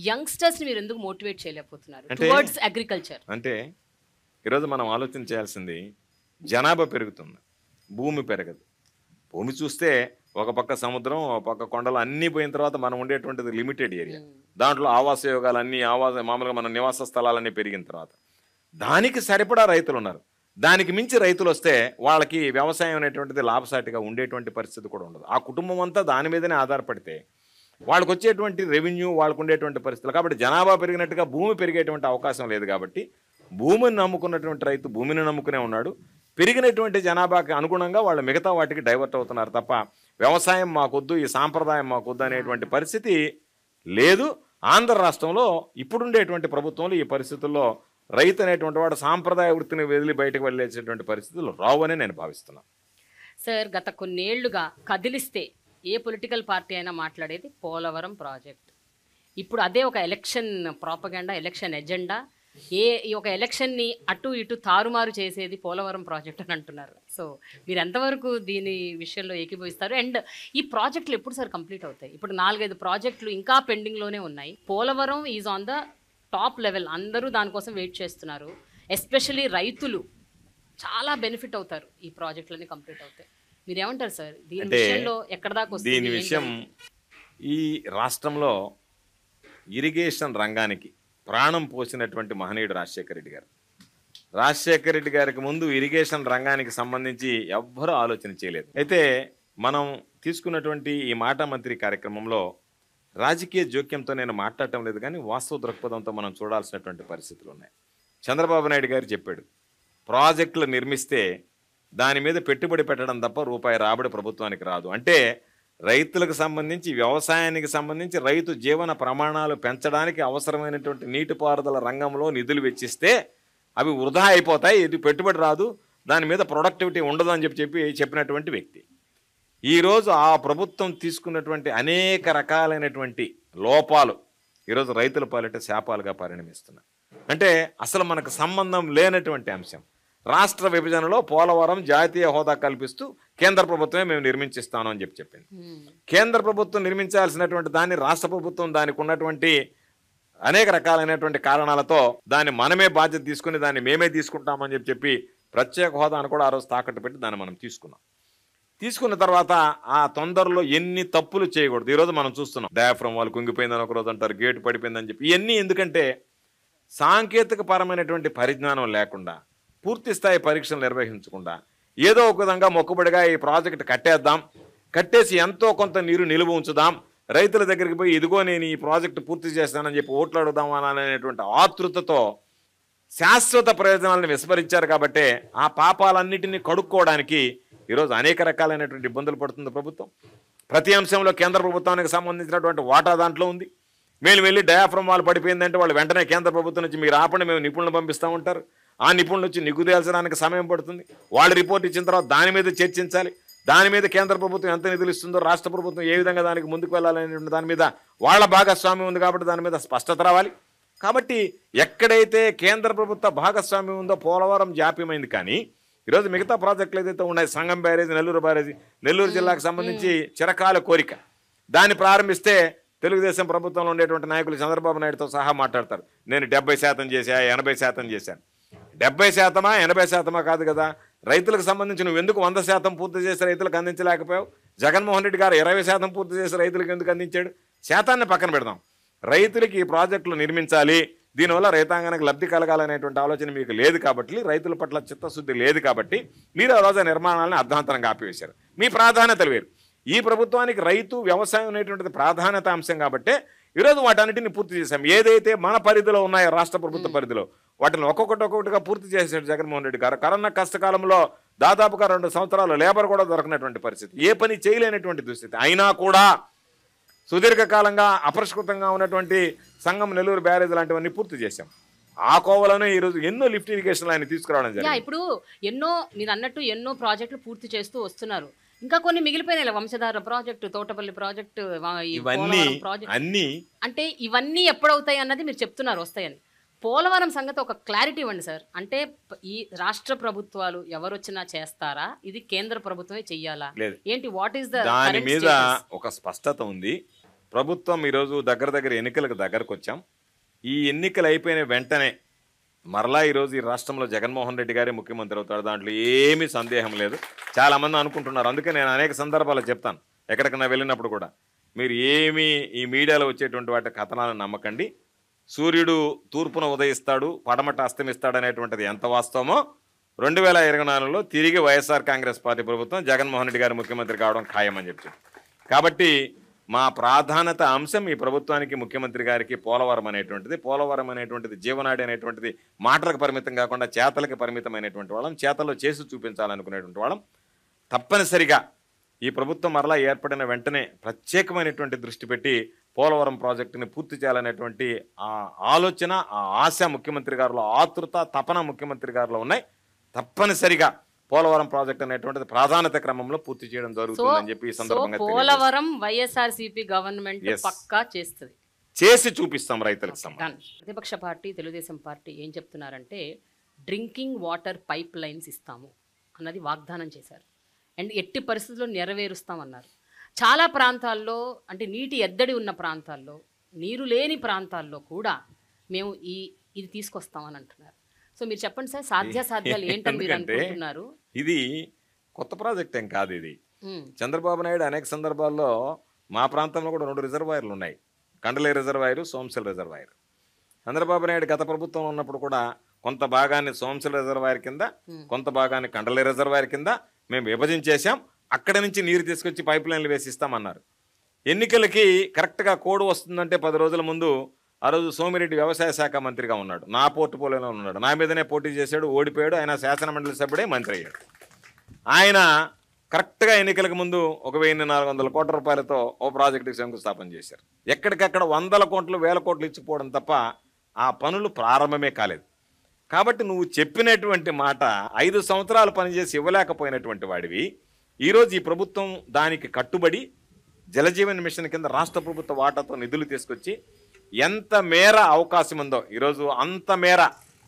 యంగ్స్టర్స్ మీరు ఎందుకు మోటివేట్ చేయలేకపోతున్నారు టువర్డ్స్ అగ్రికల్చర్? అంటే ఈరోజు మనం ఆలోచన చేయాల్సింది, జనాభా పెరుగుతుంది, భూమి పెరగదు. భూమి చూస్తే ఒక పక్క సముద్రం, ఒక పక్క కొండలు అన్నీ పోయిన తర్వాత మనం ఉండేటువంటిది లిమిటెడ్ ఏరియా. దాంట్లో ఆవాస యోగాలు అన్నీ మామూలుగా మన నివాస స్థలాలన్నీ పెరిగిన తర్వాత దానికి సరిపడా రైతులు ఉన్నారు. దానికి మించి రైతులు వస్తే వాళ్ళకి వ్యవసాయం అనేటువంటిది లాభసాటిగా ఉండేటువంటి పరిస్థితి కూడా ఉండదు. ఆ కుటుంబం అంతా దాని మీదనే ఆధారపడితే వాళ్ళకు వచ్చేటువంటి రెవెన్యూ, వాళ్ళకు ఉండేటువంటి పరిస్థితులు. కాబట్టి జనాభా పెరిగినట్టుగా భూమి పెరిగేటువంటి అవకాశం లేదు. కాబట్టి భూమిని నమ్ముకున్నటువంటి రైతు భూమిని నమ్ముకునే ఉన్నాడు. పెరిగినటువంటి జనాభాకి అనుగుణంగా వాళ్ళు మిగతా వాటికి డైవర్ట్ అవుతున్నారు తప్ప వ్యవసాయం మాకొద్దు, ఈ సాంప్రదాయం మాకొద్దు అనేటువంటి పరిస్థితి లేదు. ఆంధ్ర రాష్ట్రంలో ఇప్పుడుండేటువంటి ప్రభుత్వంలో ఈ పరిస్థితుల్లో రైతు అనేటువంటి వాడు సాంప్రదాయ వృత్తిని వదిలి బయటకు వెళ్ళేసేటువంటి పరిస్థితులు రావని నేను భావిస్తున్నాను. సార్, గత కొన్నేళ్లుగా కదిలిస్తే ఏ పొలిటికల్ పార్టీ అయినా మాట్లాడేది పోలవరం ప్రాజెక్ట్. ఇప్పుడు అదే ఒక ఎలక్షన్ ప్రాపగండా, ఎలక్షన్ ఎజెండా. ఈ ఒక ఎలక్షన్ని అటు ఇటు తారుమారు చేసేది పోలవరం ప్రాజెక్ట్ అని అంటున్నారు. సో మీరు ఎంతవరకు దీని విషయంలో ఏకీభవిస్తారు? అండ్ ఈ ప్రాజెక్టులు ఎప్పుడు సార్ కంప్లీట్ అవుతాయి? ఇప్పుడు 4-5 ప్రాజెక్టులు ఇంకా పెండింగ్లోనే ఉన్నాయి. Polavaram is on the top level, అందరూ దానికోసం వెయిట్ చేస్తున్నారు. ఎస్పెషలీ రైతులు చాలా బెనిఫిట్ అవుతారు ఈ ప్రాజెక్టులన్నీ కంప్లీట్ అవుతాయి. మీరేమంటారు సార్ దీని విషయంలో? ఎక్కడ దాకా వస్తుంది దీని విషయం? ఈ రాష్ట్రంలో ఇరిగేషన్ రంగానికి ప్రాణం పోసినటువంటి మహనీయుడు రాజశేఖర రెడ్డి గారు. రాజశేఖర రెడ్డి గారికి ముందు ఇరిగేషన్ రంగానికి సంబంధించి ఎవ్వరూ ఆలోచన చేయలేదు. అయితే మనం తీసుకున్నటువంటి ఈ మాట మంత్రి కార్యక్రమంలో రాజకీయ జోక్యంతో నేను మాట్లాడటం లేదు, కానీ వాస్తవ దృక్పథంతో మనం చూడాల్సినటువంటి పరిస్థితులు ఉన్నాయి. చంద్రబాబు నాయుడు గారు చెప్పాడు, ప్రాజెక్టులు నిర్మిస్తే దాని మీద పెట్టుబడి పెట్టడం తప్ప రూపాయి రాబడి ప్రభుత్వానికి రాదు. అంటే రైతులకు సంబంధించి, వ్యవసాయానికి సంబంధించి, రైతు జీవన ప్రమాణాలు పెంచడానికి అవసరమైనటువంటి నీటిపారుదల రంగంలో నిధులు వెచ్చిస్తే అవి వృధా అయిపోతాయి, ఇది పెట్టుబడి రాదు, దాని మీద ప్రొడక్టివిటీ ఉండదు అని చెప్పినటువంటి వ్యక్తి. ఈరోజు ఆ ప్రభుత్వం తీసుకున్నటువంటి అనేక రకాలైనటువంటి లోపాలు ఈరోజు రైతుల పాలిట శాపాలుగా పరిణమిస్తున్నాయి. అంటే అసలు మనకు సంబంధం లేనటువంటి అంశం. రాష్ట్ర విభజనలో పోలవరం జాతీయ హోదా కల్పిస్తూ కేంద్ర ప్రభుత్వమే మేము నిర్మించిస్తాను అని చెప్పింది. కేంద్ర ప్రభుత్వం నిర్మించాల్సినటువంటి దాన్ని రాష్ట్ర ప్రభుత్వం దానికి ఉన్నటువంటి అనేక రకాలైనటువంటి కారణాలతో దాన్ని మనమే బాధ్యత తీసుకుని దాన్ని మేమే తీసుకుంటామని చెప్పి ప్రత్యేక హోదాను కూడా ఆ రోజు తాకట్టు పెట్టి దాన్ని మనం తీసుకున్న తర్వాత ఆ తొందరలో ఎన్ని తప్పులు చేయకూడదు ఈరోజు మనం చూస్తున్నాం. డయాఫ్రమ్ వాళ్ళు కుంగిపోయిందని ఒకరోజు అంటారు, గేటు పడిపోయిందని చెప్పి. ఇవన్నీ ఎందుకంటే సాంకేతిక పరమైనటువంటి పరిజ్ఞానం లేకుండా, పూర్తి స్థాయి పరీక్షలు నిర్వహించకుండా, ఏదో ఒక విధంగా మొక్కుబడిగా ఈ ప్రాజెక్ట్ కట్టేసి ఎంతో కొంత నీరు నిలువ ఉంచుదాం, రైతుల దగ్గరికి పోయి ఇదిగో నేను ఈ ప్రాజెక్టు పూర్తి చేస్తానని చెప్పి ఓట్లు అడుగుదాం అనేటువంటి ఆతృతతో శాశ్వత ప్రయోజనాలను విస్మరించారు. కాబట్టి ఆ పాపాలన్నిటినీ కడుక్కోవడానికి ఈరోజు అనేక రకాలైనటువంటి ఇబ్బందులు పడుతుంది ప్రభుత్వం. ప్రతి అంశంలో కేంద్ర ప్రభుత్వానికి సంబంధించినటువంటి వాటా దాంట్లో ఉంది. మేము వెళ్ళి డయాఫ్రమ్ వాళ్ళు పడిపోయిందంటే వాళ్ళు వెంటనే కేంద్ర ప్రభుత్వం నుంచి మీరు ఆపండి, మేము నిపుణులను పంపిస్తూ ఉంటారు. ఆ నిపుణులు వచ్చి నిగ్గుదేల్చడానికి సమయం పడుతుంది. వాళ్ళు రిపోర్ట్ ఇచ్చిన తర్వాత దాని మీద చర్చించాలి. దాని మీద కేంద్ర ప్రభుత్వం ఎంత నిధులు ఇస్తుందో, రాష్ట్ర ప్రభుత్వం ఏ విధంగా దానికి ముందుకు వెళ్ళాలనే దాని మీద వాళ్ళ భాగస్వామ్యం ఉంది. కాబట్టి దాని మీద స్పష్టత రావాలి. కాబట్టి ఎక్కడైతే కేంద్ర ప్రభుత్వ భాగస్వామ్యం ఉందో పోలవరం జాప్యమైంది. కానీ ఈరోజు మిగతా ప్రాజెక్టులు ఏదైతే ఉన్నాయి, సంగం బ్యారేజ్, నెల్లూరు బ్యారేజ్, నెల్లూరు జిల్లాకు సంబంధించి చిరకాల కోరిక. దాన్ని ప్రారంభిస్తే తెలుగుదేశం ప్రభుత్వంలో ఉండేటువంటి నాయకులు చంద్రబాబు నాయుడుతో సహా మాట్లాడతారు, నేను 70% చేశా, 80% చేశాను. 70%, 80% కాదు కదా, రైతులకు సంబంధించి నువ్వు ఎందుకు 100% పూర్తి చేసి రైతులకు అందించలేకపోయావు? జగన్మోహన్ రెడ్డి గారు 20% పూర్తి చేసి రైతులకు ఎందుకు అందించాడు? శాతాన్ని పక్కన పెడదాం. రైతులకి ఈ ప్రాజెక్టులు నిర్మించాలి, దీనివల్ల రైతాంగానికి లబ్ధి కలగాలనేటువంటి ఆలోచన మీకు లేదు కాబట్టి, రైతుల పట్ల చిత్తశుద్ధి లేదు కాబట్టి మీరు ఆ రోజు నిర్మాణాలను అర్ధాంతరంగా ఆపివేశారు. మీ ప్రాధాన్యతలు వేరు. ఈ ప్రభుత్వానికి రైతు వ్యవసాయం అనేటువంటిది ప్రాధాన్యత అంశం కాబట్టి ఈరోజు వాటన్నిటిని పూర్తి చేశాం. ఏదైతే మన పరిధిలో ఉన్నాయో రాష్ట్ర ప్రభుత్వ పరిధిలో వాటిని ఒక్కొక్కటిగా పూర్తి చేశాడు జగన్మోహన్ రెడ్డి గారు. కరోనా కష్టకాలంలో దాదాపుగా 2 సంవత్సరాలు లేబర్ కూడా దొరకనటువంటి పరిస్థితి, ఏ పని చేయలేనటువంటి దుస్థితి. అయినా కూడా సుదీర్ఘకాలంగా అపరిష్కృతంగా ఉన్నటువంటి సంగం, నెల్లూరు బ్యారేజ్ లాంటివన్నీ పూర్తి చేశాం. ఆ కోవలోనే ఈరోజు ఎన్నో లిఫ్ట్ ఇరిగేషన్లు ఆయన తీసుకురావడం జరిగింది. ఇప్పుడు మీరు అన్నట్టు ఎన్నో ప్రాజెక్టులు పూర్తి చేస్తూ వస్తున్నారు. ఇంకా కొన్ని మిగిలిపోయినాయి, వంశధార ప్రాజెక్టు, తోటపల్లి ప్రాజెక్టు, ఇవన్నీ అన్ని అంటే ఇవన్నీ ఎప్పుడవుతాయి అన్నది మీరు చెప్తున్నారు వస్తాయని. పోలవరం సంగతి ఒక క్లారిటీ ఇవ్వండి సార్. అంటే ఈ రాష్ట్ర ప్రభుత్వాలు ఎవరొచ్చినా చేస్తారా, ఇది కేంద్ర ప్రభుత్వమే చెయ్యాలా, ఏంటి, వాట్ ఈస్ దాని మీద ఒక స్పష్టత ఉంది. ప్రభుత్వం ఈరోజు దగ్గర ఎన్నికలకు దగ్గరకు వచ్చాం. ఈ ఎన్నికలు అయిపోయిన వెంటనే మరలా ఈరోజు ఈ రాష్ట్రంలో జగన్మోహన్ రెడ్డి గారే ముఖ్యమంత్రి అవుతాడు, దాంట్లో ఏమీ సందేహం లేదు. చాలామంది అనుకుంటున్నారు. అందుకే నేను అనేక సందర్భాలు చెప్తాను, ఎక్కడికైనా వెళ్ళినప్పుడు కూడా, మీరు ఏమీ ఈ మీడియాలో వచ్చేటువంటి వాటి కథనాలను నమ్మకండి. సూర్యుడు తూర్పున ఉదయిస్తాడు, పడమట అస్తమిస్తాడు అనేటువంటిది ఎంత వాస్తవమో 2024లో తిరిగి వైఎస్ఆర్ కాంగ్రెస్ పార్టీ ప్రభుత్వం జగన్మోహన్ రెడ్డి గారు ముఖ్యమంత్రి కావడం ఖాయమని చెప్పి. కాబట్టి మా ప్రాధాన్యత అంశం ఈ ప్రభుత్వానికి, ముఖ్యమంత్రి గారికి పోలవరం అనేటువంటిది జీవనాడి అనేటువంటిది మాటలకు పరిమితం కాకుండా చేతలకు పరిమితమైనటువంటి వాళ్ళం, చేతల్లో చేసి చూపించాలనుకునేటువంటి వాళ్ళం. తప్పనిసరిగా ఈ ప్రభుత్వం మరలా ఏర్పడిన వెంటనే ప్రత్యేకమైనటువంటి దృష్టి పెట్టి పోలవరం ప్రాజెక్టుని పూర్తి చేయాలనేటువంటి ఆ ఆలోచన, ఆ ఆశ ముఖ్యమంత్రి గారిలో, ఆతృత, తపన ముఖ్యమంత్రి గారిలో ఉన్నాయి. తప్పనిసరిగా పోలవరం ప్రాజెక్ట్ అనేటువంటిది ప్రాధాన్యత క్రమంలో పూర్తి చేయడం జరుగుతుందని చెప్పి ఈ సందర్భంగా పోలవరం వైఎస్ఆర్సీపీ గవర్నమెంట్ పక్కా చేస్తుంది, చేసి చూపిస్తాం రైతులకు సంబంధించి. ప్రతిపక్ష పార్టీ తెలుగుదేశం పార్టీ ఏం చెప్తున్నారంటే డ్రింకింగ్ వాటర్ పైప్ లైన్స్ ఇస్తాము అన్నది వాగ్దానం చేశారు. అండ్ ఎట్టి పరిస్థితుల్లో నెరవేరుస్తామన్నారు. చాలా ప్రాంతాల్లో, అంటే నీటి ఎద్దడి ఉన్న ప్రాంతాల్లో, నీరు లేని ప్రాంతాల్లో కూడా మేము ఇది తీసుకొస్తామని అంటున్నారు. సో మీరు చెప్పండి సార్, సాధ్యాసాధ్యాలు ఏంటని మీరు అనుకుంటున్నారు? ఇది కొత్త ప్రాజెక్ట్ ఏం కాదు. ఇది చంద్రబాబు నాయుడు అనేక సందర్భాల్లో మా ప్రాంతంలో కూడా 2 రిజర్వాయర్లు ఉన్నాయి, కండలే రిజర్వాయరు, సోమశిల రిజర్వాయర్. చంద్రబాబు నాయుడు గత ప్రభుత్వంలో ఉన్నప్పుడు కూడా కొంత భాగాన్ని సోమశిల రిజర్వాయర్ కింద, కొంత భాగాన్ని కండలే రిజర్వాయర్ కింద మేము విభజించేసాం. అక్కడి నుంచి నీరు తీసుకొచ్చి పైప్ లైన్లు వేసిస్తామన్నారు. ఎన్నికలకి కరెక్ట్గా కోడ్ వస్తుందంటే 10 రోజుల ముందు ఆ రోజు సోమిరెడ్డి వ్యవసాయ శాఖ మంత్రిగా ఉన్నాడు, నా పోర్టుపోలియోలో ఉన్నాడు, నా మీదనే పోటీ చేశాడు, ఓడిపోయాడు. ఆయన శాసనమండలి సభ్యుడే మంత్రి అయ్యాడు. ఆయన కరెక్ట్గా ఎన్నికలకు ముందు 1,400 కోట్ల రూపాయలతో ఓ ప్రాజెక్టుకి శంకుస్థాపన చేశారు. ఎక్కడికక్కడ 100 కోట్లు 1000 కోట్లు ఇచ్చిపోవడం తప్ప ఆ పనులు ప్రారంభమే కాలేదు. కాబట్టి నువ్వు చెప్పినటువంటి మాట 5 సంవత్సరాలు పనిచేసి ఇవ్వలేకపోయినటువంటి వాడివి ఈరోజు ఈ ప్రభుత్వం దానికి కట్టుబడి జలజీవన్ మిషన్ కింద రాష్ట్ర ప్రభుత్వ వాటాతో నిధులు తీసుకొచ్చి ఎంత మేర అవకాశం ఉందో ఈరోజు అంత మేర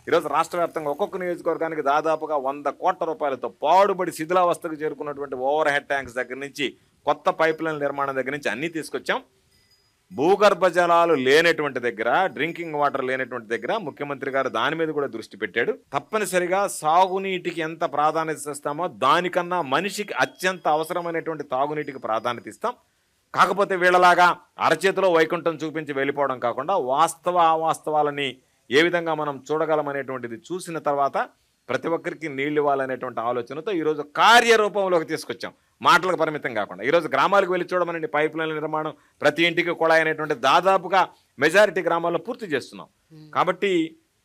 ఈరోజు రాష్ట్ర వ్యాప్తంగా ఒక్కొక్క నియోజకవర్గానికి దాదాపుగా 100 కోట్ల రూపాయలతో పాడుబడి శిథిలావస్థకు చేరుకున్నటువంటి ఓవర్ హెడ్ ట్యాంక్స్ దగ్గర నుంచి, కొత్త పైప్ లైన్ నిర్మాణం దగ్గర నుంచి అన్నీ తీసుకొచ్చాం. భూగర్భ జలాలు లేనటువంటి దగ్గర, డ్రింకింగ్ వాటర్ లేనటువంటి దగ్గర ముఖ్యమంత్రి గారు దాని మీద కూడా దృష్టి పెట్టాడు. తప్పనిసరిగా సాగునీటికి ఎంత ప్రాధాన్యత ఇస్తామో దానికన్నా మనిషికి అత్యంత అవసరమైనటువంటి తాగునీటికి ప్రాధాన్యత ఇస్తాం. కాకపోతే వీళ్ళలాగా అరచేతిలో వైకుంఠం చూపించి వెళ్ళిపోవడం కాకుండా అవాస్తవాలని ఏ విధంగా మనం చూడగలమనేటువంటిది చూసిన తర్వాత ప్రతి ఒక్కరికి నీళ్ళు ఇవ్వాలనేటువంటి ఆలోచనతో ఈరోజు కార్యరూపంలోకి తీసుకొచ్చాం. మాటలకు పరిమితం కాకుండా ఈరోజు గ్రామాలకు వెళ్ళి చూడమనండి, పైప్ లైన్ల నిర్మాణం, ప్రతి ఇంటికి కుళాయి అనేటువంటి దాదాపుగా మెజారిటీ గ్రామాల్లో పూర్తి చేస్తున్నాం. కాబట్టి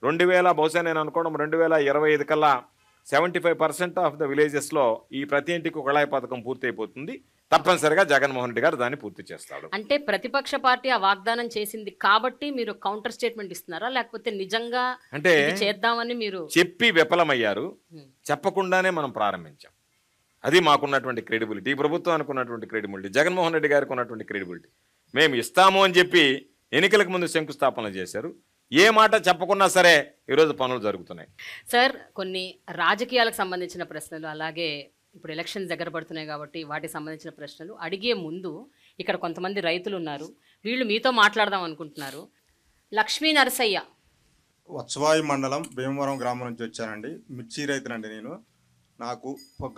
2000 బహుశా నేను అనుకోవడం 2025 కల్లా 75% ఆఫ్ ద విలేజెస్లో ఈ ప్రతి ఇంటికి కుళాయి పథకం పూర్తి అయిపోతుంది. తప్పనిసరిగా జగన్మోహన్ రెడ్డి గారు దాన్ని పూర్తి చేస్తాడు. అంటే ప్రతిపక్ష పార్టీ ఆ వాగ్దానం చేసింది కాబట్టి మీరు కౌంటర్ స్టేట్మెంట్ ఇస్తున్నారా, లేకపోతే నిజంగా అంటే చేద్దామని మీరు చెప్పి విఫలమయ్యారు? చెప్పకుండానే మనం ప్రారంభించాం. అది మాకున్నటువంటి క్రెడిబిలిటీ, ఈ ప్రభుత్వానికి ఉన్నటువంటి క్రెడిబిలిటీ, జగన్మోహన్ రెడ్డి గారికి ఉన్నటువంటి క్రెడిబిలిటీ. మేము ఇస్తాము అని చెప్పి ఎన్నికలకు ముందు శంకుస్థాపనలు చేశారు. ఏ మాట చెప్పకున్నా సరే ఈరోజు పనులు జరుగుతున్నాయి. సార్, కొన్ని రాజకీయాలకు సంబంధించిన ప్రశ్నలు, అలాగే ఇప్పుడు ఎలక్షన్స్ దగ్గర పడుతున్నాయి కాబట్టి వాటికి సంబంధించిన ప్రశ్నలు అడిగే ముందు ఇక్కడ కొంతమంది రైతులు ఉన్నారు, వీళ్ళు మీతో మాట్లాడదాం అనుకుంటున్నారు. లక్ష్మీ నరసయ్య, వత్సవాయి మండలం భీమవరం గ్రామం నుంచి వచ్చానండి. మిర్చి రైతునండి నేను. నాకు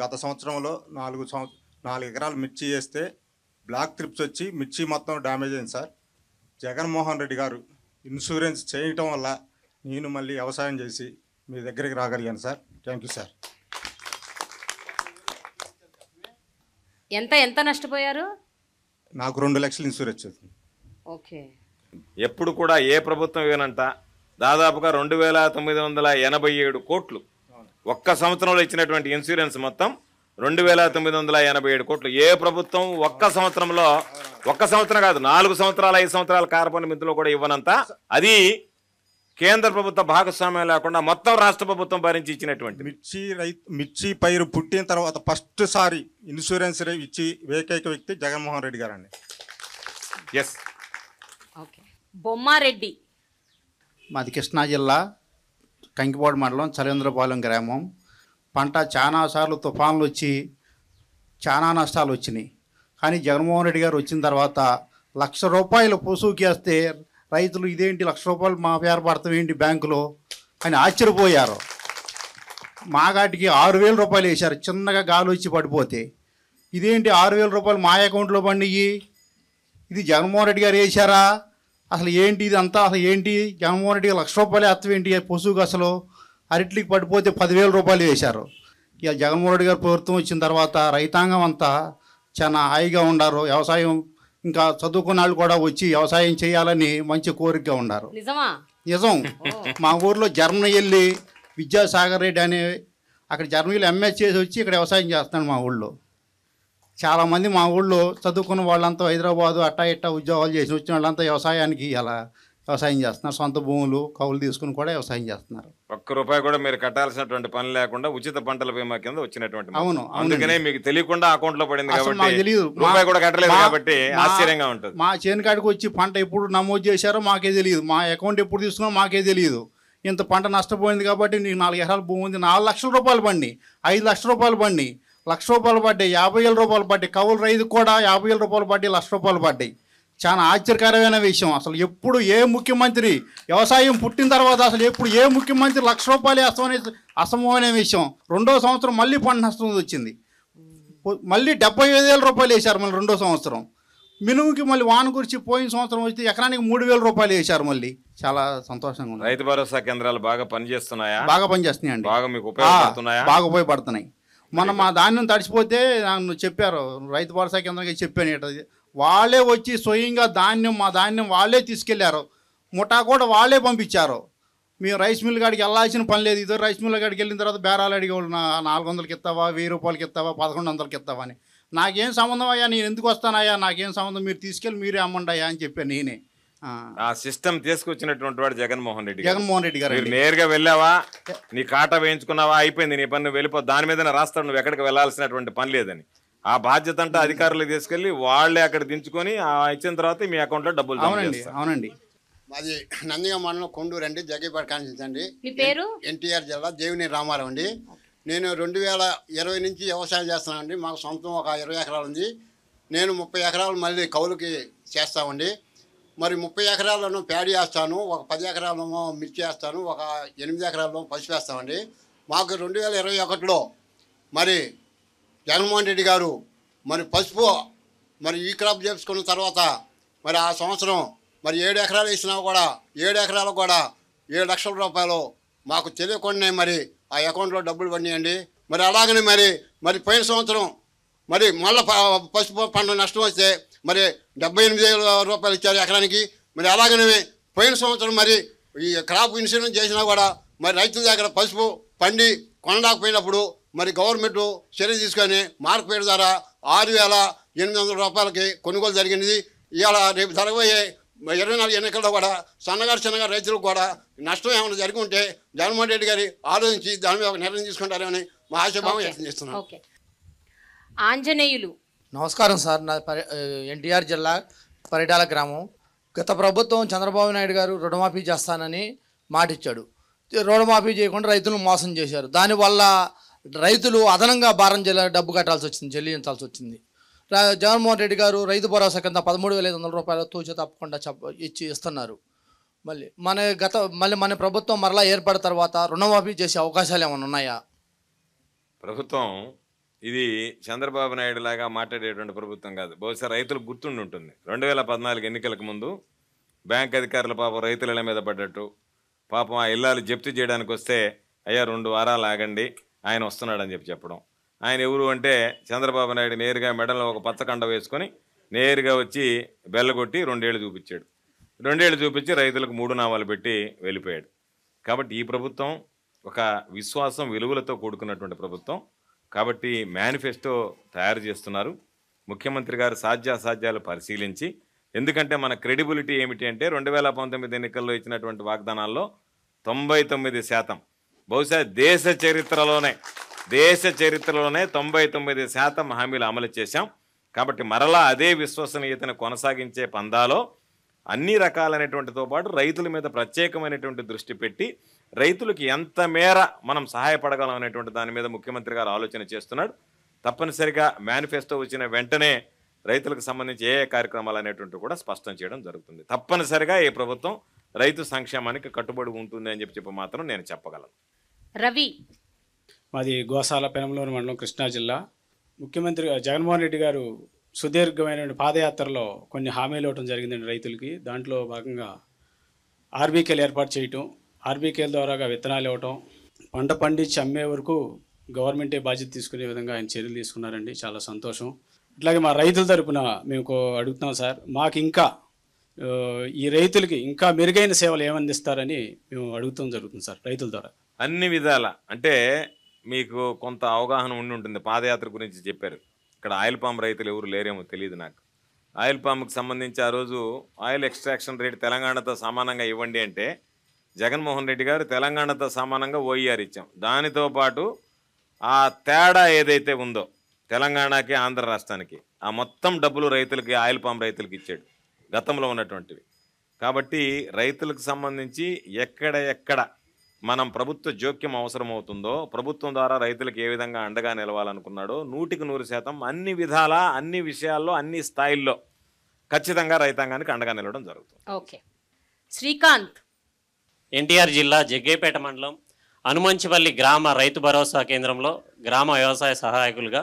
గత సంవత్సరంలో 4 ఎకరాలు మిర్చి వేస్తే బ్లాక్ ట్రిప్స్ వచ్చి మిర్చి మొత్తం డ్యామేజ్ అయింది సార్. జగన్మోహన్ రెడ్డి గారు ఇన్సూరెన్స్ చేయటం వల్ల నేను మళ్ళీ వ్యవసాయం చేసి మీ దగ్గరికి రాగలిగాను సార్. Thank you sir. ఎంత నష్టపోయారు? నాకు 2 లక్షలు ఇన్సూరెన్స్ వచ్చింది. ఓకే. ఎప్పుడు కూడా ఏ ప్రభుత్వం ఇవ్వనంట దాదాపుగా 2987 కోట్లు ఒక్క సంవత్సరంలో ఇచ్చినటువంటి ఇన్సూరెన్స్ మొత్తం 2987 కోట్లు. ఏ ప్రభుత్వం ఒక్క సంవత్సరం కాదు 4 సంవత్సరాలు 5 సంవత్సరాల కార్బన్ మిత్రులు కూడా ఇవ్వనంత. అది కేంద్ర ప్రభుత్వ భాగస్వామ్యం లేకుండా మొత్తం రాష్ట్ర ప్రభుత్వం భరించి ఇచ్చినటువంటి మిర్చి పైరు పుట్టిన తర్వాత ఫస్ట్ సారి ఇన్సూరెన్స్ ఇచ్చి ఏకైక వ్యక్తి జగన్మోహన్ రెడ్డి గారు అండి. ఎస్. ఓకే. బొమ్మారెడ్డి, మాది కృష్ణా జిల్లా కంకిపాడు మండలం చలేంద్రపాలెం గ్రామం. పంట చాలా సార్లు తుఫాన్లు వచ్చి చాలా నష్టాలు వచ్చినాయి. కానీ జగన్మోహన్ రెడ్డి గారు వచ్చిన తర్వాత ₹1,00,000 పొసుకేస్తే రైతులు ఇదేంటి ₹1,00,000 మా పేరు పడతాం ఏంటి బ్యాంకులో అని ఆశ్చర్యపోయారు. మాగాటికి ₹6,000 వేశారు చిన్నగా గాలి వచ్చి పడిపోతే. ఇదేంటి ₹6,000 మా అకౌంట్లో పడినాయి, ఇది జగన్మోహన్ రెడ్డి గారు వేశారా, అసలు ఏంటి ఇదంతా, అసలు ఏంటి జగన్మోహన్ రెడ్డి ₹1,00,000 అర్థం ఏంటి పశువుకు, అసలు అరటికి పడిపోతే ₹10,000 వేశారు. ఇక జగన్మోహన్ రెడ్డి గారు ప్రభుత్వం వచ్చిన తర్వాత రైతాంగం అంతా చాలా హాయిగా ఉన్నారు. వ్యవసాయం ఇంకా చదువుకున్న వాళ్ళు కూడా వచ్చి వ్యవసాయం చేయాలని మంచి కోరికగా ఉన్నారు. నిజం. మా ఊర్లో జర్మనీ వెళ్ళి విద్యాసాగర్ రెడ్డి అనే అక్కడ జర్మనీలో ఎంఎస్ చేసి వచ్చి ఇక్కడ వ్యవసాయం చేస్తున్నాడు మా ఊళ్ళో. చాలామంది మా ఊళ్ళో చదువుకున్న వాళ్ళంతా హైదరాబాదు అట్టా ఉద్యోగాలు చేసి వచ్చిన వాళ్ళంతా వ్యవసాయానికి అలా వ్యవసాయం చేస్తున్నారు. సొంత భూములు కౌలు తీసుకుని కూడా వ్యవసాయం చేస్తున్నారు. ₹1 కూడా మీరు కట్టాల్సినటువంటి పని లేకుండా ఉచిత పంటల బీమా కింద వచ్చినటువంటి. అవును. అందుకనే మీకు తెలియకుండా అకౌంట్ లో పడింది కాబట్టి తెలియదు, రూపాయి కూడా కట్టలేదు కాబట్టి ఆశ్చర్యంగా ఉంటుంది. మా చేనుకాడికి వచ్చి పంట ఎప్పుడు నమోదు చేశారో మాకే తెలియదు, మా అకౌంట్ ఎప్పుడు తీసుకున్నా మాకే తెలియదు. ఇంత పంట నష్టపోయింది కాబట్టి నీకు 4 ఎకరాల భూమి ఉంది, ₹4,00,000 పడి, ₹5,00,000 పడి, ₹1,00,000 పడ్డాయి, ₹50,000 పడ్డాయి. కౌలు రైతుకు కూడా ₹50,000 పడ్డాయి, ₹1,00,000 పడ్డాయి. చాలా ఆశ్చర్యకరమైన విషయం. అసలు ఎప్పుడు ఏ ముఖ్యమంత్రి వ్యవసాయం పుట్టిన తర్వాత అసలు ఎప్పుడు ఏ ముఖ్యమంత్రి ₹1,00,000 వేస్తామనేది అసంభవమైన విషయం. 2వ సంవత్సరం మళ్ళీ పంట నష్టం వచ్చింది, మళ్ళీ ₹75,000 వేశారు. మళ్ళీ 2వ సంవత్సరం మినుముకి మళ్ళీ వాన కురిచి పోయిన సంవత్సరం వచ్చి ఎకరానికి ₹3,000 వేశారు. మళ్ళీ చాలా సంతోషంగా ఉంది. రైతు భరోసా కేంద్రాలు బాగా పనిచేస్తున్నాయా? బాగా పనిచేస్తున్నాయండి. బాగా మీకు ఉపయోగపడుతున్నాయా? బాగా ఉపయోగపడుతున్నాయి. మొన్న మా ధాన్యం తడిచిపోతే నన్ను చెప్పారు, రైతు భరోసా కేంద్రానికి చెప్పాను, వాళ్ళే వచ్చి స్వయంగా మా ధాన్యం వాళ్ళే తీసుకెళ్లారు, ముఠా కూడా వాళ్ళే పంపించారు. మేము రైస్ మిల్ కాడికి వెళ్ళాల్సిన పని లేదు. ఇదో రైస్ మిల్ కాడికి వెళ్ళిన తర్వాత బేరాలు అడిగేవాళ్ళు, 400కి ఇస్తావా, ₹1,000 ఇస్తావా, ₹1,100కి ఇస్తావా అని. నాకేం సంబంధం అయ్యా, నేను ఎందుకు వస్తానయ్యా, నాకేం సంబంధం, మీరు తీసుకెళ్ళి మీరే అమ్మండి అయ్యా అని చెప్పాను నేనే. ఆ సిస్టమ్ తీసుకొచ్చినటువంటి వాడు జగన్మోహన్ రెడ్డి గారు. నేరుగా వెళ్ళావా, నీ కాటా వేయించుకున్నావా, అయిపోయింది, నీ పని వెళ్ళిపో, దాని మీద రాస్తాడు, నువ్వు ఎక్కడికి వెళ్ళాల్సినటువంటి పని లేదని. ఆ బాధ్యత అంతా అధికారులకు తీసుకెళ్లి వాళ్ళే అక్కడ దించుకొని ఇచ్చిన తర్వాత మీ అకౌంట్ లో డబ్బులు. అవునండి. మాది నందిగా మండలం కొండూరు అండి, జగ్గేపేట కాన్స్టిట్యూన్సీ అండి. మీ పేరు? ఎన్టీఆర్ జిల్లా దేవినేని రామారావు అండి. నేను 2020 నుంచి వ్యవసాయం చేస్తున్నానండి. మాకు సొంతం ఒక 20 ఎకరాలు ఉంది. నేను 30 ఎకరాలు మళ్ళీ కౌలుకి చేస్తామండి. మరి 30 ఎకరాలను ప్యాడీ వేస్తాను, ఒక 10 ఎకరాలను మిర్చి వేస్తాను, ఒక 8 ఎకరాలను పసుపు వేస్తామండి. మాకు 2021లో మరి జగన్మోహన్ రెడ్డి గారు మరి పసుపు మరి ఈ క్రాప్ చేసుకున్న తర్వాత మరి ఆ సంవత్సరం మరి 7 ఎకరాలు వేసినా కూడా 7 ఎకరాలకు కూడా ₹7,00,000 మాకు తెలియకుండా మరి ఆ అకౌంట్లో డబ్బులు పడినాయండి. మరి అలాగనే మరి పోయిన సంవత్సరం మరి మళ్ళీ పసుపు పంట నష్టం వస్తే మరి ₹78,000 ఇచ్చారు ఎకరానికి. మరి అలాగనే పోయిన సంవత్సరం మరి ఈ క్రాప్ ఇన్సూరెన్స్ చేసినా కూడా మరి రైతుల దగ్గర పసుపు పండి కొనలేకపోయినప్పుడు మరి గవర్నమెంట్ చర్య తీసుకొని మార్కెట్ ద్వారా ₹6,800 కొనుగోలు జరిగింది. ఇవాళ రేపు జరగబోయే 24 ఎన్నికల్లో కూడా చిన్నగా రైతులకు కూడా నష్టం ఏమైనా జరిగి ఉంటే జగన్మోహన్ రెడ్డి గారి ఆలోచించి దాని మీద ఒక నిర్ణయం తీసుకుంటారని మా ఆశాభావం వ్యక్తం చేస్తున్నాం. ఆంజనేయులు, నమస్కారం సార్. నా ఎన్టీఆర్ జిల్లా పరిటాల గ్రామం. గత ప్రభుత్వం చంద్రబాబు నాయుడు గారు రుణమాఫీ చేస్తానని మాటిచ్చాడు. రుణమాఫీ చేయకుండా రైతులను మోసం చేశారు. దానివల్ల రైతులు అదనంగా భారం డబ్బు కట్టాల్సి వచ్చింది, చెల్లించాల్సి వచ్చింది. జగన్మోహన్ రెడ్డి గారు రైతు భరోసా కింద 13,500 రూపాయలు తూచ తప్పకుండా ఇస్తున్నారు. మళ్ళీ మన ప్రభుత్వం మరలా ఏర్పడిన తర్వాత రుణమాఫీ చేసే అవకాశాలు ఏమైనా ఉన్నాయా? ప్రభుత్వం ఇది చంద్రబాబు నాయుడు లాగా మాట్లాడేటువంటి ప్రభుత్వం కాదు. బహుశా రైతులకు గుర్తుండి ఉంటుంది, 2014 ఎన్నికలకు ముందు బ్యాంక్ అధికారులు పాపం రైతుల ఇళ్ల మీద పడ్డట్టు, పాపం ఆ ఇల్లాలు జప్తు చేయడానికి వస్తే అయ్యా 2 వారాలు ఆగండి ఆయన వస్తున్నాడని చెప్పడం. ఆయన ఎవరు అంటే చంద్రబాబు నాయుడు నేరుగా మెడలో ఒక పచ్చకండ వేసుకొని నేరుగా వచ్చి బెల్లగొట్టి 2 ఏళ్ళు చూపించాడు. 2 ఏళ్ళు చూపించి రైతులకు 3 నామాలు పెట్టి వెళ్ళిపోయాడు. కాబట్టి ఈ ప్రభుత్వం ఒక విశ్వాసం విలువలతో కూడుకున్నటువంటి ప్రభుత్వం. కాబట్టి మేనిఫెస్టో తయారు చేస్తున్నారు. ముఖ్యమంత్రి గారు సాధ్యాసాధ్యాలు పరిశీలించి, ఎందుకంటే మన క్రెడిబిలిటీ ఏమిటి అంటే 2019 ఎన్నికల్లో ఇచ్చినటువంటి వాగ్దానాల్లో 99%, బహుశా దేశ చరిత్రలోనే 99% హామీలు అమలు చేశాం. కాబట్టి మరలా అదే విశ్వసనీయతను కొనసాగించే పందాలో అన్ని రకాలైనటువంటితో పాటు రైతుల మీద ప్రత్యేకమైనటువంటి దృష్టి పెట్టి రైతులకు ఎంత మేర మనం సహాయపడగలం అనేటువంటి దాని మీద ముఖ్యమంత్రి గారు ఆలోచన చేస్తున్నాడు. తప్పనిసరిగా మేనిఫెస్టో వచ్చిన వెంటనే రైతులకు సంబంధించి ఏ కార్యక్రమాలు అనేటువంటి కూడా స్పష్టం చేయడం జరుగుతుంది. తప్పనిసరిగా ఈ ప్రభుత్వం రైతు సంక్షేమానికి కట్టుబడి ఉంటుంది అని చెప్పి మాత్రం నేను చెప్పగలను. రవి, మాది గోసాల పెనంలూరు మండలం, కృష్ణా జిల్లా. ముఖ్యమంత్రి జగన్మోహన్ రెడ్డి గారు సుదీర్ఘమైన పాదయాత్రలో కొన్ని హామీలు ఇవ్వడం జరిగిందండి రైతులకి. దాంట్లో భాగంగా ఆర్బీకేలు ఏర్పాటు చేయటం, ఆర్బీకేల ద్వారాగా విత్తనాలు ఇవ్వటం, పంట పండించి అమ్మే వరకు గవర్నమెంటే బాధ్యత తీసుకునే విధంగా ఆయన చర్యలు తీసుకున్నారండి. చాలా సంతోషం. ఇట్లాగే మా రైతుల తరపున మేము అడుగుతున్నాం సార్, మాకు ఇంకా ఈ రైతులకి ఇంకా మెరుగైన సేవలు ఏమందిస్తారని మేము అడుగుతాం జరుగుతుంది సార్ రైతుల ద్వారా. అన్ని విధాల అంటే మీకు కొంత అవగాహన ఉండి ఉంటుంది. పాదయాత్ర గురించి చెప్పారు. ఇక్కడ ఆయిల్ పామ్ రైతులు ఎవరు లేరేమో తెలియదు నాకు. ఆయిల్ పామ్కి సంబంధించి ఆ రోజు ఆయిల్ ఎక్స్ట్రాక్షన్ రేట్ తెలంగాణతో సమానంగా ఇవ్వండి అంటే జగన్మోహన్ రెడ్డి గారు తెలంగాణతో సమానంగా ఓఈఆర్ ఇచ్చాం. దానితో పాటు ఆ తేడా ఏదైతే ఉందో తెలంగాణకి ఆంధ్ర రాష్ట్రానికి ఆ మొత్తం డబ్బులు రైతులకి, ఆయిల్ పామ్ రైతులకి ఇచ్చాడు గతంలో ఉన్నటువంటివి. కాబట్టి రైతులకు సంబంధించి ఎక్కడ మనం ప్రభుత్వ జోక్యం అవసరమవుతుందో, ప్రభుత్వం ద్వారా రైతులకు ఏ విధంగా అండగా నిలవాలనుకున్నాడో 100% అన్ని విధాల, అన్ని విషయాల్లో, అన్ని స్థాయిల్లో ఖచ్చితంగా రైతాంగానికి అండగా నిలవడం జరుగుతుంది. ఓకే. శ్రీకాంత్, ఎన్టీఆర్ జిల్లా జగ్గేపేట మండలం అనుమంచిపల్లి గ్రామ రైతు భరోసా కేంద్రంలో గ్రామ వ్యవసాయ సహాయకులుగా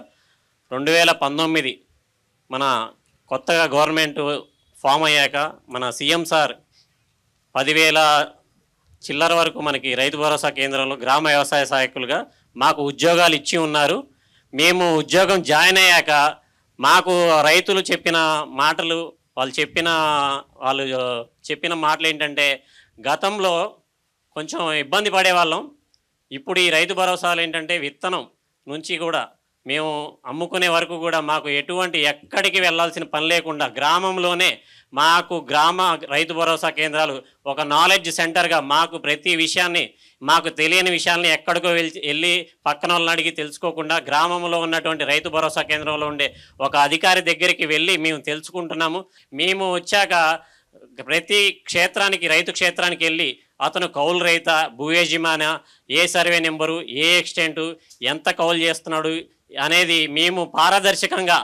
2019 మన కొత్తగా గవర్నమెంట్ ఫామ్ అయ్యాక మన సీఎం సార్ 10,000 చిల్లర వరకు మనకి రైతు భరోసా కేంద్రంలో గ్రామ వ్యవసాయ సహాయకులుగా మాకు ఉద్యోగాలు ఇచ్చి ఉన్నారు. మేము ఉద్యోగం జాయిన్ అయ్యాక మాకు రైతులు చెప్పిన మాటలు, వాళ్ళు చెప్పిన మాటలు ఏంటంటే, గతంలో కొంచెం ఇబ్బంది పడేవాళ్ళం. ఇప్పుడు ఈ రైతు భరోసాలు ఏంటంటే విత్తనం నుంచి కూడా మేము అమ్ముకునే వరకు కూడా మాకు ఎక్కడికి వెళ్ళాల్సిన పని లేకుండా గ్రామంలోనే మాకు గ్రామ రైతు భరోసా కేంద్రాలు ఒక నాలెడ్జ్ సెంటర్గా మాకు ప్రతి విషయాన్ని, మాకు తెలియని విషయాల్ని ఎక్కడికో వెళ్ళి పక్కన వాళ్ళని అడిగి తెలుసుకోకుండా గ్రామంలో ఉన్నటువంటి రైతు భరోసా కేంద్రంలో ఉండే ఒక అధికారి దగ్గరికి వెళ్ళి మేము తెలుసుకుంటున్నాము. మేము వచ్చాక ప్రతి క్షేత్రానికి, రైతు క్షేత్రానికి వెళ్ళి అతను కౌలు రైత, భూ యజమాన, ఏ సర్వే నెంబరు, ఏ ఎక్స్టెంటు, ఎంత కౌలు చేస్తున్నాడు అనేది మేము పారదర్శకంగా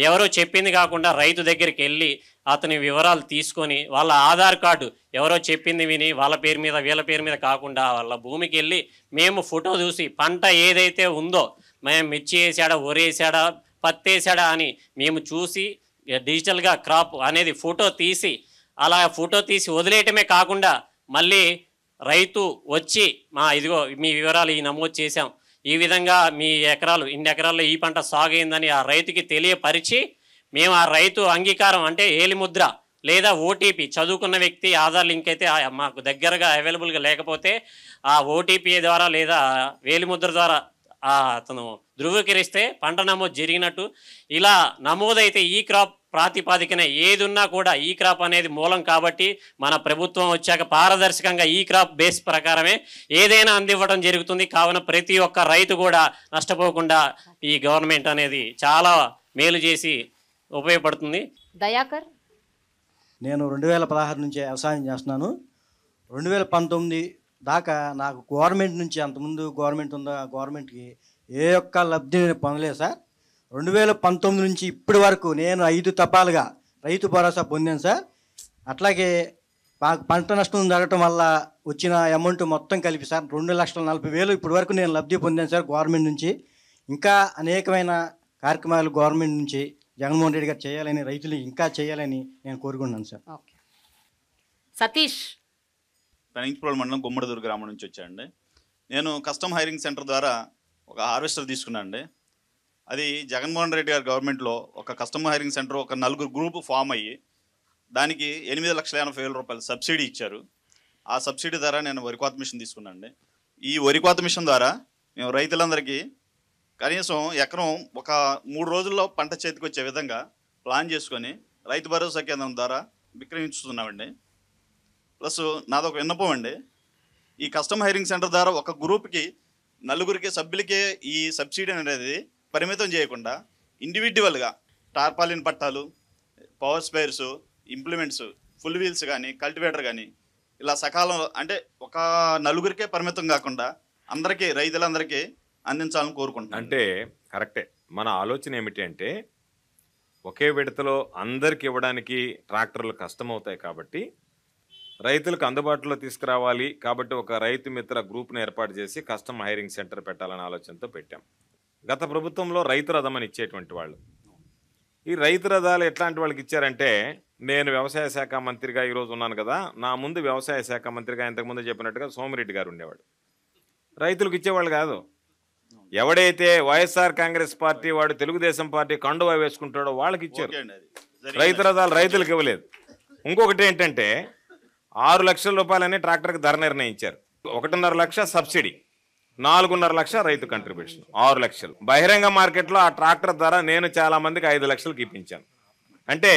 ఎవరో చెప్పింది కాకుండా రైతు దగ్గరికి వెళ్ళి అతని వివరాలు తీసుకొని వాళ్ళ ఆధార్ కార్డు ఎవరో చెప్పింది విని వాళ్ళ పేరు మీద వీళ్ళ పేరు మీద కాకుండా వాళ్ళ భూమికి వెళ్ళి మేము ఫోటో చూసి పంట ఏదైతే ఉందో, మేము మిర్చి వేసాడా, వరి వేసాడా, పత్తి వేసాడా అని మేము చూసి డిజిటల్గా క్రాప్ అనేది ఫోటో తీసి, అలా ఫోటో తీసి వదిలేయటమే కాకుండా మళ్ళీ రైతు వచ్చి ఇదిగో మీ వివరాలు ఈ నమోదు చేశాం, ఈ విధంగా మీ ఇన్ని ఎకరాల్లో ఈ పంట సాగు అయిందని ఆ రైతుకి తెలియపరిచి మేము ఆ రైతు అంగీకారం అంటే ఏలిముద్ర లేదా ఓటీపీ, చదువుకున్న వ్యక్తి ఆధార్ లింక్ అయితే మాకు దగ్గరగా అవైలబుల్గా లేకపోతే ఆ ఓటీపీ ద్వారా లేదా వేలిముద్ర ద్వారా అతను ధృవీకరిస్తే పంట నమోదు జరిగినట్టు. ఇలా నమోదైతే ఈ క్రాప్ ప్రాతిపాదికన ఏది ఉన్నా కూడా ఈ క్రాప్ అనేది మూలం కాబట్టి మన ప్రభుత్వం వచ్చాక పారదర్శకంగా ఈ క్రాప్ బేస్ ప్రకారమే ఏదైనా అందివ్వడం జరుగుతుంది. కావున ప్రతి ఒక్క రైతు కూడా నష్టపోకుండా ఈ గవర్నమెంట్ అనేది చాలా మేలు చేసి ఉపయోగపడుతుంది. దయాకర్, నేను 2016 నుంచి వ్యవసాయం చేస్తున్నాను. 2019 దాకా నాకు గవర్నమెంట్ నుంచి, అంతకుముందు గవర్నమెంట్ ఉందా, గవర్నమెంట్కి ఏ ఒక్క లబ్ధి నేను పొందలేదు సార్. 2019 నుంచి ఇప్పటి వరకు నేను 5 తపాలుగా రైతు భరోసా పొందాను సార్. అట్లాగే మాకు పంట నష్టం జరగటం వల్ల వచ్చిన అమౌంట్ మొత్తం కలిపి సార్ 2,40,000 ఇప్పటి వరకు నేను లబ్ధి పొందాను సార్ గవర్నమెంట్ నుంచి. ఇంకా అనేకమైన కార్యక్రమాలు గవర్నమెంట్ నుంచి జగన్మోహన్ రెడ్డి గారు చేయాలని, రైతులు ఇంకా చేయాలని నేను కోరుకుంటున్నాను సార్. ఓకే. సతీష్. పెనంకిప్రోలు మండలం గుమ్మడిదూరు గ్రామం నుంచి వచ్చానండి. నేను కస్టమ్ హైరింగ్ సెంటర్ ద్వారా ఒక హార్వెస్టర్ తీసుకున్నాను అండి. అది జగన్మోహన్ రెడ్డి గారి గవర్నమెంట్లో ఒక కస్టమ్ హైరింగ్ సెంటర్ ఒక 4 గ్రూపు ఫామ్ అయ్యి దానికి 8,80,000 రూపాయలు సబ్సిడీ ఇచ్చారు. ఆ సబ్సిడీ ద్వారా నేను వరి కోత మిషన్ తీసుకున్నాను అండి. ఈ వరి కోత మిషన్ ద్వారా మేము రైతులందరికీ కనీసం ఎకరం ఒక 3 రోజుల్లో పంట చేతికి వచ్చే విధంగా ప్లాన్ చేసుకొని రైతు భరోసా కేంద్రం ద్వారా విక్రయించుతున్నామండి. ప్లస్ నాదొక విన్నపం అండి, ఈ కస్టమ్ హైరింగ్ సెంటర్ ద్వారా ఒక గ్రూప్కి 4 సభ్యులకే ఈ సబ్సిడీ అనేది పరిమితం చేయకుండా ఇండివిజువల్గా టార్పాలిన్ పట్టాలు, power spares, implements, full wheels కానీ, కల్టివేటర్ కానీ ఇలా సకాలంలో అంటే ఒక 4 పరిమితం కాకుండా అందరికీ రైతులందరికీ అందించాలని కోరుకుంటున్నాను. అంటే కరెక్టే. మన ఆలోచన ఏమిటి అంటే ఒకే విడతలో అందరికి ఇవ్వడానికి ట్రాక్టర్లు కష్టమవుతాయి కాబట్టి రైతులకు అందుబాటులో తీసుకురావాలి కాబట్టి ఒక రైతు మిత్ర గ్రూప్ను ఏర్పాటు చేసి కస్టమ్ హైరింగ్ సెంటర్ పెట్టాలనే ఆలోచనతో పెట్టాం. గత ప్రభుత్వంలో రైతు రథం అని ఇచ్చేటువంటి వాళ్ళు, ఈ రైతు రథాలు ఎట్లాంటి వాళ్ళకి ఇచ్చారంటే, నేను వ్యవసాయ శాఖ మంత్రిగా ఈరోజు ఉన్నాను కదా, నా ముందు వ్యవసాయ శాఖ మంత్రిగా ఇంతకుముందు చెప్పినట్టుగా సోమిరెడ్డి గారు ఉండేవాడు. రైతులకు ఇచ్చేవాళ్ళు కాదు. ఎవడైతే వైఎస్ఆర్ కాంగ్రెస్ పార్టీ వాడు తెలుగుదేశం పార్టీ కండువా వేసుకుంటాడో వాళ్ళకి ఇచ్చారు. రైతు రథాలు రైతులకు ఇవ్వలేదు. ఇంకొకటి ఏంటంటే 6 లక్షల రూపాయలని ట్రాక్టర్కి ధర నిర్ణయించారు. 1.5 లక్ష సబ్సిడీ, 4.5 లక్ష రైతు కంట్రిబ్యూషన్, 6 లక్షలు. బహిరంగ మార్కెట్లో ఆ ట్రాక్టర్ ధర నేను చాలా మందికి 5 లక్షలకు ఇప్పించాను. అంటే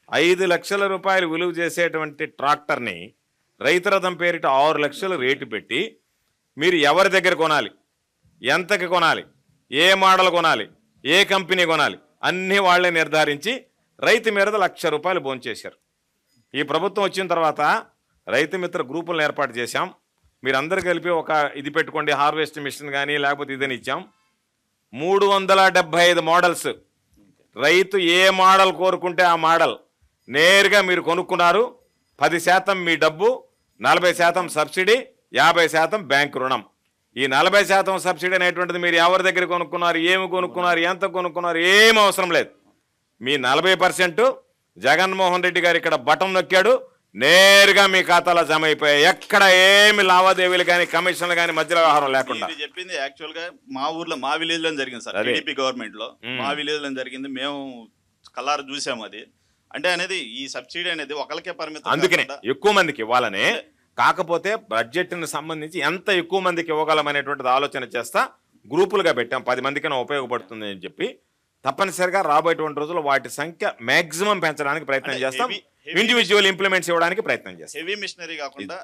5 లక్షల రూపాయలు విలువ చేసేటువంటి ట్రాక్టర్ని రైతు రథం పేరిట 6 లక్షలు రేటు పెట్టి మీరు ఎవరి దగ్గర కొనాలి, ఎంతకి కొనాలి, ఏ మోడల్ కొనాలి, ఏ కంపెనీ కొనాలి అన్నీ వాళ్ళే నిర్ధారించి రైతు మీద 1,00,000 రూపాయలు భోంచేశారు. ఈ ప్రభుత్వం వచ్చిన తర్వాత రైతు మిత్ర గ్రూపులను ఏర్పాటు చేశాం. మీరందరూ కలిపి ఒక ఇది పెట్టుకోండి, హార్వెస్ట్ మిషన్ కానీ లేకపోతే ఇదని ఇచ్చాం. 375 మోడల్స్, రైతు ఏ మోడల్ కోరుకుంటే ఆ మోడల్ నేరుగా మీరు కొనుక్కున్నారు. 10% మీ డబ్బు, 40% సబ్సిడీ, 50% బ్యాంకు రుణం. ఈ 40% సబ్సిడీ అనేటువంటిది మీరు ఎవరి దగ్గర కొనుక్కున్నారు, ఏమి కొనుక్కున్నారు, ఎంత కొనుక్కున్నారు ఏం అవసరం లేదు. మీ 40% జగన్మోహన్ రెడ్డి గారు ఇక్కడ బటన్ నొక్కాడు, నేరుగా మీ ఖాతాలో జమ అయిపోయాయి. ఎక్కడ ఏమి లావాదేవీలు కానీ కమిషన్లు కానీ మధ్యలో వ్యవహారం లేకుండా. చెప్పింది యాక్చువల్ గా మా ఊర్లో మా విలేజ్ లో జరిగింది సార్. టీడీపీ గవర్నమెంట్ లో మా విలేజ్ లో జరిగింది. మేము కల్లారు చూసాము. అది అంటే అనేది ఈ సబ్సిడీ అనేది ఒకరికే పరిమితం, అందుకనే ఎక్కువ మందికి ఇవ్వాలనే. కాకపోతే బడ్జెట్ని సంబంధించి ఎంత ఎక్కువ మందికి ఇవ్వగలమనేటువంటిది ఆలోచన చేస్తా గ్రూపులుగా పెట్టాం. 10 మందికైనా ఉపయోగపడుతుంది అని చెప్పి తప్పనిసరిగా రాబోయేటువంటి రోజుల్లో వాటి సంఖ్య మాక్సిమం పెంచడానికి ప్రయత్నం చేస్తాం. ఇండివిజువల్ ఇంప్లిమెంట్స్ ఇవ్వడానికి ప్రయత్నం చేస్తాం. హెవీ మిషనరీ కాకుండా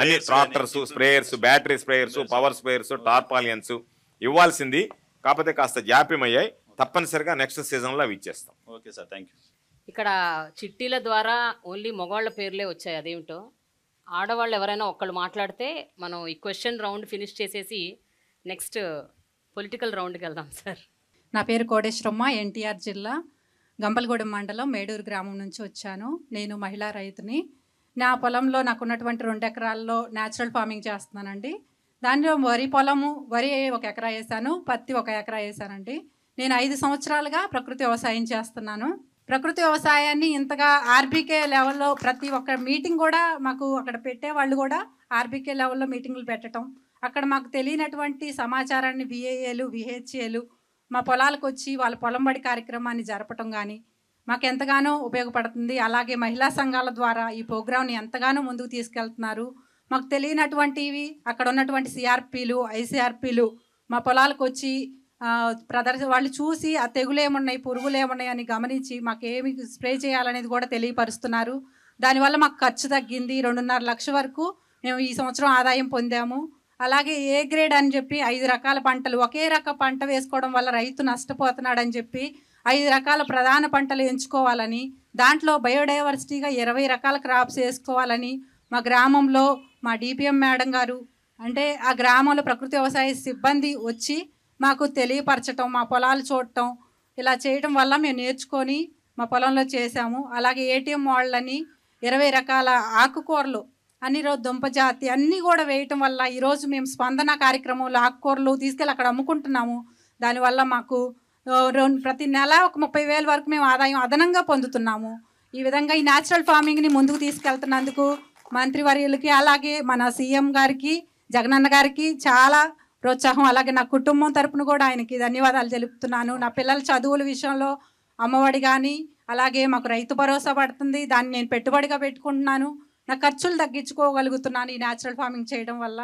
అన్ని tractors, sprayers, battery sprayers, power sprayers, tarpaulins ఇవ్వాల్సింది. కాకపోతే కాస్త జాప్యమయ్యాయి. తప్పనిసరిగా నెక్స్ట్ సీజన్లో అవి ఇచ్చేస్తాం. Okay sir, thank you. ఇక్కడ చిట్టీల ద్వారా ఓన్లీ మగవాళ్ళ పేర్లే వచ్చాయి. అదేమిటో ఆడవాళ్ళు ఎవరైనా ఒక్కళ్ళు మాట్లాడితే మనం ఈ క్వశ్చన్ రౌండ్ ఫినిష్ చేసేసి నెక్స్ట్ పొలిటికల్ రౌండ్కి వెళ్దాం సార్. నా పేరు కోటేశ్వరమ్మ, ఎన్టీఆర్ జిల్లా గంపలగూడెం మండలం మేడూరు గ్రామం నుంచి వచ్చాను. నేను మహిళా రైతుని. నా పొలంలో నాకున్నటువంటి 2 ఎకరాల్లో న్యాచురల్ ఫార్మింగ్ చేస్తున్నానండి. దానిలో వరి పొలము, వరి 1 ఎకరా వేసాను, పత్తి 1 ఎకరా వేసానండి. నేను 5 సంవత్సరాలుగా ప్రకృతి వ్యవసాయం చేస్తున్నాను. ప్రకృతి వ్యవసాయాన్ని ఇంతగా ఆర్బీకే లెవెల్లో ప్రతి ఒక్క మీటింగ్ కూడా మాకు అక్కడ పెట్టేవాళ్ళు కూడా ఆర్బీకే లెవెల్లో మీటింగులు పెట్టడం, అక్కడ మాకు తెలియనటువంటి సమాచారాన్ని విఏఏలు, విహెచ్ఏలు మా పొలాలకు వచ్చి వాళ్ళ పొలంబడి కార్యక్రమాన్ని జరపటం కానీ మాకు ఎంతగానో ఉపయోగపడుతుంది. అలాగే మహిళా సంఘాల ద్వారా ఈ ప్రోగ్రామ్ని ఎంతగానో ముందుకు తీసుకెళ్తున్నారు. మాకు తెలియనటువంటివి అక్కడ ఉన్నటువంటి సిఆర్పీలు, ఐసీఆర్పీలు మా పొలాలకు వచ్చి వాళ్ళు చూసి ఆ తెగులు ఏమున్నాయి, పురుగులు ఏమున్నాయి అని గమనించి మాకేమి స్ప్రే చేయాలనేది కూడా తెలియపరుస్తున్నారు. దానివల్ల మాకు ఖర్చు తగ్గింది. 2.5 లక్షల వరకు మేము ఈ సంవత్సరం ఆదాయం పొందాము. అలాగే ఏ గ్రేడ్ అని చెప్పి 5 రకాల పంటలు, ఒకే రక పంట వేసుకోవడం వల్ల రైతు నష్టపోతున్నాడని చెప్పి 5 రకాల ప్రధాన పంటలు ఎంచుకోవాలని, దాంట్లో బయోడైవర్సిటీగా 20 రకాల క్రాప్స్ వేసుకోవాలని మా గ్రామంలో మా డిపిఎం మేడం గారు, అంటే ఆ గ్రామంలో ప్రకృతి వ్యవసాయ సిబ్బంది వచ్చి మాకు తెలియపరచటం, మా పొలాలు చూడటం, ఇలా చేయడం వల్ల మేము నేర్చుకొని మా పొలంలో చేసాము. అలాగే ఏటీఎం వాళ్ళని 20 రకాల ఆకుకూరలు అన్ని రోజు దుంప జాతి అన్నీ కూడా వేయటం వల్ల ఈరోజు మేము స్పందన కార్యక్రమంలో ఆకుకూరలు తీసుకెళ్ళి అక్కడ అమ్ముకుంటున్నాము. దానివల్ల మాకు ప్రతి నెల ఒక 30,000 వరకు మేము ఆదాయం అదనంగా పొందుతున్నాము. ఈ విధంగా ఈ న్యాచురల్ ఫార్మింగ్ని ముందుకు తీసుకెళ్తున్నందుకు మంత్రివర్యులకి అలాగే మన సీఎం గారికి జగనన్న గారికి చాలా ప్రోత్సాహం. అలాగే నా కుటుంబం తరపున కూడా ఆయనకి ధన్యవాదాలు తెలుపుతున్నాను. నా పిల్లల చదువుల విషయంలో అమ్మఒడి కానీ అలాగే మాకు రైతు భరోసా పడుతుంది, దాన్ని నేను పెట్టుబడిగా పెట్టుకుంటున్నాను. నా ఖర్చులు తగ్గించుకోగలుగుతున్నాను ఈ న్యాచురల్ ఫార్మింగ్ చేయడం వల్ల.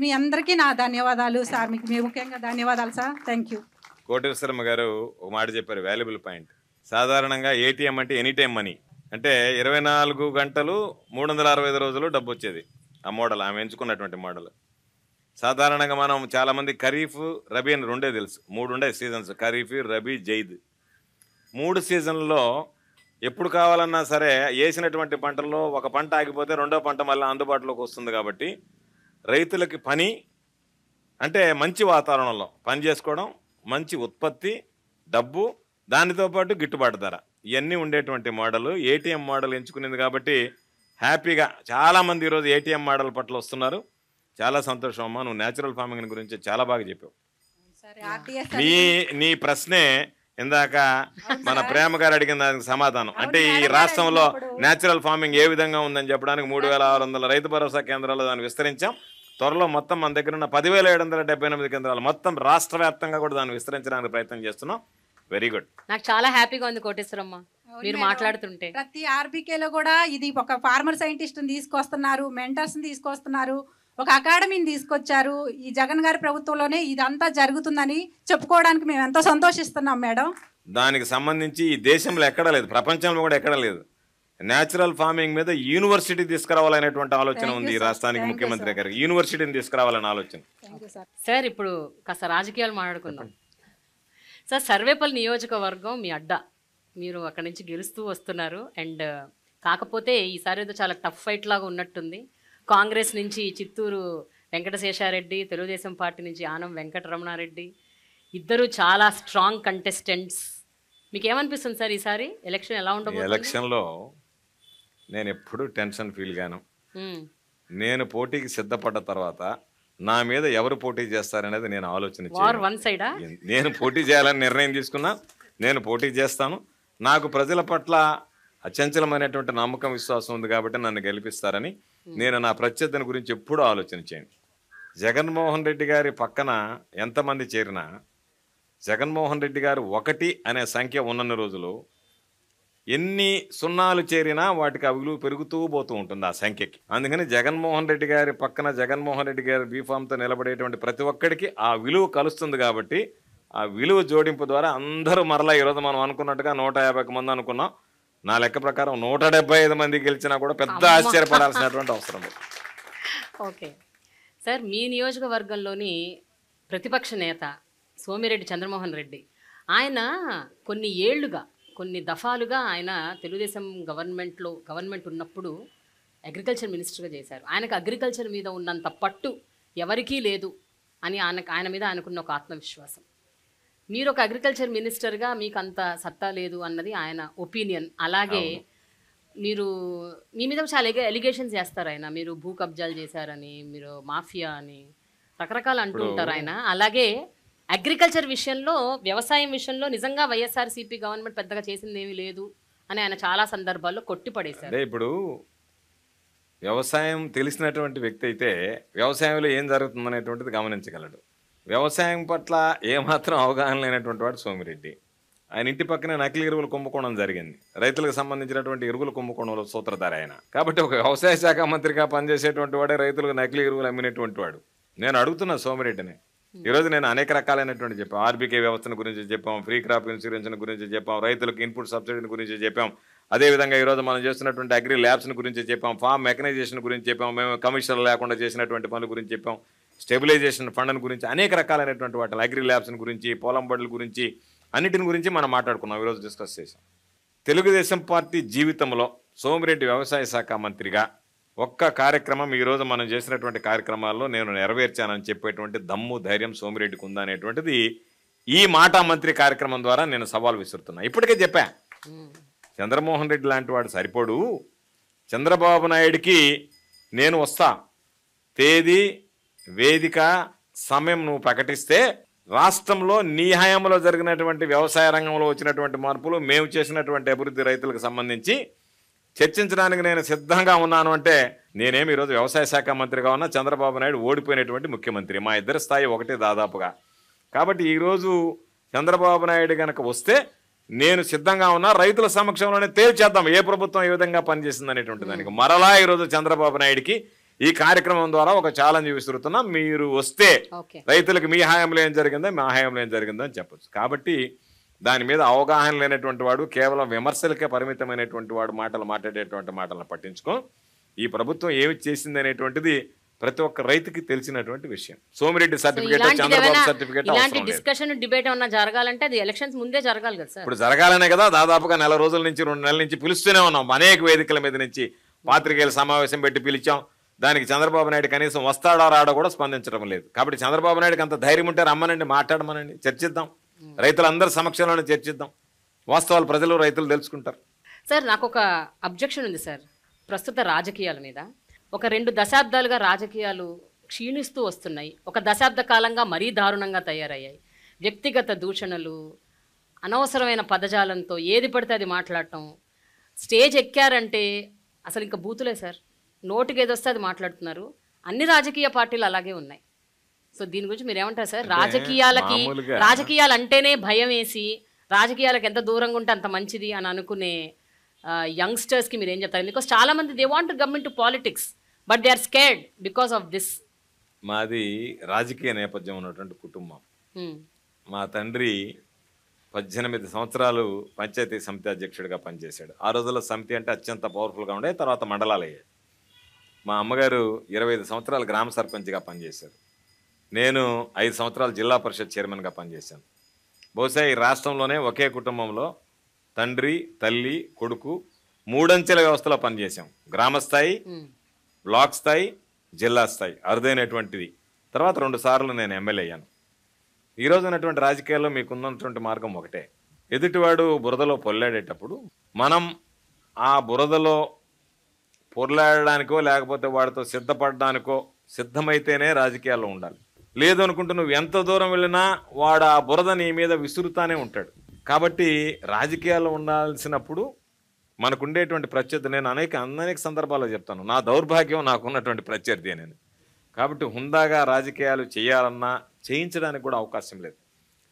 మీ అందరికీ నా ధన్యవాదాలు సార్. మీకు ముఖ్యంగా ధన్యవాదాలు సార్. Thank you. కోటేశ్వరమ్మ గారు ఒక మాట చెప్పారు, వాల్యుబుల్ పాయింట్. సాధారణంగా ఏటీఎం అంటే ఎనీ టైం మనీ, అంటే 24 గంటలు 365 రోజులు డబ్బు వచ్చేది. ఆ మోడల్ ఆమె ఎంచుకున్నటువంటి మోడల్. సాధారణంగా మనం చాలామంది ఖరీఫ్ రబీ అని 2 తెలుసు, 3 ఉండే సీజన్స్, ఖరీఫ్ రబీ జైద్. 3 సీజన్లలో ఎప్పుడు కావాలన్నా సరే వేసినటువంటి పంటల్లో ఒక పంట ఆగిపోతే రెండో పంట మళ్ళీ అందుబాటులోకి వస్తుంది. కాబట్టి రైతులకి పని అంటే మంచి వాతావరణంలో పని చేసుకోవడం, మంచి ఉత్పత్తి, డబ్బు, దానితో పాటు గిట్టుబాటు ధర, ఇవన్నీ ఉండేటువంటి మోడల్ ఏటీఎం మోడల్ ఎంచుకునేది. కాబట్టి హ్యాపీగా చాలామంది ఈరోజు ఏటీఎం మోడల్ పట్ల వస్తున్నారు. చాలా సంతోషం అమ్మా. నువ్వు న్యాచురల్ ఫార్మింగ్ గురించి చాలా బాగా చెప్పావు. నీ ప్రశ్నే ఇందాక మన ప్రేమ గారు అడిగిన దానికి సమాధానం. అంటే ఈ రాష్ట్రంలో న్యాచురల్ ఫార్మింగ్ ఏ విధంగా ఉందని చెప్పడానికి 3,600 రైతు భరోసా కేంద్రాలు దాన్ని విస్తరించాం. త్వరలో మొత్తం మన దగ్గర ఉన్న 10,778 కేంద్రాలు మొత్తం రాష్ట్ర వ్యాప్తంగా కూడా దాన్ని విస్తరించడానికి ప్రయత్నం చేస్తున్నాం. Very good. నాకు చాలా హ్యాపీగా ఉంది కోటేశ్వరమ్మ మీరు మాట్లాడుతుంటే. ప్రతి ఆర్బీకేలో కూడా ఇది ఒక ఫార్మర్ సైంటిస్ట్ని తీసుకొస్తున్నారు, మెంటర్స్ని తీసుకొస్తున్నారు, ఒక అకాడమీని తీసుకొచ్చారు. ఈ జగన్ గారి ప్రభుత్వంలోనే ఇదంతా జరుగుతుందని చెప్పుకోవడానికి మేము ఎంతో సంతోషిస్తున్నాం మేడం. దానికి సంబంధించి ఈ దేశంలో ఎక్కడా లేదు, ప్రపంచంలో కూడా ఎక్కడా లేదు. న్యాచురల్ ఫార్మింగ్ మీద యూనివర్సిటీ తీసుకురావాలనేటువంటి ఆలోచన ఉంది ఈ రాష్ట్రానికి. ముఖ్యమంత్రి గారికి యూనివర్సిటీని తీసుకురావాలనే ఆలోచన. సార్ ఇప్పుడు కాస్త రాజకీయాలు మాట్లాడుకుందాం. సార్ సర్వేపల్లి నియోజకవర్గం మీ అడ్డా, మీరు అక్కడి నుంచి గెలుస్తూ వస్తున్నారు. అండ్ కాకపోతే ఈసారి ఏదో చాలా టఫ్ ఫైట్ లాగా ఉన్నట్టుంది. కాంగ్రెస్ నుంచి చిత్తూరు వెంకటశేషారెడ్డి, తెలుగుదేశం పార్టీ నుంచి ఆనం వెంకటరమణారెడ్డి, ఇద్దరు చాలా స్ట్రాంగ్ కంటెస్టెంట్స్. మీకు ఏమనిపిస్తుంది సార్ ఈసారి ఎలక్షన్ ఎలా ఉండబోతుంది? ఎలక్షన్లో నేను ఎప్పుడు టెన్షన్ ఫీల్ గాను. నేను పోటీకి సిద్ధపడ్డ తర్వాత నా మీద ఎవరు పోటీ చేస్తారనేది నేను ఆలోచన చేయాలి. నేను పోటీ చేయాలని నిర్ణయం తీసుకున్నా. నేను పోటీ చేస్తాను. నాకు ప్రజల పట్ల అచంచలమైనటువంటి నమ్మకం, విశ్వాసం ఉంది కాబట్టి నన్ను గెలిపిస్తారని నేను నా ప్రత్యర్థిని గురించి ఎప్పుడూ ఆలోచన చేయను. జగన్మోహన్ రెడ్డి గారి పక్కన ఎంతమంది చేరినా జగన్మోహన్ రెడ్డి గారు 1 అనే సంఖ్య ఉన్నన్ని రోజులు ఎన్ని సున్నాలు చేరినా వాటికి ఆ విలువ పెరుగుతూ పోతూ ఉంటుంది ఆ సంఖ్యకి. అందుకని జగన్మోహన్ రెడ్డి గారి పక్కన జగన్మోహన్ రెడ్డి గారి బీఫామ్తో నిలబడేటువంటి ప్రతి ఒక్కడికి ఆ విలువ కలుస్తుంది. కాబట్టి ఆ విలువ జోడింపు ద్వారా అందరూ మరలా ఈరోజు మనం అనుకున్నట్టుగా 150 మంది అనుకున్నాం. నా లెక్క ప్రకారం 175 మంది గెలిచినా కూడా పెద్ద ఆశ్చర్యపడాల్సినటువంటి అవసరం లేదు. ఓకే సార్, మీ నియోజకవర్గంలోని ప్రతిపక్ష నేత సోమిరెడ్డి చంద్రమోహన్ రెడ్డి, ఆయన కొన్ని దఫాలుగా ఆయన తెలుగుదేశం గవర్నమెంట్ ఉన్నప్పుడు అగ్రికల్చర్ మినిస్టర్గా చేశారు. ఆయనకు అగ్రికల్చర్ మీద ఉన్నంత పట్టు ఎవరికీ లేదు అని ఆయన మీద ఆయనకున్న ఒక ఆత్మవిశ్వాసం. మీరు ఒక అగ్రికల్చర్ మినిస్టర్గా మీకు అంత సత్తా లేదు అన్నది ఆయన ఒపీనియన్. అలాగే మీ మీద చాలా ఎలిగేషన్స్ చేస్తారు ఆయన. మీరు భూ కబ్జాలు చేశారని, మీరు మాఫియా అని రకరకాలు అంటూ ఉంటారు ఆయన. అలాగే అగ్రికల్చర్ విషయంలో, వ్యవసాయం విషయంలో నిజంగా వైఎస్ఆర్సీపీ గవర్నమెంట్ పెద్దగా చేసింది ఏమీ లేదు అని ఆయన చాలా సందర్భాల్లో కొట్టిపడేశారు. ఇప్పుడు వ్యవసాయం తెలిసినటువంటి వ్యక్తి అయితే వ్యవసాయంలో ఏం జరుగుతుందనేటువంటిది గమనించగలడు. వ్యవసాయం పట్ల ఏమాత్రం అవగాహన లేనటువంటి వాడు సోమిరెడ్డి. ఆయన ఇంటి పక్కనే నకిలీ ఎరువులు కుంభకోణం జరిగింది. రైతులకు సంబంధించినటువంటి ఎరువులు కుంభకోణంలో సూత్రధార ఆయన. కాబట్టి ఒక వ్యవసాయ శాఖ మంత్రిగా పనిచేసేటువంటి వాడే రైతులకు నకిలీ ఎరువులు అమ్మినటువంటి వాడు. నేను అడుగుతున్నా సోమిరెడ్డిని. ఈరోజు నేను అనేక రకాలైనటువంటి చెప్పాం. ఆర్బీకే వ్యవస్థను గురించి చెప్పాం, ఫ్రీ క్రాప్ ఇన్సూరెన్స్ గురించి చెప్పాం, రైతులకు ఇన్పుట్ సబ్సిడీని గురించి చెప్పాం. అదేవిధంగా ఈరోజు మనం చేస్తున్నటువంటి అగ్రి ల్యాబ్స్ని గురించి చెప్పాం, ఫార్మ్ మెకనైజేషన్ గురించి చెప్పాం, మేము కమిషన్లు లేకుండా చేసినటువంటి పనుల గురించి చెప్పాం, స్టెబిలైజేషన్ ఫండ్ గురించి, అనేక రకాలైనటువంటి వాటి అగ్రి ల్యాబ్స్ని గురించి, పొలం బడుల గురించి, అన్నిటిని గురించి మనం మాట్లాడుకున్నాం, ఈరోజు డిస్కస్ చేసాం. తెలుగుదేశం పార్టీ జీవితంలో సోమిరెడ్డి వ్యవసాయ శాఖ మంత్రిగా ఒక్క కార్యక్రమం ఈరోజు మనం చేసినటువంటి కార్యక్రమాల్లో నేను నెరవేర్చానని చెప్పేటువంటి దమ్ము, ధైర్యం సోమిరెడ్డికి ఉందనేటువంటిది ఈ మాట మంత్రి కార్యక్రమం ద్వారా నేను సవాల్ విసురుతున్నా. ఇప్పటికే చెప్పా, చంద్రమోహన్ రెడ్డి లాంటి వాడు సరిపోడు, చంద్రబాబు నాయుడికి నేను వస్తా, తేదీ వేదిక సమయం నువ్వు ప్రకటిస్తే రాష్ట్రంలో నీ హయాంలో జరిగినటువంటి వ్యవసాయ రంగంలో వచ్చినటువంటి మార్పులు, మేము చేసినటువంటి అభివృద్ధి రైతులకు సంబంధించి చర్చించడానికి నేను సిద్ధంగా ఉన్నాను అంటే, నేనేమి ఈరోజు వ్యవసాయ శాఖ మంత్రిగా ఉన్నా, చంద్రబాబు నాయుడు ఓడిపోయినటువంటి ముఖ్యమంత్రి, మా ఇద్దరి స్థాయి ఒకటే దాదాపుగా. కాబట్టి ఈరోజు చంద్రబాబు నాయుడు కనుక వస్తే నేను సిద్ధంగా ఉన్నా, రైతుల సమక్షంలోనే తేల్చేద్దాం ఏ ప్రభుత్వం ఏ విధంగా పనిచేసింది అనేటువంటి దానికి. మరలా ఈరోజు చంద్రబాబు నాయుడికి ఈ కార్యక్రమం ద్వారా ఒక ఛాలెంజ్ విసురుతున్నా, మీరు వస్తే రైతులకు మీ హయాంలో ఏం జరిగిందో మా హయాంలో ఏం జరిగిందో అని చెప్పచ్చు. కాబట్టి దాని మీద అవగాహన లేనటువంటి వాడు, కేవలం విమర్శలకే పరిమితమైనటువంటి వాడు మాట్లాడేటువంటి మాటలను పట్టించుకో. ఈ ప్రభుత్వం ఏమి చేసింది అనేటువంటిది ప్రతి ఒక్క రైతుకి తెలిసినటువంటి విషయం. సోమిరెడ్డి సర్టిఫికేట్, చంద్రబాబు సర్టిఫికేట్ ఇలాంటి డిస్కషన్ డిబేట్ ఏమన్నా జరగాలంటే అది ఎలక్షన్స్ ముందే జరగాలి కదా సార్. ఇప్పుడు జరగాలనే కదా దాదాపుగా 4 రోజుల నుంచి 2 నెలల నుంచి పిలుస్తూనే ఉన్నాం. అనేక వేదికల మీద నుంచి పాత్రికేయుల సమావేశం పెట్టి పిలిచాం. దానికి చంద్రబాబు నాయుడు కనీసం వస్తాడో రాడో కూడా స్పందించడం లేదు. కాబట్టి చంద్రబాబు నాయుడుకి అంత ధైర్యం ఉంటే రమ్మనండి, మాట్లాడమనండి, చర్చిద్దాం, రైతులందరి సమక్షంలోనే చర్చిద్దాం. వాస్తవాలు ప్రజలు రైతులు తెలుసుకుంటారు. సార్ నాకు ఒక అబ్జెక్షన్ ఉంది సార్ ప్రస్తుత రాజకీయాల మీద. ఒక 2 దశాబ్దాలుగా రాజకీయాలు క్షీణిస్తూ వస్తున్నాయి. ఒక దశాబ్ద కాలంగా మరీ దారుణంగా తయారయ్యాయి. వ్యక్తిగత దూషణలు, అనవసరమైన పదజాలంతో ఏది పడితే అది మాట్లాడటం, స్టేజ్ ఎక్కారంటే అసలు ఇంకా బూతులే సార్, నోటికి ఏదొస్తే అది మాట్లాడుతున్నారు. అన్ని రాజకీయ పార్టీలు అలాగే ఉన్నాయి. సో దీని గురించి మీరు ఏమంటారు సార్? రాజకీయాలు అంటేనే భయం వేసి, రాజకీయాలకు ఎంత దూరంగా ఉంటే అంత మంచిది అని అనుకునే యంగ్స్టర్స్కి మీరు ఏం చెప్తారు? బికాస్ చాలా మంది they want to come in to politics but they are scared because of this. మాది రాజకీయ నేపథ్యం ఉన్నటువంటి కుటుంబం. మా తండ్రి 18 సంవత్సరాలు పంచాయతీ సమితి అధ్యక్షుడిగా పనిచేశాడు. ఆ రోజుల్లో సమితి అంటే అత్యంత పవర్ఫుల్గా ఉండే, తర్వాత మండలాలు అయ్యాయి. మా అమ్మగారు 25 సంవత్సరాలు గ్రామ సర్పంచ్గా పనిచేశారు. నేను 5 సంవత్సరాలు జిల్లా పరిషత్ చైర్మన్గా పనిచేశాను. బహుశా ఈ రాష్ట్రంలోనే ఒకే కుటుంబంలో తండ్రి, తల్లి, కొడుకు 3 అంచెల వ్యవస్థలో పనిచేశాం. గ్రామ స్థాయి, బ్లాక్ స్థాయి, జిల్లా స్థాయి అరుదైనటువంటిది. తర్వాత 2 సార్లు నేను ఎమ్మెల్యే అయ్యాను. ఈరోజు ఉన్నటువంటి రాజకీయాల్లో మీకున్నటువంటి మార్గం ఒకటే. ఎదుటివాడు బురదలో పొల్లాడేటప్పుడు మనం ఆ బురదలో పొర్లాడడానికో లేకపోతే వాడితో సిద్ధపడడానికో సిద్ధమైతేనే రాజకీయాల్లో ఉండాలి. లేదు అనుకుంటూ నువ్వు ఎంత దూరం వెళ్ళినా వాడు ఆ బురద నీ మీద విసురుతానే ఉంటాడు. కాబట్టి రాజకీయాల్లో ఉండాల్సినప్పుడు మనకుండేటువంటి ప్రత్యర్థి, నేను అనేక సందర్భాల్లో చెప్తాను, నా దౌర్భాగ్యం నాకున్నటువంటి ప్రత్యర్థి నేను. కాబట్టి హుందాగా రాజకీయాలు చేయాలన్నా చేయించడానికి కూడా అవకాశం లేదు.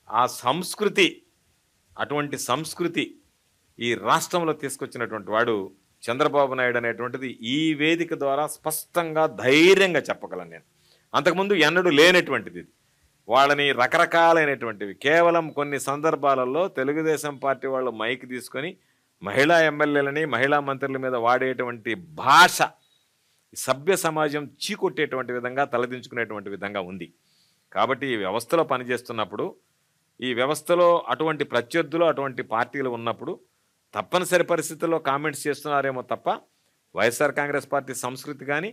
ఆ సంస్కృతి, అటువంటి సంస్కృతి ఈ రాష్ట్రంలో తీసుకొచ్చినటువంటి వాడు చంద్రబాబు నాయుడు అనేటువంటిది ఈ వేదిక ద్వారా స్పష్టంగా ధైర్యంగా చెప్పగలను నేను. అంతకుముందు ఎన్నడూ లేనటువంటిది. వాళ్ళని రకరకాలైనటువంటివి కేవలం కొన్ని సందర్భాలలో తెలుగుదేశం పార్టీ వాళ్ళు మైక్ తీసుకొని మహిళా ఎమ్మెల్యేలని, మహిళా మంత్రుల మీద వాడేటువంటి భాష సభ్య సమాజం చీకొట్టేటువంటి విధంగా, తలదించుకునేటువంటి విధంగా ఉంది. కాబట్టి ఈ వ్యవస్థలో పనిచేస్తున్నప్పుడు, ఈ వ్యవస్థలో అటువంటి ప్రత్యర్థులు, అటువంటి పార్టీలు ఉన్నప్పుడు తప్పనిసరి పరిస్థితుల్లో కామెంట్స్ చేస్తున్నారేమో తప్ప వైఎస్ఆర్ కాంగ్రెస్ పార్టీ సంస్కృతి కానీ,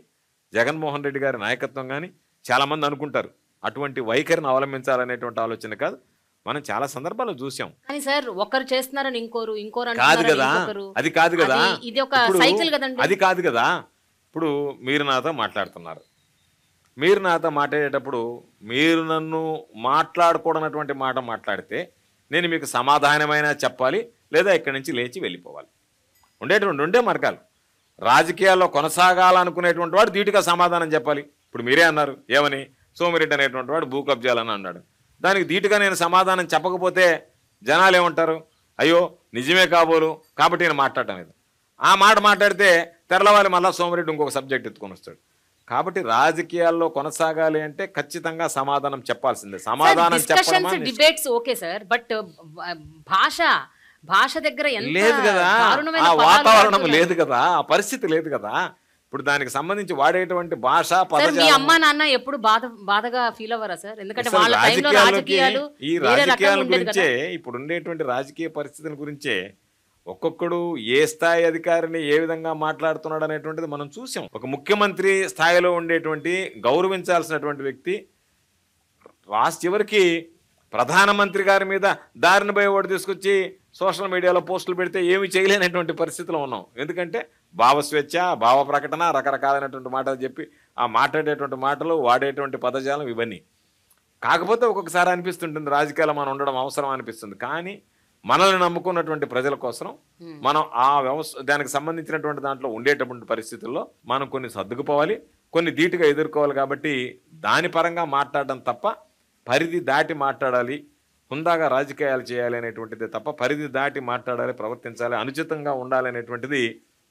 జగన్మోహన్ రెడ్డి గారి నాయకత్వం కానీ చాలామంది అనుకుంటారు అటువంటి వైఖరిని అవలంబించాలనేటువంటి ఆలోచన కాదు. మనం చాలా సందర్భాలు చూసాం. కానీ సార్ ఒకరు చేస్తున్నారని ఇంకోరు కాదు కదా, అది కాదు కదా, ఇది ఒక సైకిల్ కదండి. అది కాదు కదా. ఇప్పుడు మీరు నాతో మాట్లాడుతున్నారు, మీరు నాతో మాట్లాడేటప్పుడు మీరు నన్ను మాట్లాడకూడనటువంటి మాట మాట్లాడితే నేను మీకు సమాధానమైనా చెప్పాలి, లేదా ఇక్కడి నుంచి లేచి వెళ్ళిపోవాలి. ఉండేటువంటి 2 మార్గాలు. రాజకీయాల్లో కొనసాగాలనుకునేటువంటి వాడు ధీటుగా సమాధానం చెప్పాలి. ఇప్పుడు మీరే అన్నారు, ఏమని? సోమిరెడ్డి అనేటువంటి వాడు భూ కబ్జాలని అన్నాడు. దానికి ధీటుగా నేను సమాధానం చెప్పకపోతే జనాలు ఏమంటారు? అయ్యో నిజమే కాబోలు, కాబట్టి నేను మాట్లాడటం లేదు. ఆ మాట మాట్లాడితే తెరలవాలి, మళ్ళీ సోమిరెడ్డి ఇంకొక సబ్జెక్ట్ ఎత్తుకొని వస్తాడు. కాబట్టి రాజకీయాల్లో కొనసాగాలి అంటే ఖచ్చితంగా సమాధానం చెప్పాల్సిందే. సమాధానం చెప్పడం డిబేట్స్ ఓకే సార్, బట్ భాష దగ్గర లేదు కదా, ఆ వాతావరణం లేదు కదా, ఆ పరిస్థితి లేదు కదా. ఇప్పుడు దానికి సంబంధించి వాడేటువంటి భాష మీ అమ్మా నాన్న ఎప్పుడు బాధగా ఫీల్ అవ్వరా సార్? ఎందుకంటే వాళ్ళ టైంలో రాజకీయాలు ఈ రాజకీయాల గురించే, ఇప్పుడు ఉండేటువంటి రాజకీయ పరిస్థితుల గురించే ఒక్కొక్కడు ఏ స్థాయి అధికారిని ఏ విధంగా మాట్లాడుతున్నాడు అనేటువంటిది మనం చూసాం. ఒక ముఖ్యమంత్రి స్థాయిలో ఉండేటువంటి గౌరవించాల్సినటువంటి వ్యక్తి చివరికి ప్రధానమంత్రి గారి మీద దారిని పోయి ఓటు తీసుకొచ్చి సోషల్ మీడియాలో పోస్టులు పెడితే ఏమి చేయలేనటువంటి పరిస్థితిలో ఉన్నాం. ఎందుకంటే భావస్వేచ్ఛ, భావ ప్రకటన, రకరకాలైనటువంటి మాటలు చెప్పి ఆ మాట్లాడేటువంటి మాటలు, వాడేటువంటి పదజాలం ఇవన్నీ. కాకపోతే ఒక్కొక్కసారి అనిపిస్తుంటుంది రాజకీయాలు మనం ఉండడం అవసరం అనిపిస్తుంది. కానీ మనల్ని నమ్ముకున్నటువంటి ప్రజల కోసం మనం ఆ దానికి సంబంధించినటువంటి దాంట్లో ఉండేటటువంటి పరిస్థితుల్లో మనం కొన్ని సర్దుకుపోవాలి, కొన్ని ధీటుగా ఎదుర్కోవాలి. కాబట్టి దాని పరంగా మాట్లాడడం తప్ప పరిధి దాటి మాట్లాడాలి, హుందాగా రాజకీయాలు చేయాలి అనేటువంటిది తప్ప పరిధి దాటి మాట్లాడాలి, ప్రవర్తించాలి, అనుచితంగా ఉండాలి అనేటువంటిది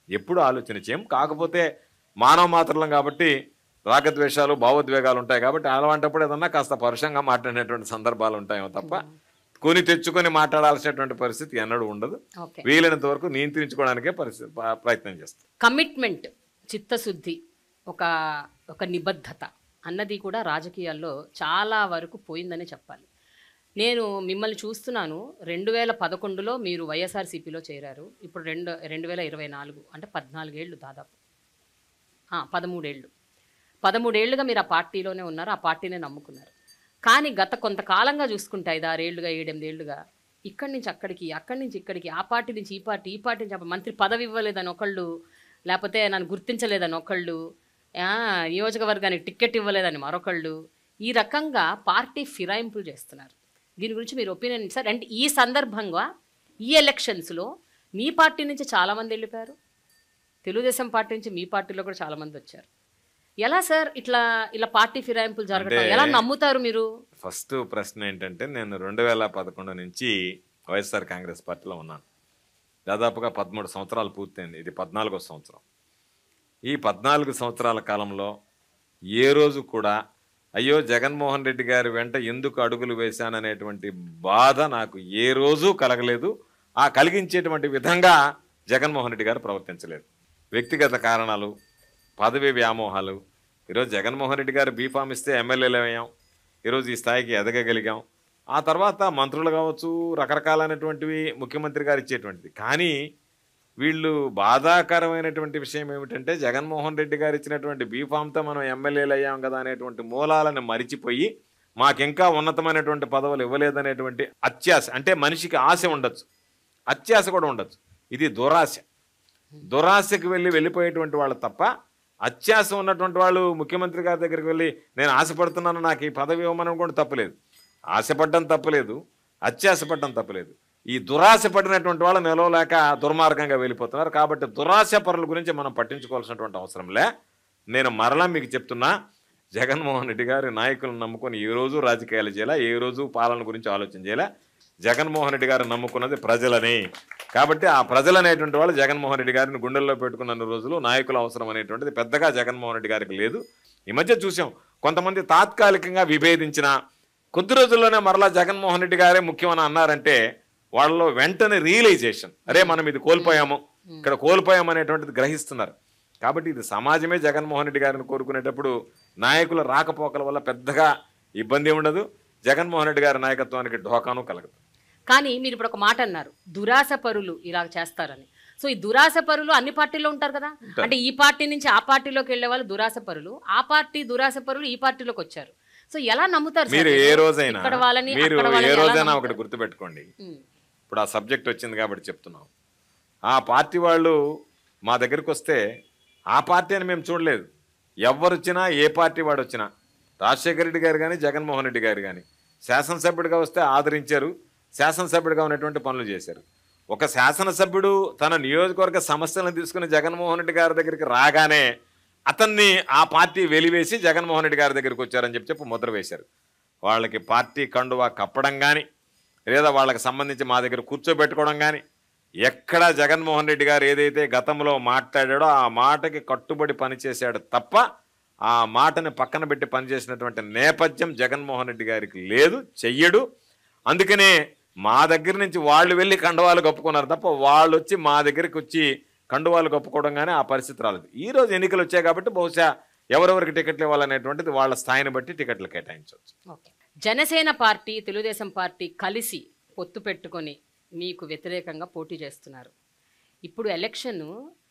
ఎప్పుడూ ఆలోచన చేయం. కాకపోతే మానవ మాత్రలం కాబట్టి రాగద్వేషాలు, భావోద్వేగాలు ఉంటాయి. కాబట్టి అలాంటప్పుడు ఏదన్నా కాస్త పరుషంగా మాట్లాడినటువంటి సందర్భాలు ఉంటాయేమో తప్ప కొని తెచ్చుకొని మాట్లాడాల్సినటువంటి పరిస్థితి ఎన్నడూ ఉండదు. వీలైనంత వరకు నియంత్రించుకోవడానికే ప్రయత్నం చేస్తాం. కమిట్మెంట్, చిత్తశుద్ధి, ఒక నిబద్ధత అన్నది కూడా రాజకీయాల్లో చాలా వరకు పోయిందనే చెప్పాలి. నేను మిమ్మల్ని చూస్తున్నాను. 2011లో మీరు వైఎస్ఆర్సీపీలో చేరారు. ఇప్పుడు 2024 అంటే 14 ఏళ్ళు, దాదాపు 13 ఏళ్ళుగా మీరు ఆ పార్టీలోనే ఉన్నారు, ఆ పార్టీనే నమ్ముకున్నారు. కానీ గత కొంతకాలంగా చూసుకుంటే 5-6 ఏళ్ళుగా, 7-8 ఏళ్ళుగా ఇక్కడి నుంచి అక్కడికి, అక్కడి నుంచి ఇక్కడికి, ఆ పార్టీ నుంచి ఈ పార్టీ, ఈ పార్టీ నుంచి మంత్రి పదవి ఇవ్వలేదని ఒకళ్ళు, లేకపోతే నన్ను గుర్తించలేదని ఒకళ్ళు, నియోజకవర్గానికి టికెట్ ఇవ్వలేదని మరొకళ్ళు, ఈ రకంగా పార్టీ ఫిరాయింపులు చేస్తున్నారు. దీని గురించి మీరు ఒపీనియన్ సార్. అండ్ ఈ సందర్భంగా ఈ ఎలక్షన్స్లో మీ పార్టీ నుంచి చాలామంది వెళ్ళిపోయారు, తెలుగుదేశం పార్టీ నుంచి మీ పార్టీలో కూడా చాలామంది వచ్చారు. ఎలా సార్ ఇలా పార్టీ ఫిరాయింపులు జరగడం ఎలా నమ్ముతారు మీరు? ఫస్ట్ ప్రశ్న ఏంటంటే, నేను 2011 నుంచి వైఎస్ఆర్ కాంగ్రెస్ పార్టీలో ఉన్నాను. దాదాపుగా 13 సంవత్సరాలు పూర్తయింది. ఇది 14వ సంవత్సరం. ఈ 14 సంవత్సరాల కాలంలో ఏ రోజు కూడా అయ్యో జగన్మోహన్ రెడ్డి గారి వెంట ఎందుకు అడుగులు వేశాననేటువంటి బాధ నాకు ఏ రోజు కలగలేదు. ఆ కలిగించేటువంటి విధంగా జగన్మోహన్ రెడ్డి గారు ప్రవర్తించలేదు. వ్యక్తిగత కారణాలు, పదవి వ్యామోహాలు. ఈరోజు జగన్మోహన్ రెడ్డి గారు బీఫామ్ ఇస్తే ఎమ్మెల్యేలు అయ్యాం, ఈరోజు ఈ స్థాయికి ఎదగగలిగాం. ఆ తర్వాత మంత్రులు కావచ్చు, రకరకాలైనటువంటివి ముఖ్యమంత్రి గారు ఇచ్చేటువంటిది. కానీ వీళ్ళు బాధాకరమైనటువంటి విషయం ఏమిటంటే, జగన్మోహన్ రెడ్డి గారు ఇచ్చినటువంటి బీఫామ్తో మనం ఎమ్మెల్యేలు అయ్యాం కదా అనేటువంటి మూలాలను మరిచిపోయి మాకింకా ఉన్నతమైనటువంటి పదవులు ఇవ్వలేదనేటువంటి అత్యాశ. అంటే మనిషికి ఆశ ఉండొచ్చు, అత్యాశ కూడా ఉండొచ్చు. ఇది దురాశ. దురాశకి వెళ్ళిపోయేటువంటి వాళ్ళు తప్ప అత్యాశ ఉన్నటువంటి వాళ్ళు ముఖ్యమంత్రి గారి దగ్గరికి వెళ్ళి నేను ఆశపడుతున్నాను, నాకు ఈ పదవి ఇవ్వమని కూడా తప్పలేదు. ఆశపడడం తప్పలేదు, అత్యాశపడడం తప్పలేదు. ఈ దురాశ పడినటువంటి వాళ్ళు నిలవలేక దుర్మార్గంగా వెళ్ళిపోతున్నారు. కాబట్టి దురాశ పరుల గురించి మనం పట్టించుకోవాల్సినటువంటి అవసరంలే. నేను మరలా మీకు చెప్తున్నా, జగన్మోహన్ రెడ్డి గారి నాయకులను నమ్ముకొని ఏ రోజు రాజకీయాలు చేయాలా, ఏ రోజు పాలన గురించి ఆలోచన చేయాలా. జగన్మోహన్ రెడ్డి గారు నమ్ముకున్నది ప్రజలని. కాబట్టి ఆ ప్రజలు అనేటువంటి వాళ్ళు జగన్మోహన్ రెడ్డి గారిని గుండెల్లో పెట్టుకున్న రోజులు నాయకుల అవసరం అనేటువంటిది పెద్దగా జగన్మోహన్ రెడ్డి గారికి లేదు. ఈ మధ్య చూసాం, కొంతమంది తాత్కాలికంగా విభేదించిన కొద్ది రోజుల్లోనే మరలా జగన్మోహన్ రెడ్డి గారే ముఖ్యమని అన్నారంటే వాళ్ళలో వెంటనే రియలైజేషన్, అరే మనం ఇది కోల్పోయాము, ఇక్కడ కోల్పోయాము అనేటువంటిది గ్రహిస్తున్నారు. కాబట్టి ఇది సమాజమే జగన్మోహన్ రెడ్డి గారిని కోరుకునేటప్పుడు నాయకుల రాకపోకల వల్ల పెద్దగా ఇబ్బంది ఉండదు. జగన్మోహన్ రెడ్డి గారి నాయకత్వానికి ఢోకాను కలగదు. కానీ మీరు ఇప్పుడు ఒక మాట అన్నారు, దురాశ పరులు ఇలా చేస్తారని. సో ఈ దురాశ పరులు అన్ని పార్టీల్లో ఉంటారు కదా. అంటే ఈ పార్టీ నుంచి ఆ పార్టీలోకి వెళ్ళే వాళ్ళు దురాశ పరులు, ఆ పార్టీ దురాశ పరులు ఈ పార్టీలోకి వచ్చారు. సో ఎలా నమ్ముతారు మీరు? ఏ రోజైనా ఏ రోజైనా ఒకటి గుర్తుపెట్టుకోండి. ఇప్పుడు ఆ సబ్జెక్ట్ వచ్చింది కాబట్టి చెప్తున్నాం. ఆ పార్టీ వాళ్ళు మా దగ్గరికి వస్తే ఆ పార్టీ అని మేము చూడలేదు. ఎవరు వచ్చినా, ఏ పార్టీ వాడు వచ్చినా, రాజశేఖర రెడ్డి గారు కానీ జగన్మోహన్ రెడ్డి గారు కానీ శాసనసభ్యుడిగా వస్తే ఆదరించారు, శాసనసభ్యుడిగా ఉన్నటువంటి పనులు చేశారు. ఒక శాసనసభ్యుడు తన నియోజకవర్గ సమస్యలను తీసుకుని జగన్మోహన్ రెడ్డి గారి దగ్గరికి రాగానే అతన్ని ఆ పార్టీ వెలివేసి జగన్మోహన్ రెడ్డి గారి దగ్గరికి వచ్చారని చెప్పి ముద్ర వేశారు. వాళ్ళకి పార్టీ కండువా కప్పడం కానీ, లేదా వాళ్ళకి సంబంధించి మా దగ్గర కూర్చోబెట్టుకోవడం కానీ, ఎక్కడా జగన్మోహన్ రెడ్డి గారు ఏదైతే గతంలో మాట్లాడాడో ఆ మాటకి కట్టుబడి పనిచేశాడు తప్ప ఆ మాటని పక్కన పెట్టి పనిచేసినటువంటి నేపథ్యం జగన్మోహన్ రెడ్డి గారికి లేదు, చెయ్యడు. అందుకనే మా దగ్గర నుంచి వాళ్ళు వెళ్ళి కండువాలు కప్పుకున్నారు తప్ప వాళ్ళు వచ్చి మా దగ్గరికి వచ్చి కండువాలు కప్పుకోవడం కానీ ఆ పరిస్థితి రాలేదు. ఈరోజు ఎన్నికలు వచ్చాయి కాబట్టి బహుశా ఎవరెవరికి టికెట్లు ఇవ్వాలనేటువంటిది వాళ్ళ స్థాయిని బట్టి టికెట్లు కేటాయించవచ్చు. జనసేన పార్టీ, తెలుగుదేశం పార్టీ కలిసి పొత్తు పెట్టుకొని మీకు వ్యతిరేకంగా పోటీ చేస్తున్నారు. ఇప్పుడు ఎలక్షన్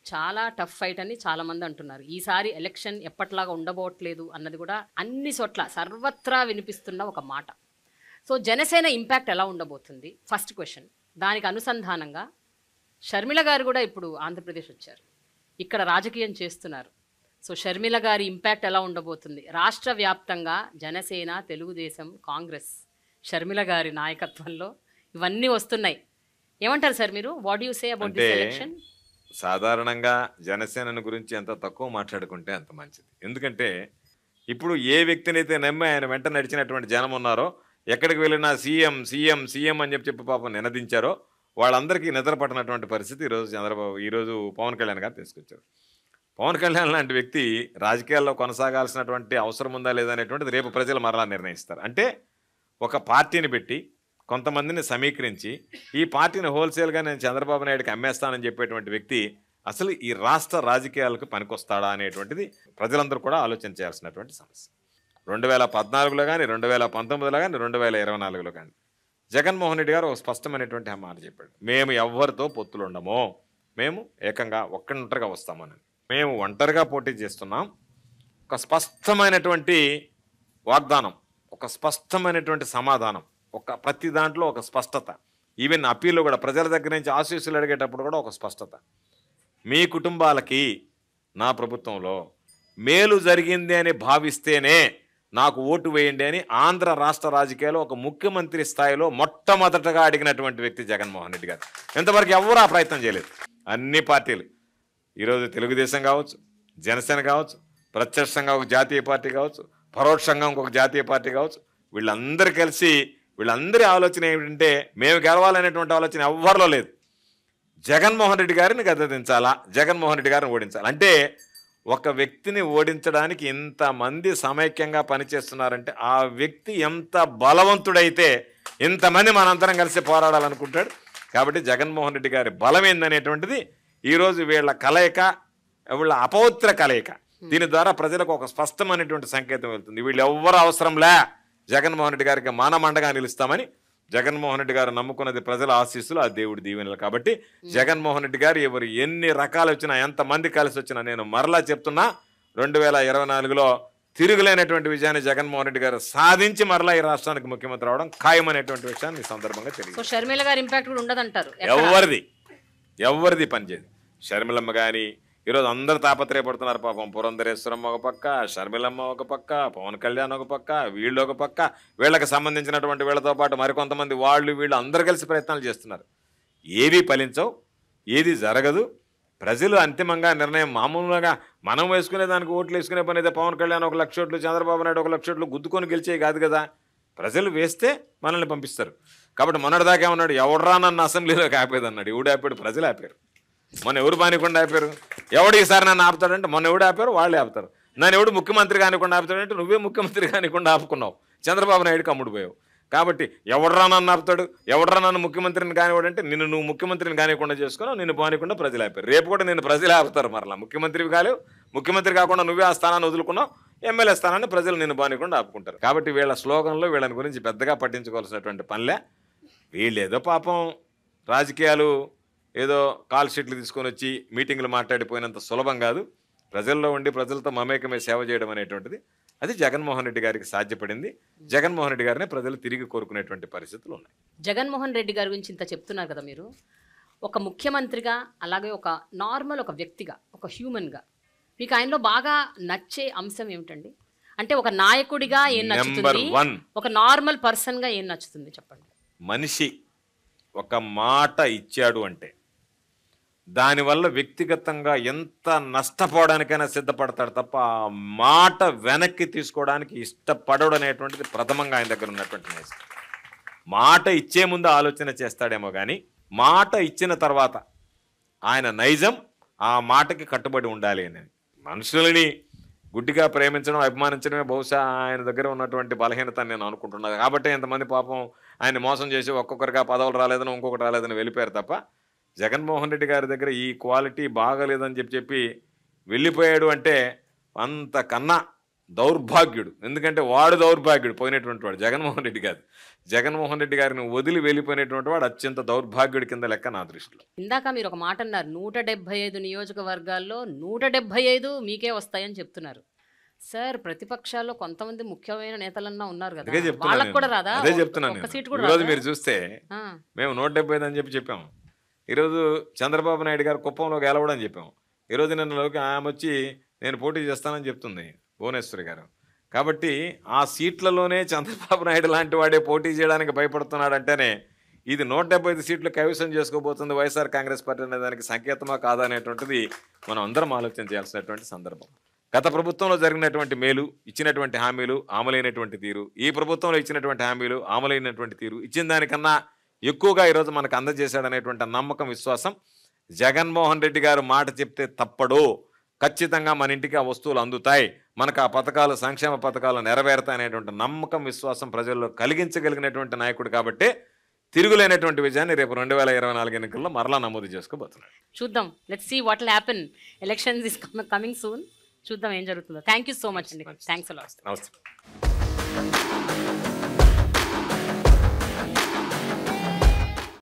చాలా టఫ్ ఫైట్ అని చాలామంది అంటున్నారు. ఈసారి ఎలక్షన్ ఎప్పట్లాగా ఉండబోట్లేదు అన్నది కూడా అన్ని చోట్ల సర్వత్రా వినిపిస్తున్న ఒక మాట. సో జనసేన ఇంపాక్ట్ ఎలా ఉండబోతుంది ఫస్ట్ క్వశ్చన్. దానికి అనుసంధానంగా షర్మిల గారు కూడా ఇప్పుడు ఆంధ్రప్రదేశ్ వచ్చారు, ఇక్కడ రాజకీయం చేస్తున్నారు. సో షర్మిల గారి ఇంపాక్ట్ ఎలా ఉండబోతుంది రాష్ట్ర వ్యాప్తంగా? జనసేన, తెలుగుదేశం, కాంగ్రెస్, షర్మిల గారి నాయకత్వంలో ఇవన్నీ వస్తున్నాయి. ఏమంటారు సార్ మీరు? What you say about this election? సాధారణంగా జనసేన గురించి ఎంత తక్కువ మాట్లాడుకుంటే అంత మంచిది. ఎందుకంటే ఇప్పుడు ఏ వ్యక్తినైతే నమ్మి ఆయన వెంట నడిచినటువంటి జనం ఉన్నారో, ఎక్కడికి వెళ్ళినా సీఎం సీఎం సీఎం అని చెప్పి పాపం నినదించారో వాళ్ళందరికీ నిద్ర పట్టినటువంటి పరిస్థితి ఈరోజు పవన్ కళ్యాణ్ గారు తీసుకొచ్చారు. పవన్ కళ్యాణ్ లాంటి వ్యక్తి రాజకీయాల్లో కొనసాగాల్సినటువంటి అవసరం ఉందా లేదా అనేటువంటిది రేపు ప్రజలు మరలా నిర్ణయిస్తారు. అంటే ఒక పార్టీని పెట్టి కొంతమందిని సమీకరించి ఈ పార్టీని హోల్సేల్గా నేను చంద్రబాబు నాయుడుకి అమ్మేస్తానని చెప్పేటువంటి వ్యక్తి అసలు ఈ రాష్ట్ర రాజకీయాలకు పనికొస్తాడా అనేటువంటిది ప్రజలందరూ కూడా ఆలోచన చేయాల్సినటువంటి సమస్య. 2014లో కానీ, 2019లో కానీ, 2024లో కానీ జగన్మోహన్ రెడ్డి గారు ఒక స్పష్టమైనటువంటి మాట చెప్పాడు. మేము ఎవరితో పొత్తులు ఉండము, మేము ఏకంగా ఒంటరిగా వస్తామని. మేము ఒంటరిగా పోటీ చేస్తున్నాం. ఒక స్పష్టమైనటువంటి వాగ్దానం, ఒక స్పష్టమైనటువంటి సమాధానం, ప్రతి దాంట్లో ఒక స్పష్టత. ఈవెన్ అప్పీల్లో కూడా ప్రజల దగ్గర నుంచి ఆశీస్సులు అడిగేటప్పుడు కూడా ఒక స్పష్టత. మీ కుటుంబాలకి నా ప్రభుత్వంలో మేలు జరిగింది అని భావిస్తేనే నాకు ఓటు వేయండి అని ఆంధ్ర రాష్ట్ర రాజకీయాల్లో ఒక ముఖ్యమంత్రి స్థాయిలో మొట్టమొదటగా అడిగినటువంటి వ్యక్తి జగన్మోహన్ రెడ్డి గారు. ఇంతవరకు ఎవరు ఆ ప్రయత్నం చేయలేదు. అన్ని పార్టీలు ఈరోజు తెలుగుదేశం కావచ్చు, జనసేన కావచ్చు, ప్రత్యక్షంగా ఒక జాతీయ పార్టీ కావచ్చు, పరోక్షంగా ఇంకొక జాతీయ పార్టీ కావచ్చు, వీళ్ళందరూ కలిసి వీళ్ళందరి ఆలోచన ఏమిటంటే మేము గెలవాలనేటువంటి ఆలోచన ఎవ్వరిలో లేదు. జగన్మోహన్ రెడ్డి గారిని గద్దెదించాలా, జగన్మోహన్ రెడ్డి గారిని ఓడించాలి. అంటే ఒక వ్యక్తిని ఓడించడానికి ఇంతమంది సమైక్యంగా పనిచేస్తున్నారంటే ఆ వ్యక్తి ఎంత బలవంతుడైతే ఇంతమంది మనందరం కలిసి పోరాడాలనుకుంటాడు. కాబట్టి జగన్మోహన్ రెడ్డి గారి బలం ఏందనేటువంటిది ఈరోజు వీళ్ళ కలయిక, వీళ్ళ అపవిత్ర కలయిక, దీని ద్వారా ప్రజలకు ఒక స్పష్టమైనటువంటి సంకేతం వెళ్తుంది. వీళ్ళు ఎవ్వరు అవసరంలే, జగన్మోహన్ రెడ్డి గారికి మానమండగా నిలుస్తామని. జగన్మోహన్ రెడ్డి గారు నమ్ముకున్నది ప్రజల ఆశీస్సులు, ఆ దేవుడి దీవెనలు. కాబట్టి జగన్మోహన్ రెడ్డి గారు ఎవరు ఎన్ని రకాలు వచ్చినా, ఎంతమంది కలిసి వచ్చినా, నేను మరలా చెప్తున్నా 2024లో తిరుగులేనటువంటి విజయాన్ని జగన్మోహన్ రెడ్డి గారు సాధించి మరలా ఈ రాష్ట్రానికి ముఖ్యమంత్రి అవడం ఖాయమనేటువంటి విషయాన్ని ఈ సందర్భంగా తెలియదు. సో షర్మిల గారి ఇంపాక్ట్ కూడా ఉండదంటారు? ఎవరిది పనిచేయదు. షర్మిలమ్మ కానీ ఈరోజు అందరు తాపత్రయపడుతున్నారు పాపం. పురంధరేశ్వరమ్మ ఒక పక్క, షర్మిలమ్మ ఒక పక్క, పవన్ కళ్యాణ్ ఒక పక్క, వీళ్ళు ఒక పక్క, వీళ్ళకి సంబంధించినటువంటి వీళ్ళతో పాటు మరికొంతమంది వీళ్ళు అందరు కలిసి ప్రయత్నాలు చేస్తున్నారు. ఏవి ఫలించవు, ఏది జరగదు. ప్రజలు అంతిమంగా నిర్ణయం, మామూలుగా మనం వేసుకునే దానికి ఓట్లు వేసుకునే పని అయితే పవన్ కళ్యాణ్ 1 లక్ష ఓట్లు, చంద్రబాబు నాయుడు 1 లక్ష ఓట్లు గుద్దుకొని గెలిచేవి కాదు కదా. ప్రజలు వేస్తే మనల్ని పంపిస్తారు. కాబట్టి మొన్నటిదాకా ఉన్నాడు, ఎవడరా నన్ను అసెంబ్లీలోకి ఆపేది అన్నాడు. ఎవడు ఆపాడు? ప్రజలు ఆపారు. మొన్న ఎవరు బానికుండా ఆపారు? ఎవడు ఈసారి నన్ను ఆపుతాడంటే మొన్న ఎవడు ఆపారు? వాళ్ళే ఆపుతారు. నన్ను ఎవడు ముఖ్యమంత్రి కానికుండా ఆపుతాడంటే నువ్వే ముఖ్యమంత్రి కానికుండా ఆపుకున్నావు, చంద్రబాబు నాయుడుకి అమ్ముడుపోయావు. కాబట్టి ఎవడరా నన్ను ఆపుతాడు, ఎవడరా నన్ను ముఖ్యమంత్రిని కానివాడంటే నువ్వు ముఖ్యమంత్రిని కానికుండా చేసుకున్నావు, నిన్ను బానికుండా ప్రజలు ఆపారు. రేపు కూడా నేను ప్రజలు ఆపుతారు. మరలా ముఖ్యమంత్రివి కాలేవు, ముఖ్యమంత్రి కాకుండా నువ్వే ఆ స్థానాన్ని వదులుకున్నావు, ఎమ్మెల్యే స్థానాన్ని ప్రజలు నిన్ను బానికుండా ఆపుకుంటారు. కాబట్టి వీళ్ళ స్లోగన్లో వీళ్ళని గురించి పెద్దగా పట్టించుకోవాల్సినటువంటి పనిలే. వీళ్ళేదో పాపం రాజకీయాలు ఏదో కాల్ షీట్లు తీసుకొని వచ్చి మీటింగ్లు మాట్లాడిపోయినంత సులభం కాదు. ప్రజల్లో ఉండి ప్రజలతో మమేకమే సేవ చేయడం అనేటువంటిది అది జగన్మోహన్ రెడ్డి గారికి సాధ్యపడింది. జగన్మోహన్ రెడ్డి గారినే ప్రజలు తిరిగి కోరుకునేటువంటి పరిస్థితులు ఉన్నాయి. జగన్మోహన్ రెడ్డి గారి గురించి ఇంత చెప్తున్నారు కదా మీరు, ఒక ముఖ్యమంత్రిగా, అలాగే ఒక నార్మల్ ఒక వ్యక్తిగా, ఒక హ్యూమన్గా మీకు ఆయనలో బాగా నచ్చే అంశం ఏమిటండి? అంటే ఒక నాయకుడిగా ఏం నచ్చుతుంది, ఒక నార్మల్ పర్సన్గా ఏం నచ్చుతుంది చెప్పండి. మనిషి ఒక మాట ఇచ్చాడు అంటే దానివల్ల వ్యక్తిగతంగా ఎంత నష్టపోవడానికైనా సిద్ధపడతాడు తప్ప ఆ మాట వెనక్కి తీసుకోవడానికి ఇష్టపడడు అనేటువంటిది ప్రథమంగా ఆయన దగ్గర ఉన్నటువంటి నైజం. మాట ఇచ్చే ముందు ఆలోచన చేస్తాడేమో కానీ మాట ఇచ్చిన తర్వాత ఆయన నైజం ఆ మాటకి కట్టుబడి ఉండాలి అనేది. మనుషులని గుడ్డిగా ప్రేమించడం, అభిమానించడమే బహుశా ఆయన దగ్గర ఉన్నటువంటి బలహీనత నేను అనుకుంటున్నాను. కాబట్టి ఎంతమంది పాపం ఆయన మోసం చేసి ఒక్కొక్కరిగా పదవులు రాలేదని ఇంకొకటి రాలేదని వెళ్ళిపోయారు తప్ప జగన్మోహన్ రెడ్డి గారి దగ్గర ఈ క్వాలిటీ బాగలేదని చెప్పి వెళ్ళిపోయాడు అంటే అంతకన్నా దౌర్భాగ్యుడు. ఎందుకంటే వాడు దౌర్భాగ్యుడు, పోయినటువంటి వాడు జగన్మోహన్ రెడ్డి కాదు. జగన్మోహన్ రెడ్డి గారిని వదిలి వెళ్ళిపోయినటువంటి వాడు అత్యంత దౌర్భాగ్యుడి కింద లెక్క నా దృష్టిలో. ఇందాక మీరు ఒక మాట అన్నారు, 175 నియోజకవర్గాల్లో 175 మీకే వస్తాయని చెప్తున్నారు. సార్ ప్రతిపక్షాల్లో కొంతమంది ముఖ్యమైన నేతలన్నా ఉన్నారు కదా, అదే చెప్తున్నాను వాళ్ళకి కూడా రాదా? అదే చెప్తున్నాను ఒక్క నేను. సీట్ కూడా ఈరోజు రాదా? మీరు చూస్తే ఆ, మేము 175 అని చెప్పాము. ఈరోజు చంద్రబాబు నాయుడు గారు కుప్పంలో గెలవడని చెప్పాము. ఈరోజు నిన్నలోకి ఆమె వచ్చి నేను పోటీ చేస్తానని చెప్తుంది భువనేశ్వరి గారు. కాబట్టి ఆ సీట్లలోనే చంద్రబాబు నాయుడు లాంటి వాడే పోటీ చేయడానికి భయపడుతున్నాడంటేనే ఇది 175 సీట్లు కైవసం చేసుకోబోతుంది వైఎస్ఆర్ కాంగ్రెస్ పార్టీ అనే దానికి సంకేతమా కాదా అనేటువంటిది మనం అందరం ఆలోచన చేయాల్సినటువంటి సందర్భం. గత ప్రభుత్వంలో జరిగినటువంటి మేలు, ఇచ్చినటువంటి హామీలు, అమలైనటువంటి తీరు, ఈ ప్రభుత్వంలో ఇచ్చినటువంటి హామీలు, అమలైనటువంటి తీరు, ఇచ్చిన దానికన్నా ఎక్కువగా ఈరోజు మనకు అందజేశాడనేటువంటి నమ్మకం, విశ్వాసం, జగన్మోహన్ రెడ్డి గారు మాట చెప్తే తప్పడో, ఖచ్చితంగా మన ఇంటికి ఆ వస్తువులు అందుతాయి, మనకు ఆ పథకాలు, సంక్షేమ పథకాలు నెరవేరుతాయి అనేటువంటి నమ్మకం, విశ్వాసం ప్రజల్లో కలిగించగలిగినటువంటి నాయకుడు కాబట్టి తిరుగులేనటువంటి విజయాన్ని రేపు 2024 ఎన్నికల్లో మరలా నమోదు చేసుకోబోతున్నాడు. చూద్దాం. Let's see what will happen. Elections is coming soon. చూద్దాం ఏం జరుగుతుందో. థ్యాంక్ యూ సో మచ్ అండి. Thanks a lot. నమస్తే.